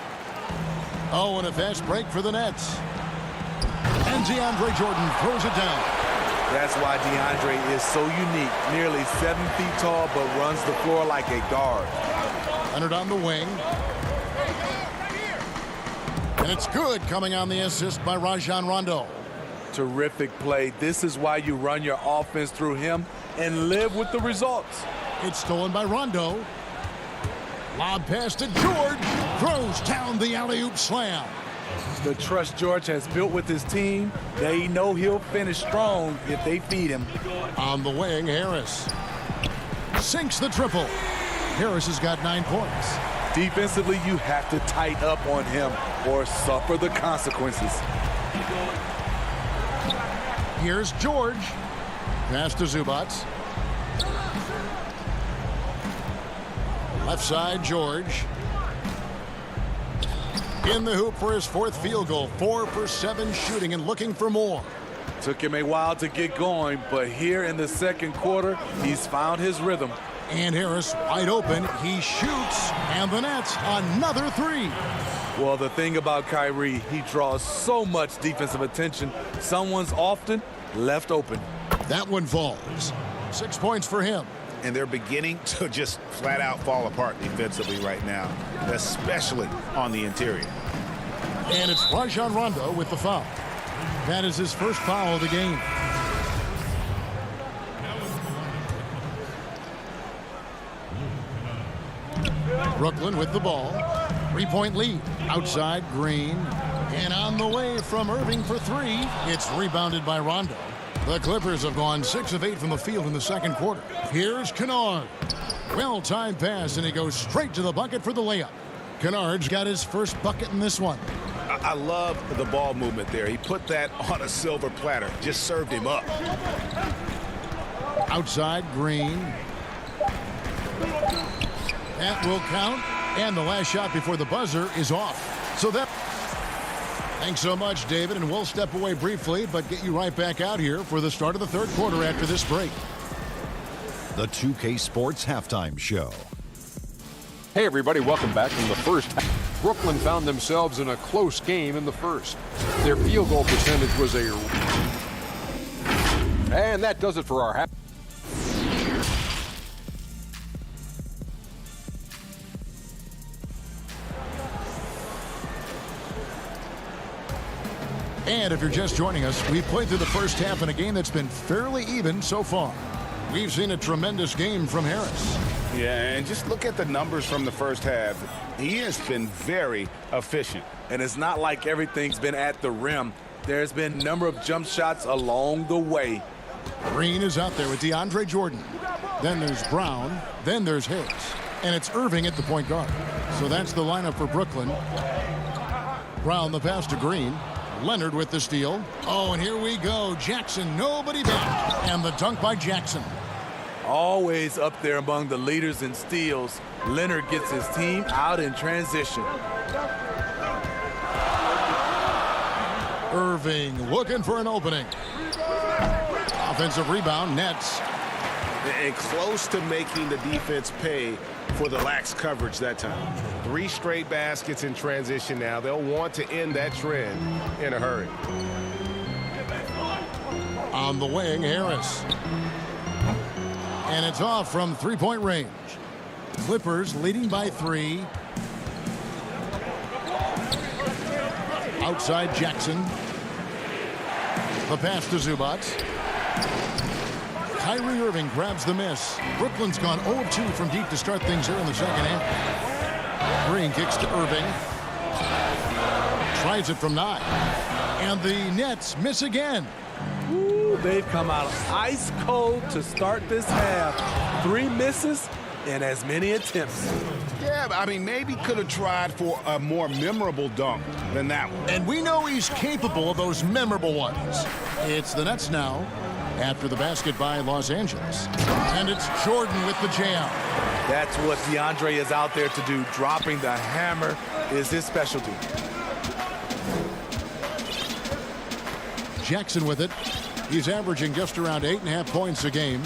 Oh, and a fast break for the Nets. And DeAndre Jordan throws it down. That's why DeAndre is so unique. Nearly 7 feet tall, but runs the floor like a guard. Leonard on the wing. And it's good, coming on the assist by Rajon Rondo. Terrific play. This is why you run your offense through him and live with the results. It's stolen by Rondo. Lob pass to George. Throws down the alley-oop slam. The trust George has built with his team, they know he'll finish strong if they feed him. On the wing, Harris sinks the triple. Harris has got 9 points. Defensively, you have to tighten up on him or suffer the consequences. Here's George. Pass to Zubac. Left side, George. In the hoop for his 4th field goal. 4 for 7 shooting and looking for more. Took him a while to get going, but here in the second quarter, he's found his rhythm. And Harris wide open. He shoots, and the Nets another 3. Well, the thing about Kyrie, he draws so much defensive attention. Someone's often left open. That one falls. 6 points for him. And they're beginning to just flat out fall apart defensively right now, especially on the interior. And it's Rajon Rondo with the foul. That is his first foul of the game. Brooklyn with the ball. 3-point lead. Outside, Green. And on the way from Irving for 3. It's rebounded by Rondo. The Clippers have gone 6 of 8 from the field in the second quarter. Here's Kennard. Well-timed pass, and he goes straight to the bucket for the layup. Kennard's got his first bucket in this one. I love the ball movement there. He put that on a silver platter. Just served him up. Outside, Green. That will count. And the last shot before the buzzer is off. So that... Thanks so much, David, and we'll step away briefly, but get you right back out here for the start of the third quarter after this break. The 2K Sports Halftime Show. Hey, everybody, welcome back from the first half. Brooklyn found themselves in a close game in the first. Their field goal percentage was a... And that does it for our half. And if you're just joining us, we've played through the first half in a game that's been fairly even so far. We've seen a tremendous game from Harris. Yeah, and just look at the numbers from the first half. He has been very efficient. And it's not like everything's been at the rim. There's been a number of jump shots along the way. Green is out there with DeAndre Jordan. Then there's Brown. Then there's Hicks. And it's Irving at the point guard. So that's the lineup for Brooklyn. Brown the pass to Green. Leonard with the steal. Oh, and here we go. Jackson, nobody back. And the dunk by Jackson. Always up there among the leaders in steals. Leonard gets his team out in transition. Irving looking for an opening. Offensive rebound, Nets. And close to making the defense pay for the lax coverage that time. 3 straight baskets in transition now. They'll want to end that trend in a hurry. On the wing, Harris. And it's off from three-point range. Clippers leading by 3. Outside Jackson. The pass to Zubac. Kyrie Irving grabs the miss. Brooklyn's gone 0 of 2 from deep to start things here in the second half. Green kicks to Irving. Tries it from 9. And the Nets miss again. Ooh, they've come out ice cold to start this half. 3 misses and as many attempts. Yeah, I mean, maybe could have tried for a more memorable dunk than that one. And we know he's capable of those memorable ones. It's the Nets now after the basket by Los Angeles. And it's Jordan with the jam. That's what DeAndre is out there to do. Dropping the hammer is his specialty. Jackson with it. He's averaging just around 8.5 points a game.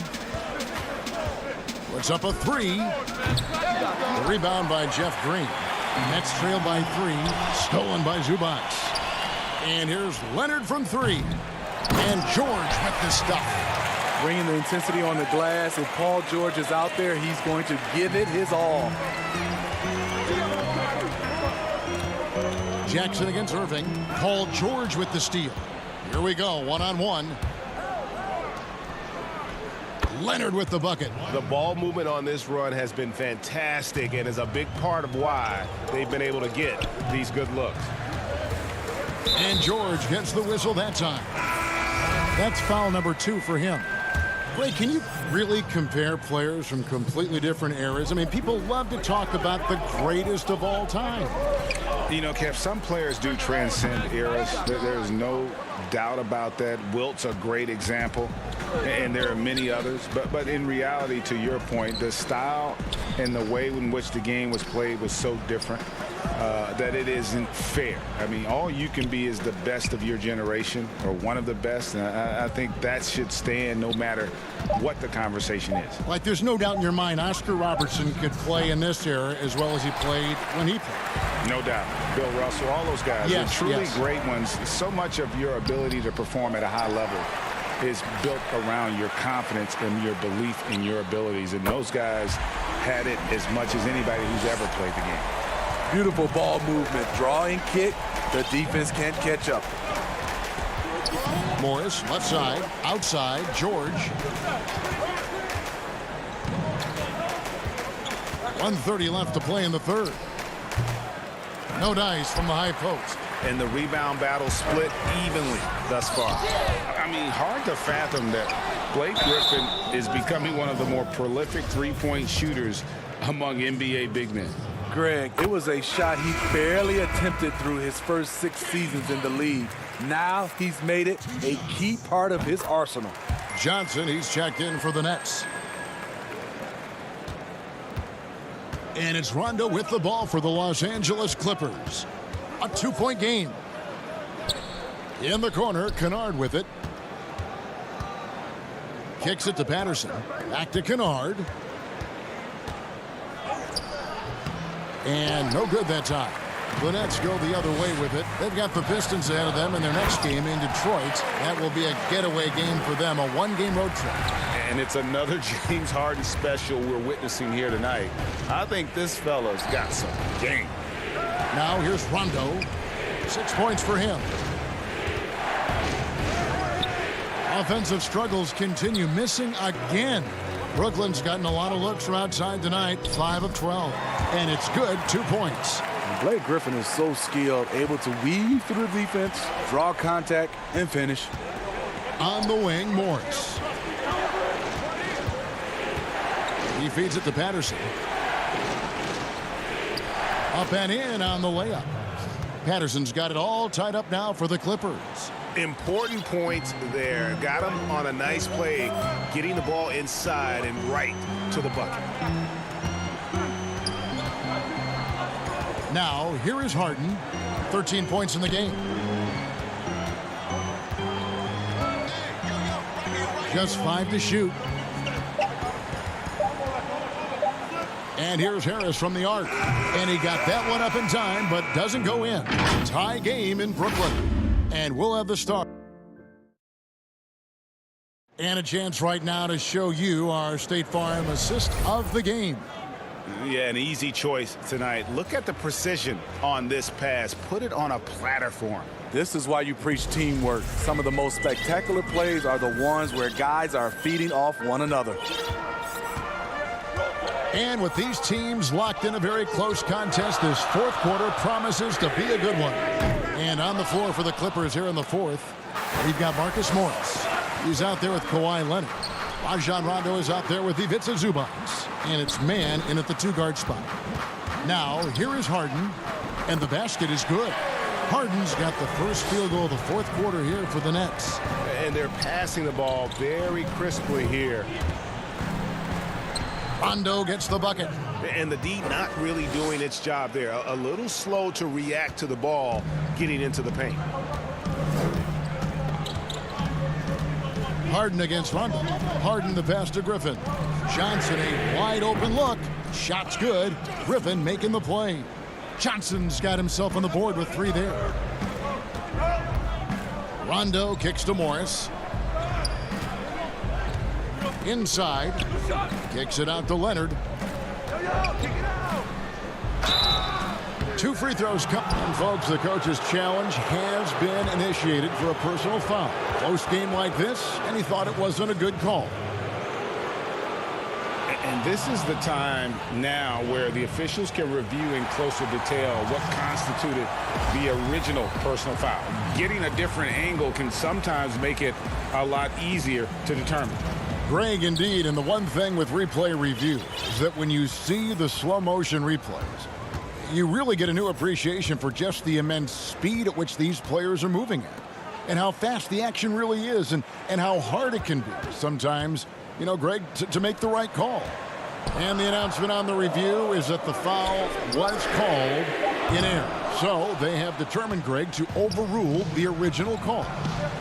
Puts up a 3. The rebound by Jeff Green. Nets trail by 3. Stolen by Zubac. And here's Leonard from 3. And George with the stuff. Bringing the intensity on the glass. If Paul George is out there, he's going to give it his all. Jackson against Irving. Paul George with the steal. Here we go, one-on-one. Leonard with the bucket. The ball movement on this run has been fantastic and is a big part of why they've been able to get these good looks. And George gets the whistle that time. That's foul number 2 for him. Ray, can you really compare players from completely different eras? I mean, people love to talk about the greatest of all time. You know, Kev, some players do transcend eras. There's no doubt about that. Wilt's a great example, and there are many others. But in reality, to your point, the style and the way in which the game was played was so different that it isn't fair. I mean, all you can be is the best of your generation or one of the best. And I think that should stand no matter what the conversation is. Like, there's no doubt in your mind Oscar Robertson could play in this era as well as he played when he played. No doubt. Bill Russell, all those guys. Yes, They're truly yes. great ones. So much of your ability to perform at a high level is built around your confidence and your belief in your abilities. And those guys had it as much as anybody who's ever played the game. Beautiful ball movement. Drawing kick. The defense can't catch up. Morris, left side, outside, George. 1:30 left to play in the third. No dice from the high post. And the rebound battle split evenly thus far. I mean, hard to fathom that Blake Griffin is becoming one of the more prolific three-point shooters among NBA big men. Greg, it was a shot he barely attempted through his first 6 seasons in the league. Now he's made it a key part of his arsenal. Johnson, he's checked in for the Nets. And it's Rondo with the ball for the Los Angeles Clippers. A 2-point game. In the corner, Kennard with it. Kicks it to Patterson. Back to Kennard. And no good that time. The Nets go the other way with it. They've got the Pistons ahead of them in their next game in Detroit. That will be a getaway game for them, a 1-game road trip. And it's another James Harden special we're witnessing here tonight. I think this fella's got some game. Now here's Rondo. 6 points for him. Offensive struggles continue, missing again. Brooklyn's gotten a lot of looks from outside tonight, 5 of 12. And it's good, 2 points. Blake Griffin is so skilled, able to weave through the defense, draw contact, and finish. On the wing, Morris. He feeds it to Patterson. Up and in on the layup. Patterson's got it all tied up now for the Clippers. Important points there. Got him on a nice play, getting the ball inside and right to the bucket. Now, here is Harden. 13 points in the game. Just 5 to shoot. And here's Harris from the arc. And he got that one up in time, but doesn't go in. Tie game in Brooklyn. And we'll have the start. And a chance right now to show you our State Farm assist of the game. Yeah, an easy choice tonight. Look at the precision on this pass. Put it on a platter for him. This is why you preach teamwork. Some of the most spectacular plays are the ones where guys are feeding off one another. And with these teams locked in a very close contest, this fourth quarter promises to be a good one. And on the floor for the Clippers here in the fourth, we've got Marcus Morris. He's out there with Kawhi Leonard. Rajon Rondo is out there with Ivica Zubac. And it's man in at the 2-guard spot. Now, here is Harden, and the basket is good. Harden's got the first field goal of the fourth quarter here for the Nets. And they're passing the ball very crisply here. Rondo gets the bucket. And the D not really doing its job there. A little slow to react to the ball getting into the paint. Harden against Rondo. Harden the pass to Griffin. Johnson a wide open look. Shot's good. Griffin making the play. Johnson's got himself on the board with 3 there. Rondo kicks to Morris. Inside. Kicks it out to Leonard. 2 free throws come. And folks, the coach's challenge has been initiated for a personal foul. Close game like this, and he thought it wasn't a good call. And this is the time now where the officials can review in closer detail what constituted the original personal foul. Getting a different angle can sometimes make it a lot easier to determine. Greg, indeed, and the one thing with replay review is that when you see the slow motion replays, you really get a new appreciation for just the immense speed at which these players are moving at, and how fast the action really is, and how hard it can be sometimes, you know, Greg, to make the right call. And the announcement on the review is that the foul was called in error. So they have determined, Greg, to overrule the original call.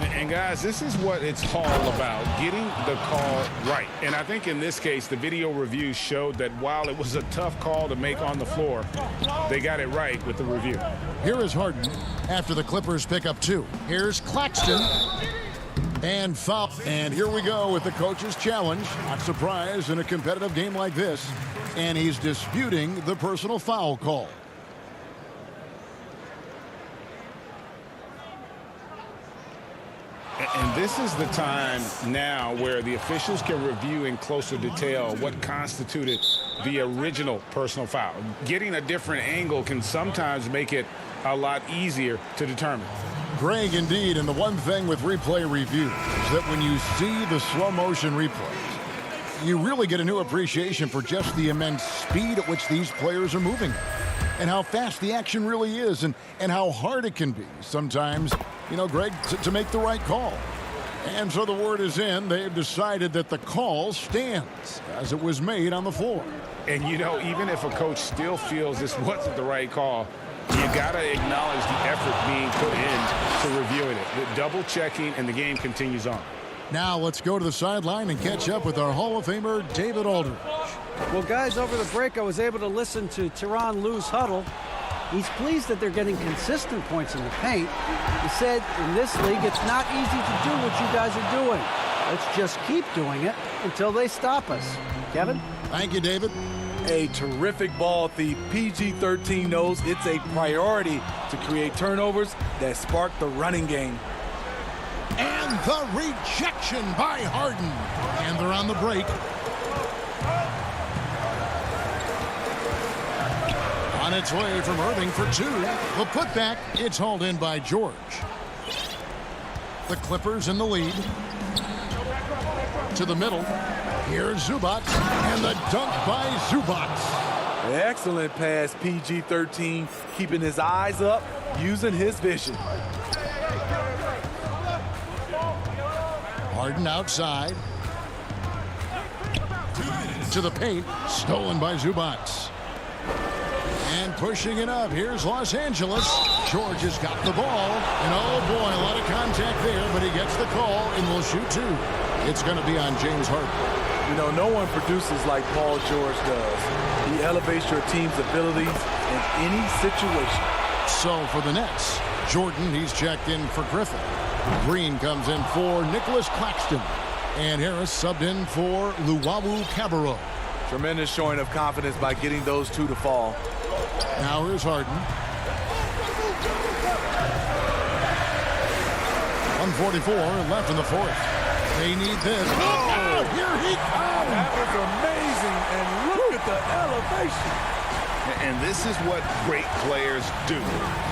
And guys, this is what it's all about, getting the call right. And I think in this case, the video review showed that while it was a tough call to make on the floor, they got it right with the review. Here is Harden after the Clippers pick up 2. Here's Claxton. And foul. And here we go with the coach's challenge. Not surprised in a competitive game like this. And he's disputing the personal foul call. And this is the time now where the officials can review in closer detail what constituted the original personal foul. Getting a different angle can sometimes make it a lot easier to determine. Greg, indeed, and the one thing with replay review is that when you see the slow motion replays, you really get a new appreciation for just the immense speed at which these players are moving at, and how fast the action really is, and how hard it can be sometimes, you know, Greg, to make the right call. And so the word is in. They've decided that the call stands as it was made on the floor. And, you know, even if a coach still feels this wasn't the right call, you got to acknowledge the effort being put in to reviewing it. The double checking, and the game continues on. Now let's go to the sideline and catch up with our Hall of Famer, David Aldridge. Well, guys, over the break, I was able to listen to Tyronn Lue's huddle. He's pleased that they're getting consistent points in the paint. He said, in this league, it's not easy to do what you guys are doing. Let's just keep doing it until they stop us. Kevin? Thank you, David. A terrific ball thief. PG-13 knows it's a priority to create turnovers that spark the running game. And the rejection by Harden. And they're on the break. On its way from Irving for 2. The putback, it's hauled in by George. The Clippers in the lead. To the middle. Here's Zubac, and the dunk by Zubac. Excellent pass, PG-13, keeping his eyes up, using his vision. Harden outside. To the paint, stolen by Zubac. And pushing it up, here's Los Angeles. George has got the ball, and oh boy, a lot of contact there, but he gets the call and will shoot 2. It's going to be on James Harden. You know, no one produces like Paul George does. He elevates your team's abilities in any situation. So for the Nets, Jordan, he's checked in for Griffin. Green comes in for Nicholas Claxton. And Harris subbed in for Luwawu Cabarro. Tremendous showing of confidence by getting those two to fall. Now here's Harden. 1:44 left in the fourth. They need this. Oh, here he comes. That was amazing, and look at the elevation. And this is what great players do.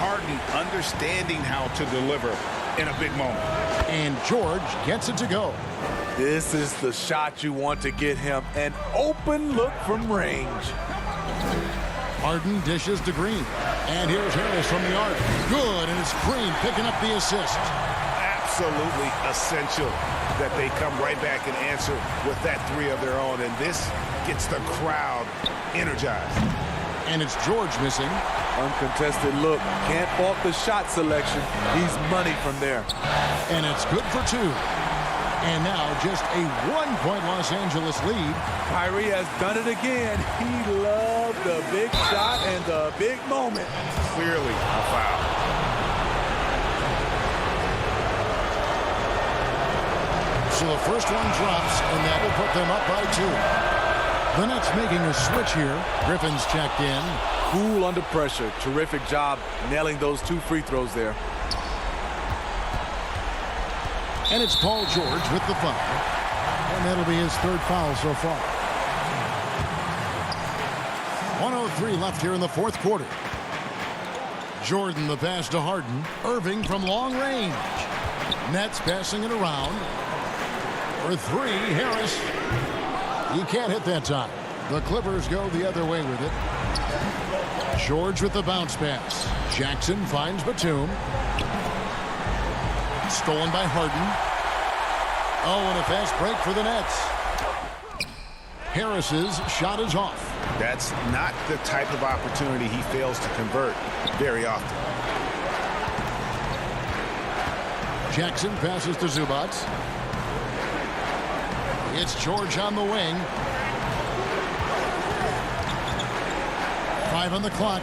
Harden understanding how to deliver in a big moment. And George gets it to go. This is the shot you want to get him. An open look from range. Harden dishes to Green. And here's Harris from the arc. Good, and it's Green picking up the assist. Absolutely essential that they come right back and answer with that three of their own. And this gets the crowd energized. And it's George missing. Uncontested look. Can't fault the shot selection. He's money from there. And it's good for two. And now just a 1-point Los Angeles lead. Kyrie has done it again. He loved the big shot and the big moment. Clearly a foul. So the first one drops, and that will put them up by 2. The Nets making a switch here. Griffin's checked in. Cool under pressure. Terrific job nailing those 2 free throws there. And it's Paul George with the foul. And that'll be his 3rd foul so far. 1:03 left here in the 4th quarter. Jordan the pass to Harden. Irving from long range. Nets passing it around. For 3, Harris. He can't hit that time. The Clippers go the other way with it. George with the bounce pass. Jackson finds Batum. Stolen by Harden. Oh, and a fast break for the Nets. Harris's shot is off. That's not the type of opportunity he fails to convert very often. Jackson passes to Zubac. It's George on the wing. 5 on the clock.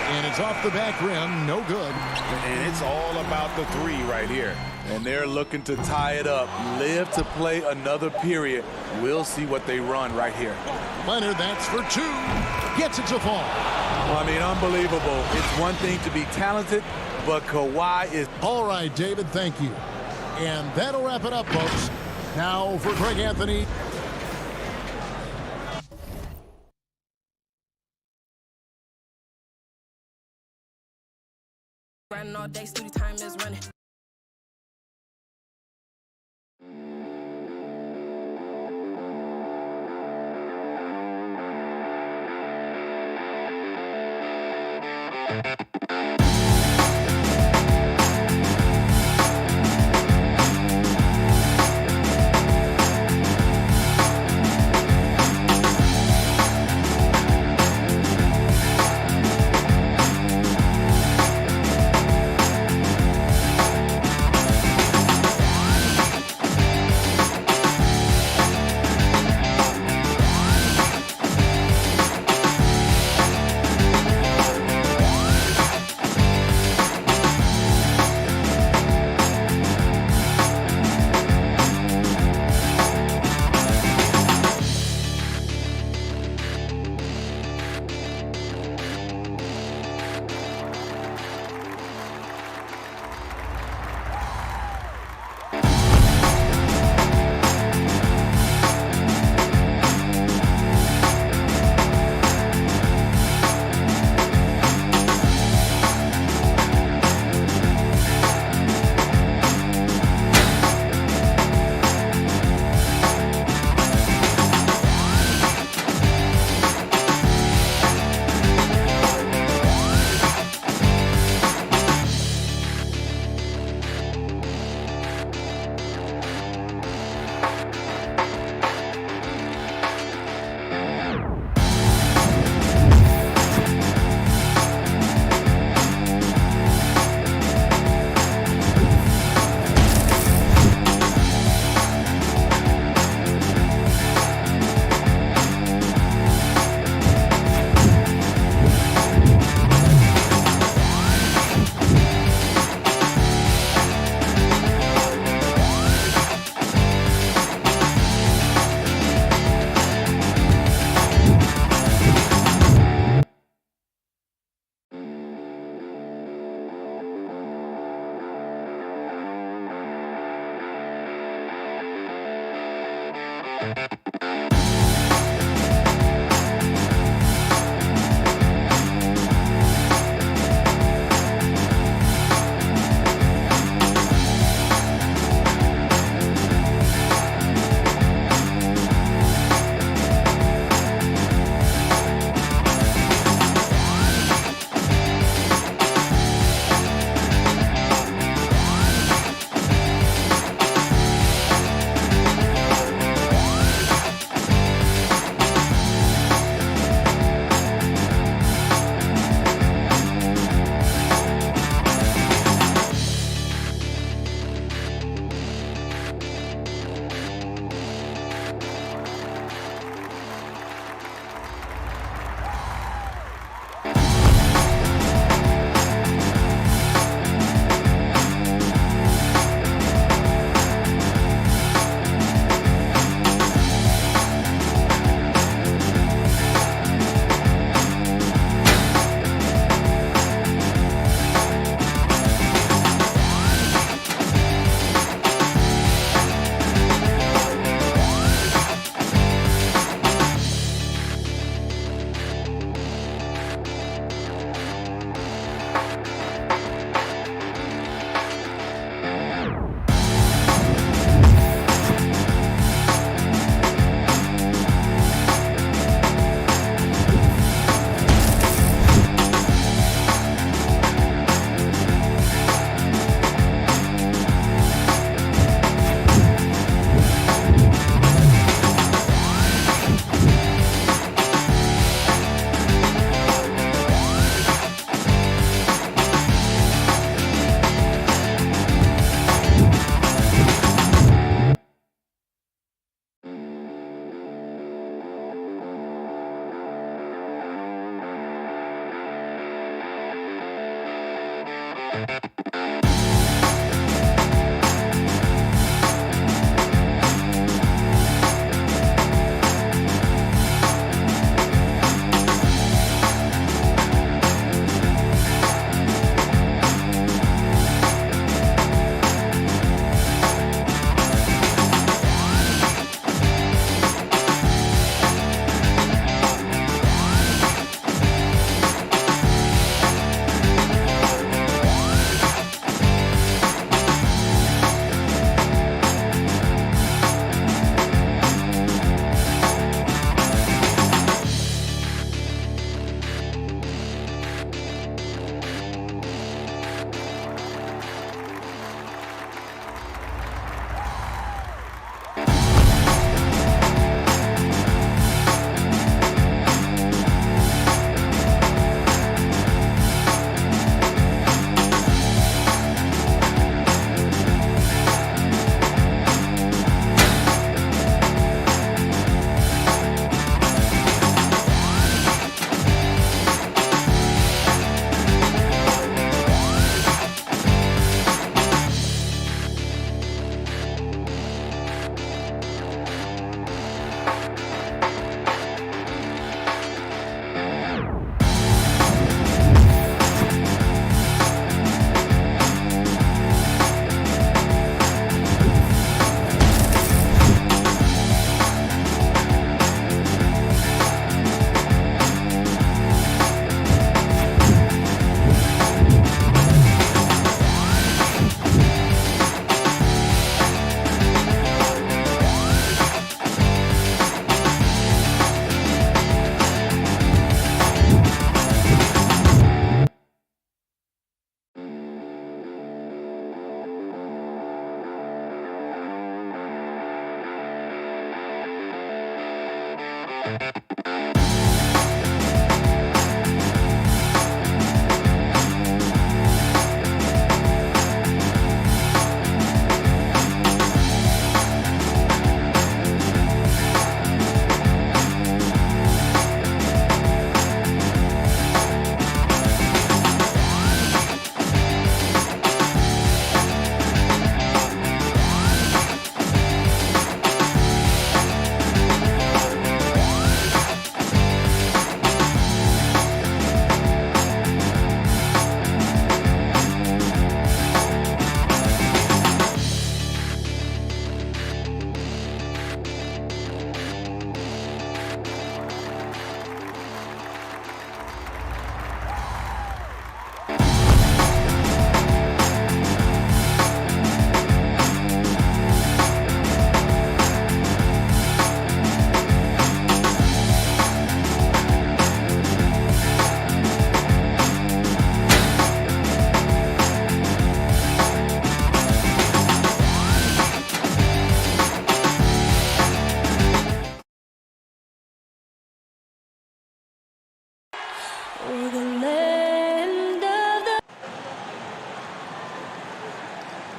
And it's off the back rim, no good. And it's all about the 3 right here. And they're looking to tie it up. Live to play another period. We'll see what they run right here. Leonard, that's for 2. Gets it to fall. Well, I mean, unbelievable. It's one thing to be talented, but Kawhi is... All right, David, thank you. And that'll wrap it up, folks. Now for Greg Anthony. Riding all day, studio time is running.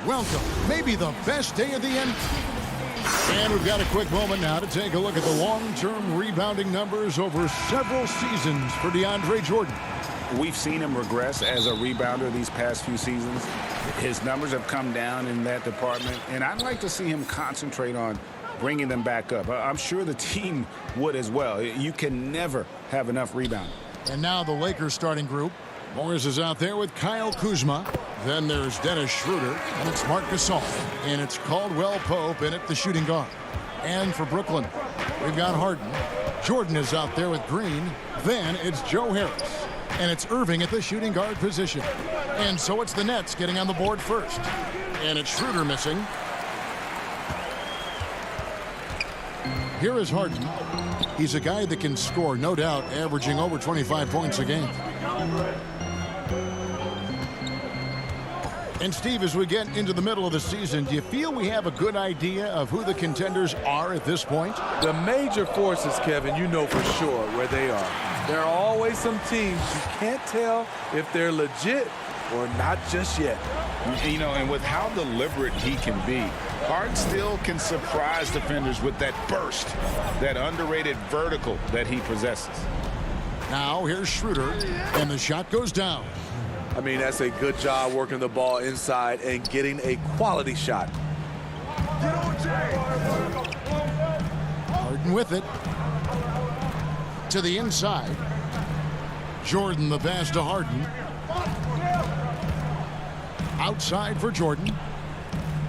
welcome. Maybe the best day of the end. And we've got a quick moment now to take a look at the long-term rebounding numbers over several seasons for DeAndre Jordan. We've seen him regress as a rebounder these past few seasons. His numbers have come down in that department, and I'd like to see him concentrate on bringing them back up. I'm sure the team would as well. You can never have enough rebounding. And now the Lakers starting group. Morris is out there with Kyle Kuzma. Then there's Dennis Schroeder, and it's Marc Gasol. And it's Caldwell Pope in at the shooting guard. And for Brooklyn, we've got Harden. Jordan is out there with Green. Then it's Joe Harris. And it's Irving at the shooting guard position. And so it's the Nets getting on the board first. And it's Schroeder missing. Here is Harden. He's a guy that can score, no doubt, averaging over 25 points a game. And Steve, as we get into the middle of the season, do you feel we have a good idea of who the contenders are at this point? The major forces, Kevin, you know for sure where they are. There are always some teams you can't tell if they're legit or not just yet. You know, and with how deliberate he can be, Harden still can surprise defenders with that burst, that underrated vertical that he possesses. Now here's Schroeder, and the shot goes down. I mean, that's a good job working the ball inside and getting a quality shot. Harden with it. To the inside. Jordan the pass to Harden. Outside for Jordan.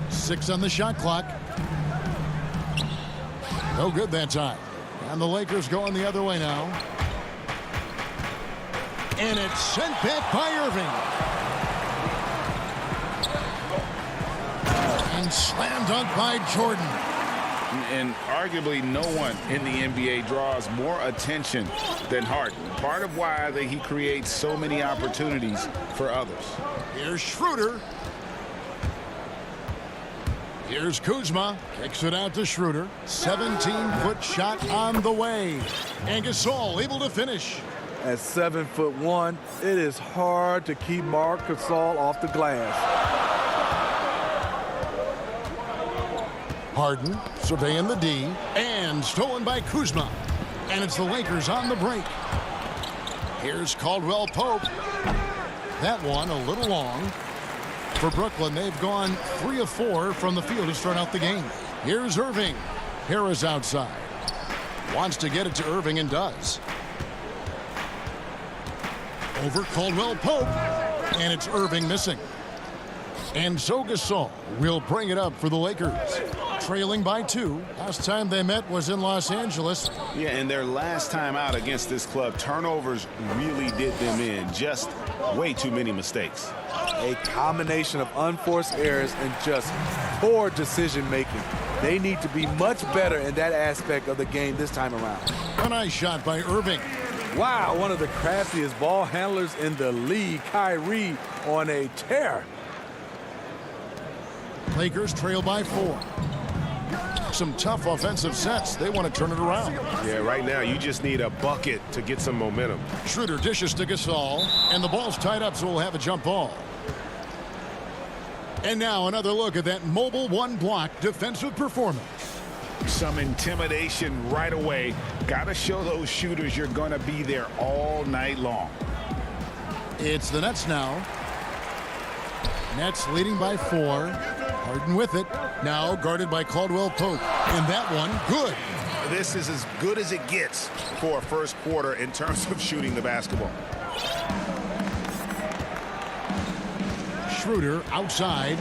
6 on the shot clock. No good that time. And the Lakers going the other way now. And it's sent back by Irving. And slam dunk by Jordan. And arguably no one in the NBA draws more attention than Harden. Part of why he creates so many opportunities for others. Here's Schroeder. Here's Kuzma. Kicks it out to Schroeder. 17-foot shot on the way. And Gasol able to finish. At 7'1", it is hard to keep Marc Gasol off the glass. Harden surveying the D, and stolen by Kuzma. And it's the Lakers on the break. Here's Caldwell Pope. That one a little long. For Brooklyn, they've gone 3 of 4 from the field to start out the game. Here's Irving. Harris outside. Wants to get it to Irving and does. Over Caldwell Pope, and it's Irving missing. And so Gasol will bring it up for the Lakers. Trailing by 2. Last time they met was in Los Angeles. Yeah, and their last time out against this club, turnovers really did them in. Just way too many mistakes. A combination of unforced errors and just poor decision making. They need to be much better in that aspect of the game this time around. A nice shot by Irving. Wow, one of the craftiest ball handlers in the league. Kyrie on a tear. Lakers trail by 4. Some tough offensive sets. They want to turn it around. Yeah, right now you just need a bucket to get some momentum. Schroeder dishes to Gasol, and the ball's tied up, so we'll have a jump ball. And now another look at that mobile one-block defensive performance. Some intimidation right away. Got to show those shooters you're going to be there all night long. It's the Nets now. Nets leading by 4. Harden with it. Now guarded by Caldwell Pope. And that one, good. This is as good as it gets for a first quarter in terms of shooting the basketball. Schroeder outside.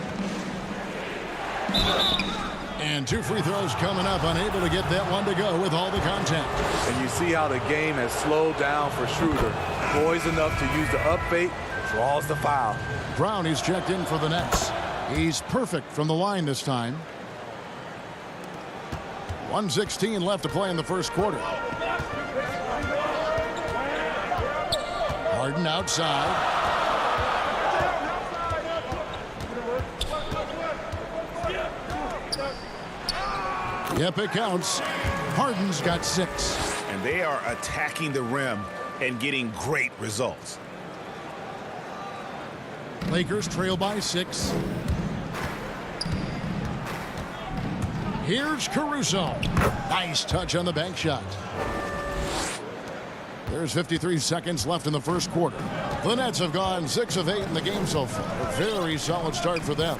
And 2 free throws coming up, unable to get that one to go with all the contact. And you see how the game has slowed down for Schroeder. Poised enough to use the up fake, draws the foul. Brown is checked in for the Nets. He's perfect from the line this time. 1:16 left to play in the first quarter. Harden outside. Yep, it counts. Harden's got 6. And they are attacking the rim and getting great results. Lakers trail by 6. Here's Caruso. Nice touch on the bank shot. There's 53 seconds left in the first quarter. The Nets have gone 6 of 8 in the game so far. A very solid start for them.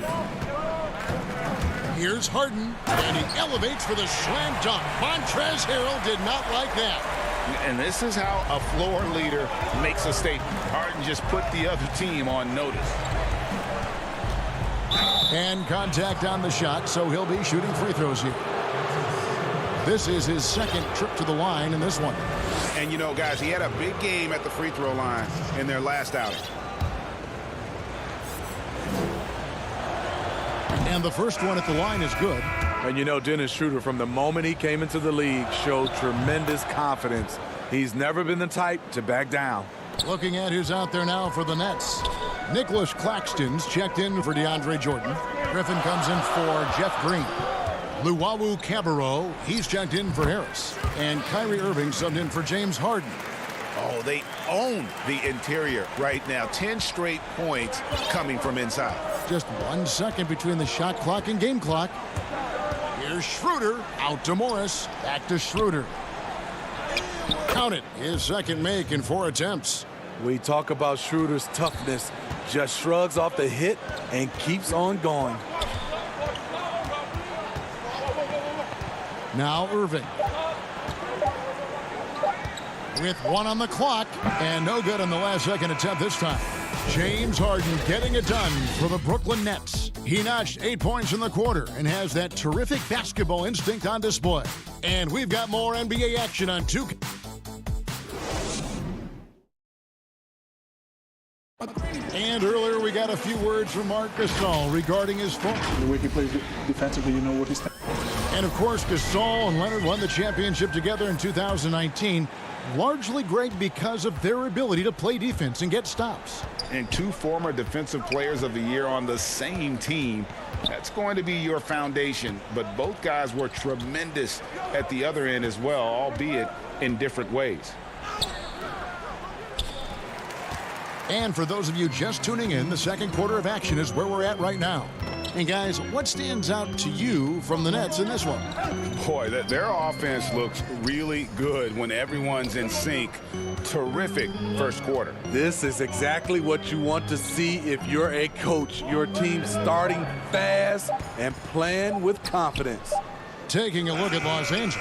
Here's Harden, and he elevates for the slam dunk. Montrezl Harrell did not like that. And this is how a floor leader makes a statement. Harden just put the other team on notice. And contact on the shot, so he'll be shooting free throws here. This is his second trip to the line in this one. And, you know, guys, he had a big game at the free throw line in their last outing. And the first one at the line is good. And you know, Dennis Schroeder, from the moment he came into the league, showed tremendous confidence. He's never been the type to back down. Looking at who's out there now for the Nets. Nicholas Claxton's checked in for DeAndre Jordan. Griffin comes in for Jeff Green. Luwawu Cabarro, he's checked in for Harris. And Kyrie Irving subbed in for James Harden. Oh, they own the interior right now. 10 straight points coming from inside. Just 1 second between the shot clock and game clock. Here's Schroeder, out to Morris, back to Schroeder. Count it, his second make in 4 attempts. We talk about Schroeder's toughness. Just shrugs off the hit and keeps on going. Now Irving. With 1 on the clock, and no good on the last second attempt this time. James Harden getting it done for the Brooklyn Nets. He notched 8 points in the quarter and has that terrific basketball instinct on display. And we've got more NBA action on 2K. And earlier we got a few words from Marc Gasol regarding his form. The way he plays defensively, you know what he's. And of course, Gasol and Leonard won the championship together in 2019. Largely, Greg, because of their ability to play defense and get stops. And 2 former defensive players of the year on the same team. That's going to be your foundation. But both guys were tremendous at the other end as well, albeit in different ways. And for those of you just tuning in, the second quarter of action is where we're at right now. And guys, what stands out to you from the Nets in this one? Boy, their offense looks really good when everyone's in sync. Terrific first quarter. This is exactly what you want to see if you're a coach. Your team starting fast and playing with confidence. Taking a look at Los Angeles.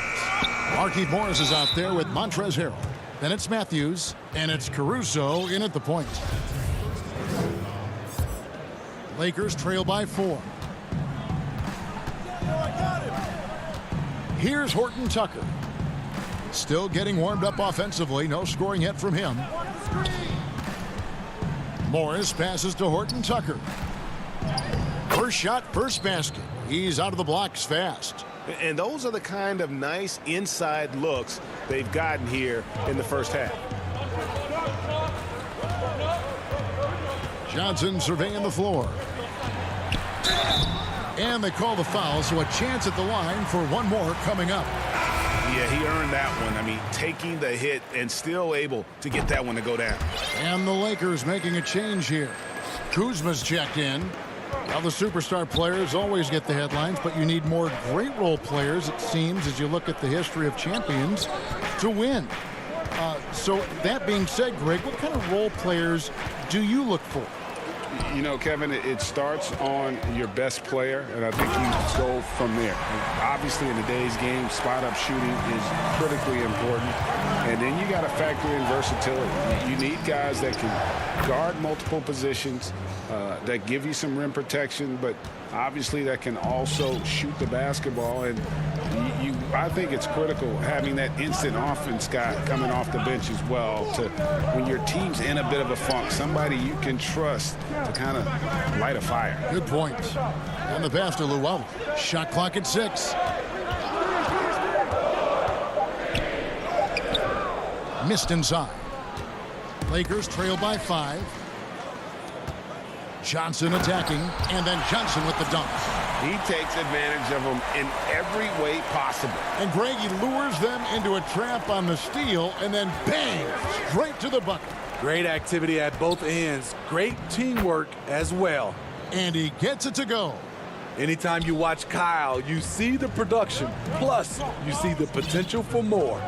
Markieff Morris is out there with Montrezl Harrell. Then it's Matthews, and it's Caruso in at the point. Lakers trail by 4. Here's Horton Tucker. Still getting warmed up offensively. No scoring yet from him. Morris passes to Horton Tucker. First shot, first basket. He's out of the blocks fast. And those are the kind of nice inside looks they've gotten here in the first half. Johnson surveying the floor. And they call the foul, so a chance at the line for one more coming up. Yeah, he earned that one. I mean, taking the hit and still able to get that one to go down. And the Lakers making a change here. Kuzma's checked in. Well, the superstar players always get the headlines, but you need more great role players, it seems, as you look at the history of champions, to win. So that being said, Greg, what kind of role players do you look for? You know, Kevin, it starts on your best player, and I think you go from there. Obviously, in today's game, spot-up shooting is critically important. And then you got to factor in versatility. You need guys that can guard multiple positions, that give you some rim protection, but obviously that can also shoot the basketball. And I think it's critical having that instant offense guy coming off the bench as well, to when your team's in a bit of a funk, somebody you can trust to kind of light a fire. Good point. And the pass to Luwawu. Shot clock at 6. Missed inside. Lakers trail by 5. Johnson attacking, and then Johnson with the dunk. He takes advantage of them in every way possible. And Greg, he lures them into a trap on the steal, and then bang, straight to the bucket. Great activity at both ends. Great teamwork as well. And he gets it to go. Anytime you watch Kyle, you see the production, plus you see the potential for more.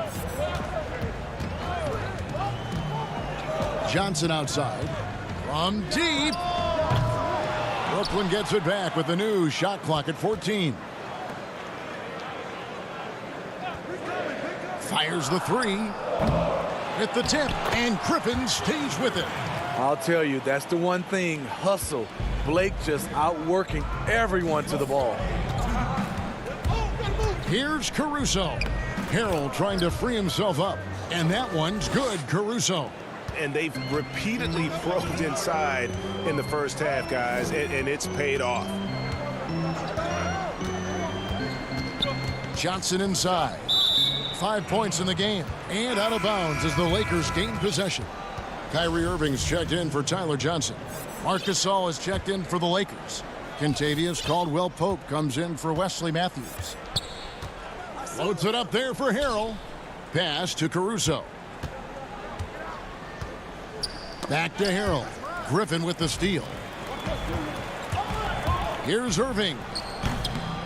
Johnson outside. From deep. Brooklyn gets it back with the new shot clock at 14. Fires the three. Hit the tip, and Griffin stays with it. I'll tell you, that's the one thing, hustle. Blake just outworking everyone to the ball. Here's Caruso. Harrell trying to free himself up, and that one's good, Caruso. And they've repeatedly probed inside in the first half, guys, and it's paid off. Johnson inside. 5 points in the game, and out of bounds as the Lakers gain possession. Kyrie Irving's checked in for Tyler Johnson. Marc Gasol is checked in for the Lakers. Kentavious Caldwell-Pope comes in for Wesley Matthews. Loads it up there for Harrell. Pass to Caruso. Back to Harrell. Griffin with the steal. Here's Irving.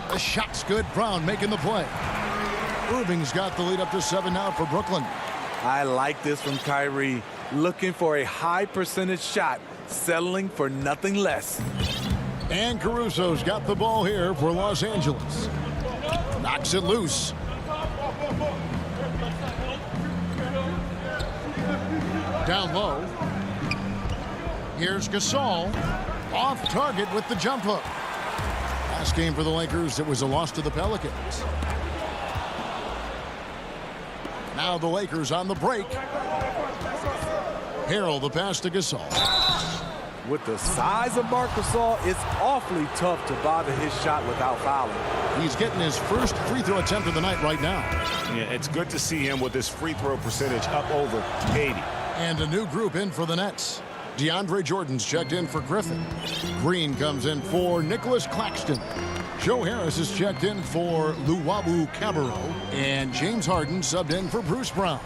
The shot's good. Brown making the play. Irving's got the lead up to 7 now for Brooklyn. I like this from Kyrie. Looking for a high percentage shot, settling for nothing less. And Caruso's got the ball here for Los Angeles. Knocks it loose. Down low. Here's Gasol. Off target with the jump hook. Last game for the Lakers, it was a loss to the Pelicans. Now the Lakers on the break. Harrell the pass to Gasol. With the size of Marc Gasol, it's awfully tough to bother his shot without fouling. He's getting his first free throw attempt of the night right now. Yeah, it's good to see him with his free throw percentage up over 80. And a new group in for the Nets. DeAndre Jordan's checked in for Griffin. Green comes in for Nicholas Claxton. Joe Harris is checked in for Luwawu Cabarro. And James Harden subbed in for Bruce Brown.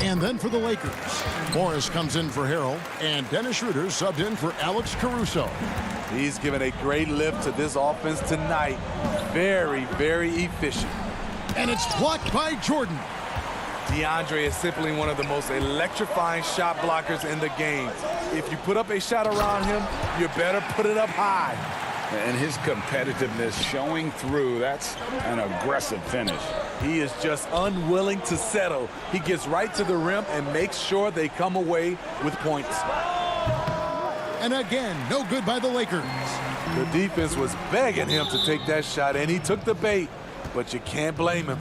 And then for the Lakers, Morris comes in for Harrell, and Dennis Schroeder subbed in for Alex Caruso. He's given a great lift to this offense tonight. Very, very efficient. And it's blocked by Jordan. DeAndre is simply one of the most electrifying shot blockers in the game. If you put up a shot around him, you better put it up high. And his competitiveness showing through. That's an aggressive finish. He is just unwilling to settle. He gets right to the rim and makes sure they come away with points. And again, no good by the Lakers. The defense was begging him to take that shot, and he took the bait, but you can't blame him.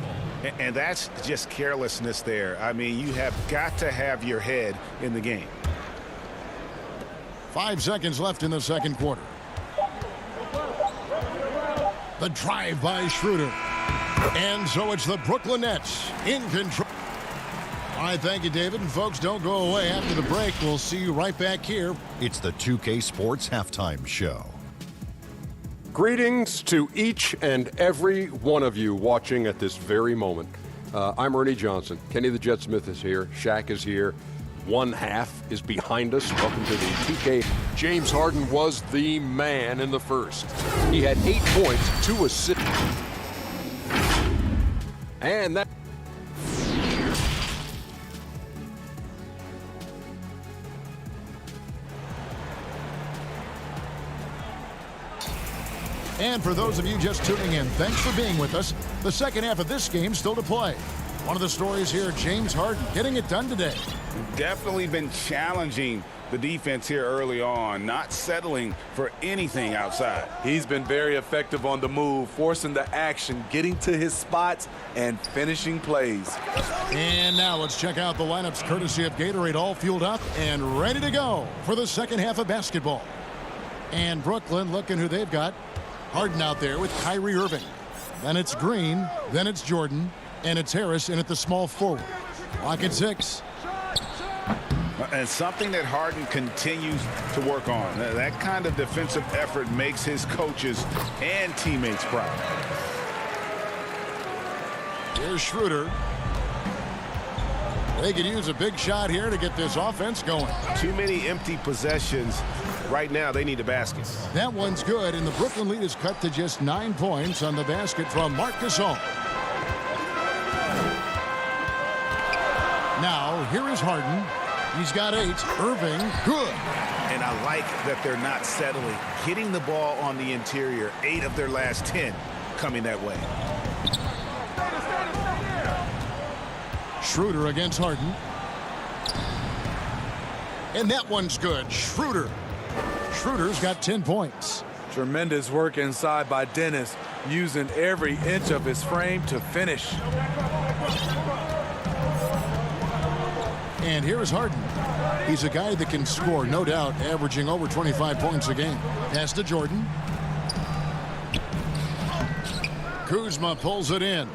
And that's just carelessness there. I mean, you have got to have your head in the game. 5 seconds left in the second quarter. The drive by Schroeder. And so it's the Brooklyn Nets in control. All right, thank you, David. And folks, don't go away after the break. We'll see you right back here. It's the 2K Sports Halftime Show. Greetings to each and every one of you watching at this very moment. I'm Ernie Johnson. Kenny the Jet Smith is here. Shaq is here. One half is behind us. Welcome to the 2K. James Harden was the man in the first. He had 8 points, 2 assists. And that... And for those of you just tuning in, thanks for being with us. The second half of this game still to play. One of the stories here, James Harden getting it done today. Definitely been challenging the defense here early on, not settling for anything outside. He's been very effective on the move, forcing the action, getting to his spots, and finishing plays. And now let's check out the lineups courtesy of Gatorade, all fueled up and ready to go for the second half of basketball. And Brooklyn, looking who they've got. Harden out there with Kyrie Irving. Then it's Green, then it's Jordan, and it's Harris in at the small forward. Clock at 6. And something that Harden continues to work on. That kind of defensive effort makes his coaches and teammates proud. Here's Schroeder. They could use a big shot here to get this offense going. Too many empty possessions. Right now, they need a basket. That one's good, and the Brooklyn lead is cut to just 9 points on the basket from Marc Gasol. Now, here is Harden. He's got 8. Irving, good. And I like that they're not settling. Hitting the ball on the interior, 8 of their last 10 coming that way. Schroeder against Harden. And that one's good. Schroeder's got 10 points. Tremendous work inside by Dennis, using every inch of his frame to finish. And here is Harden. He's a guy that can score, no doubt, averaging over 25 points a game. Pass to Jordan. Kuzma pulls it in.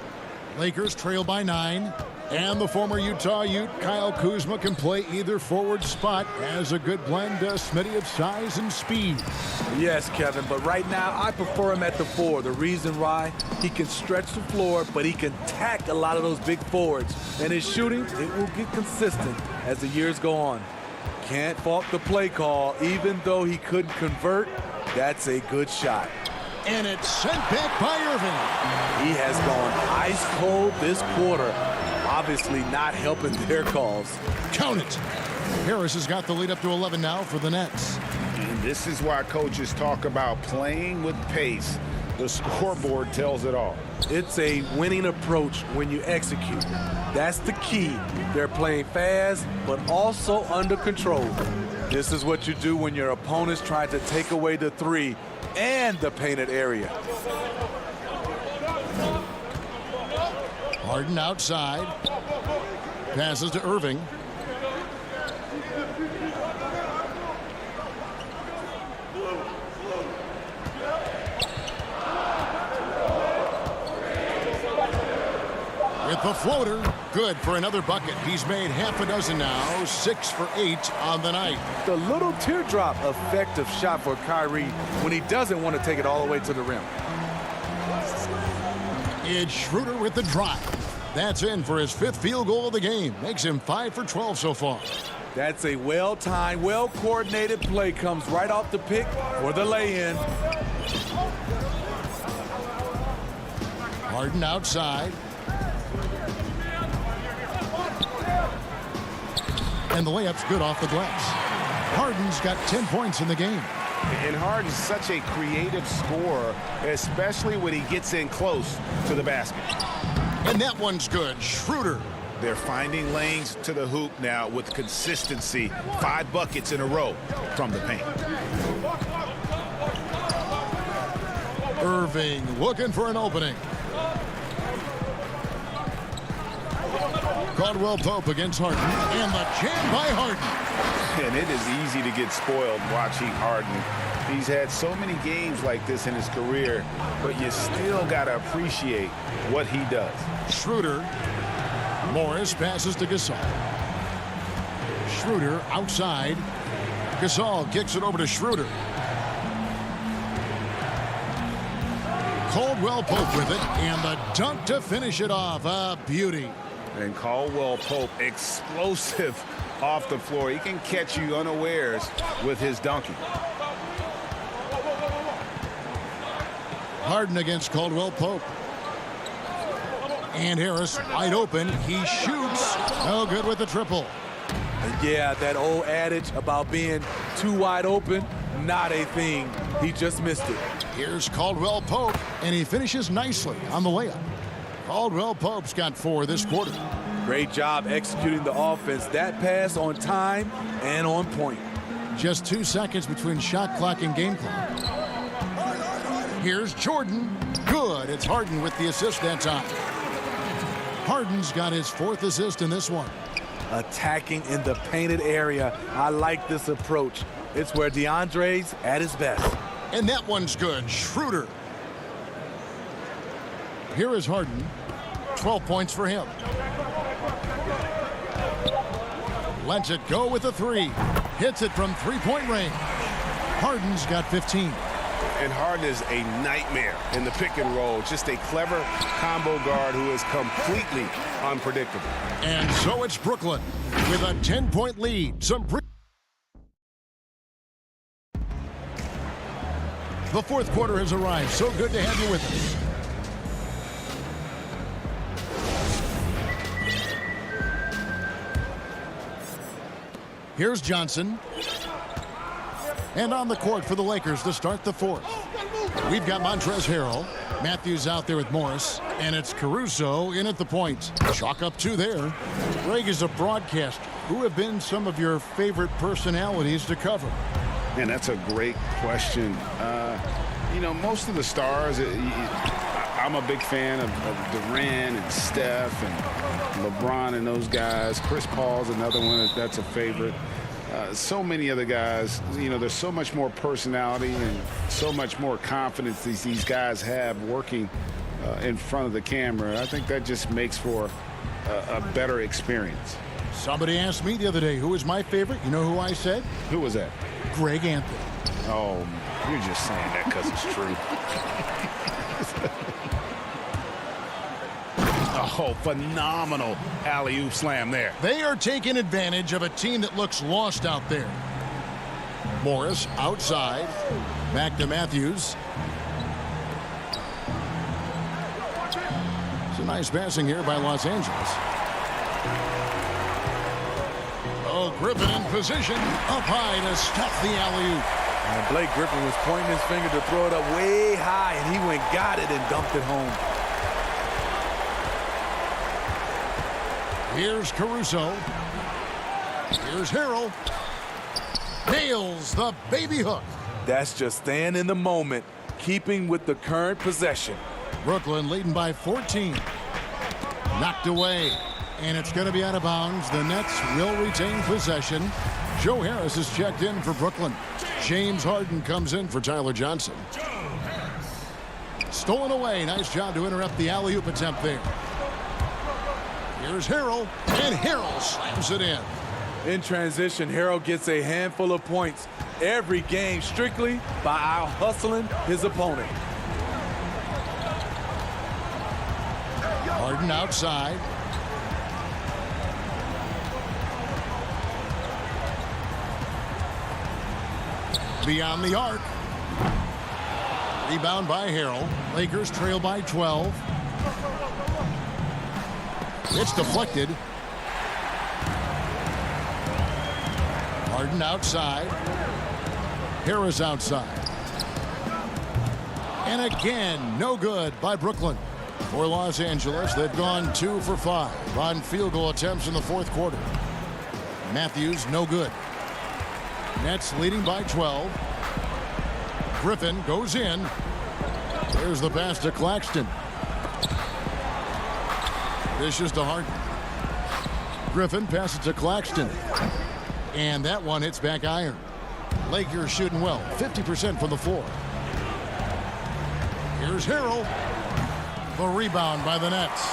Lakers trail by 9. And the former Utah Ute, Kyle Kuzma, can play either forward spot. Has a good blend, Smitty, of size and speed. Yes, Kevin, but right now I prefer him at the 4. The reason why, he can stretch the floor, but he can tack a lot of those big forwards. And his shooting, it will get consistent as the years go on. Can't fault the play call, even though he couldn't convert. That's a good shot. And it's sent back by Irving. He has gone ice cold this quarter. Obviously not helping their cause. Count it. Harris has got the lead up to 11 now for the Nets. And this is why coaches talk about playing with pace. The scoreboard tells it all. It's a winning approach when you execute. That's the key. They're playing fast, but also under control. This is what you do when your opponent's trying to take away the 3 and the painted area. Harden outside. Passes to Irving. With the floater, good for another bucket. He's made half a dozen now, 6 for 8 on the night. The little teardrop effective shot for Kyrie when he doesn't want to take it all the way to the rim. It's Schroeder with the drive. That's in for his 5th field goal of the game. Makes him 5 for 12 so far. That's a well-timed, well-coordinated play. Comes right off the pick for the lay-in. Harden outside. And the layup's good off the glass. Harden's got 10 points in the game. And Harden's such a creative scorer, especially when he gets in close to the basket. And that one's good. Schroeder. They're finding lanes to the hoop now with consistency. 5 buckets in a row from the paint. Irving looking for an opening. Caldwell Pope against Harden. And the jam by Harden. And it is easy to get spoiled watching Harden. He's had so many games like this in his career, but you still got to appreciate what he does. Schroeder. Morris passes to Gasol. Schroeder outside. Gasol kicks it over to Schroeder. Caldwell Pope with it, and the dunk to finish it off. A beauty. And Caldwell Pope, explosive off the floor. He can catch you unawares with his dunking. Harden against Caldwell Pope. And Harris wide open. He shoots. No good with the triple. Yeah, that old adage about being too wide open, not a thing. He just missed it. Here's Caldwell Pope, and he finishes nicely on the layup. Caldwell Pope's got 4 this quarter. Great job executing the offense. That pass on time and on point. Just 2 seconds between shot clock and game clock. Here's Jordan. Good. It's Harden with the assist that time. Harden's got his 4th assist in this one. Attacking in the painted area. I like this approach. It's where DeAndre's at his best. And that one's good. Schroeder. Here is Harden. 12 points for him. Lets it go with a 3. Hits it from 3-point range. Harden's got 15. And Harden is a nightmare in the pick and roll. Just a clever combo guard who is completely unpredictable. And so it's Brooklyn with a 10-point lead. The fourth quarter has arrived. So good to have you with us. Here's Johnson. And on the court for the Lakers to start the fourth. We've got Montrezl Harrell. Matthews out there with Morris. And it's Caruso in at the point. Chalk up 2 there. Greg is a broadcaster. Who have been some of your favorite personalities to cover? Man, that's a great question. You know, most of the stars, I'm a big fan of Durant and Steph and LeBron and those guys. Chris Paul's another one that's a favorite. So many other guys, you know, there's so much more personality and so much more confidence these guys have working in front of the camera. I think that just makes for a better experience. Somebody asked me the other day, who was my favorite? You know who I said? Who was that? Greg Anthony. Oh, you're just saying that because it's true. Oh, phenomenal alley-oop slam there. They are taking advantage of a team that looks lost out there. Morris outside. Back to Matthews. It's a nice passing here by Los Angeles. Oh, Griffin in position. Up high to stop the alley-oop. And Blake Griffin was pointing his finger to throw it up way high, and he went, got it, and dumped it home. Here's Caruso. Here's Harrell. Nails the baby hook. That's just staying in the moment, keeping with the current possession. Brooklyn leading by 14. Knocked away. And it's going to be out of bounds. The Nets will retain possession. Joe Harris is checked in for Brooklyn. James Harden comes in for Tyler Johnson. Stolen away. Nice job to interrupt the alley-oop attempt there. Here's Harrell, and Harrell slams it in. In transition, Harrell gets a handful of points every game strictly by out-hustling his opponent. Harden outside. Beyond the arc. Rebound by Harrell. Lakers trail by 12. It's deflected. Harden outside. Harris outside. And again, no good by Brooklyn. For Los Angeles, they've gone 2 for 5 on field goal attempts in the fourth quarter. Matthews, no good. Nets leading by 12. Griffin goes in. There's the pass to Claxton. Dishes to Harden. Griffin passes to Claxton. And that one hits back iron. Lakers shooting well. 50% from the floor. Here's Harrell. The rebound by the Nets.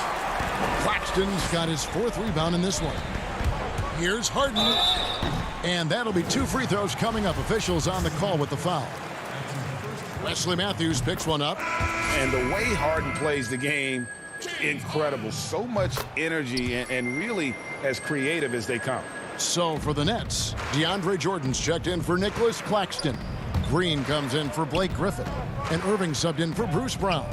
Claxton's got his 4th rebound in this one. Here's Harden. And that'll be 2 free throws coming up. Officials on the call with the foul. Wesley Matthews picks one up. And the way Harden plays the game, incredible. So much energy and really as creative as they come. So for the Nets, DeAndre Jordan's checked in for Nicholas Claxton. Green comes in for Blake Griffin. And Irving subbed in for Bruce Brown.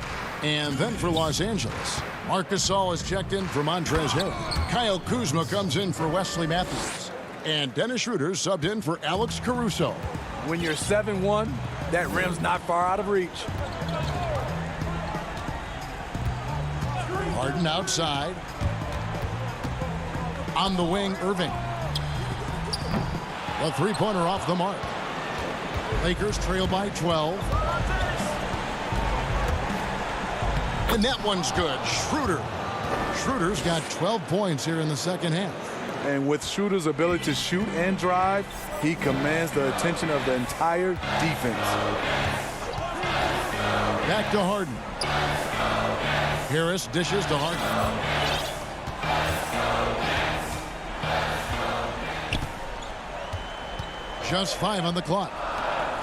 And then for Los Angeles, Marc Gasol is checked in for Montrezl Harrell. Kyle Kuzma comes in for Wesley Matthews. And Dennis Schroeder subbed in for Alex Caruso. When you're 7-1, that rim's not far out of reach. Harden outside. On the wing, Irving. The three-pointer off the mark. Lakers trail by 12. And that one's good. Schroeder. Schroeder's got 12 points here in the second half. And with Schroeder's ability to shoot and drive, he commands the attention of the entire defense. Back to Harden. Harris dishes to Harden. Just 5 on the clock.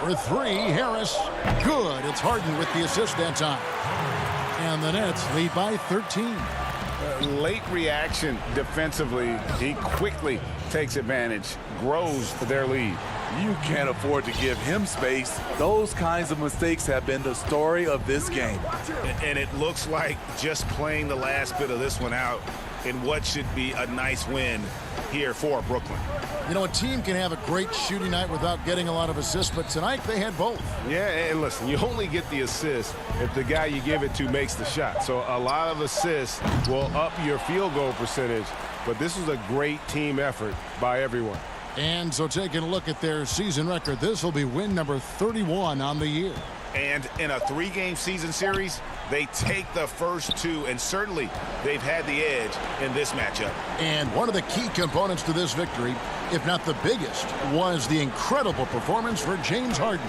For three, Harris. Good. It's Harden with the assist that time. And the Nets lead by 13. Late reaction defensively. He quickly takes advantage, grows their lead. You can't afford to give him space. Those kinds of mistakes have been the story of this game. And it looks like just playing the last bit of this one out in what should be a nice win here for Brooklyn. You know, a team can have a great shooting night without getting a lot of assists, but tonight they had both. Yeah, and listen, you only get the assist if the guy you give it to makes the shot. So a lot of assists will up your field goal percentage, but this was a great team effort by everyone. And so taking a look at their season record, this will be win number 31 on the year. And in a 3-game season series, they take the first 2, and certainly they've had the edge in this matchup. And one of the key components to this victory, if not the biggest, was the incredible performance for James Harden.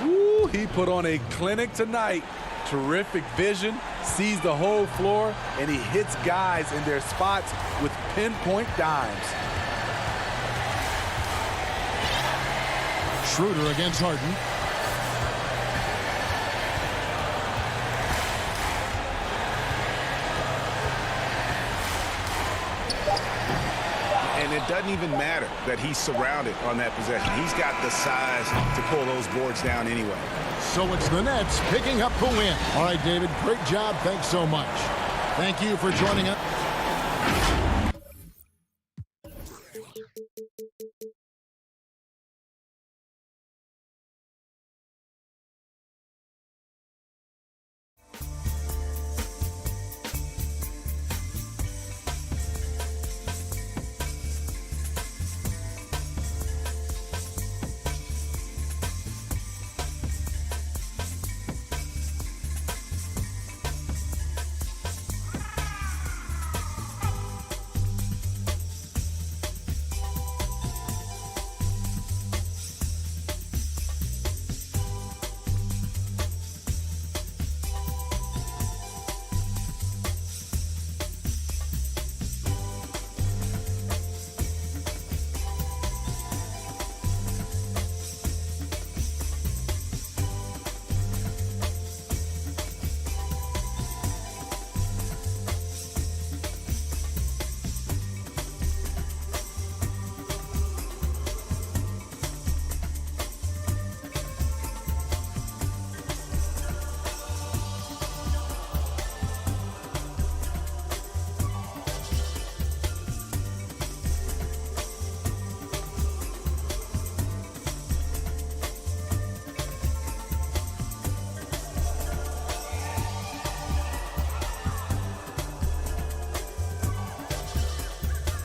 Ooh, he put on a clinic tonight. Terrific vision, sees the whole floor, and he hits guys in their spots with pinpoint dimes. Schroeder against Harden. And it doesn't even matter that he's surrounded on that possession. He's got the size to pull those boards down anyway. So it's the Nets picking up the win. All right, David, great job. Thanks so much. Thank you for joining us.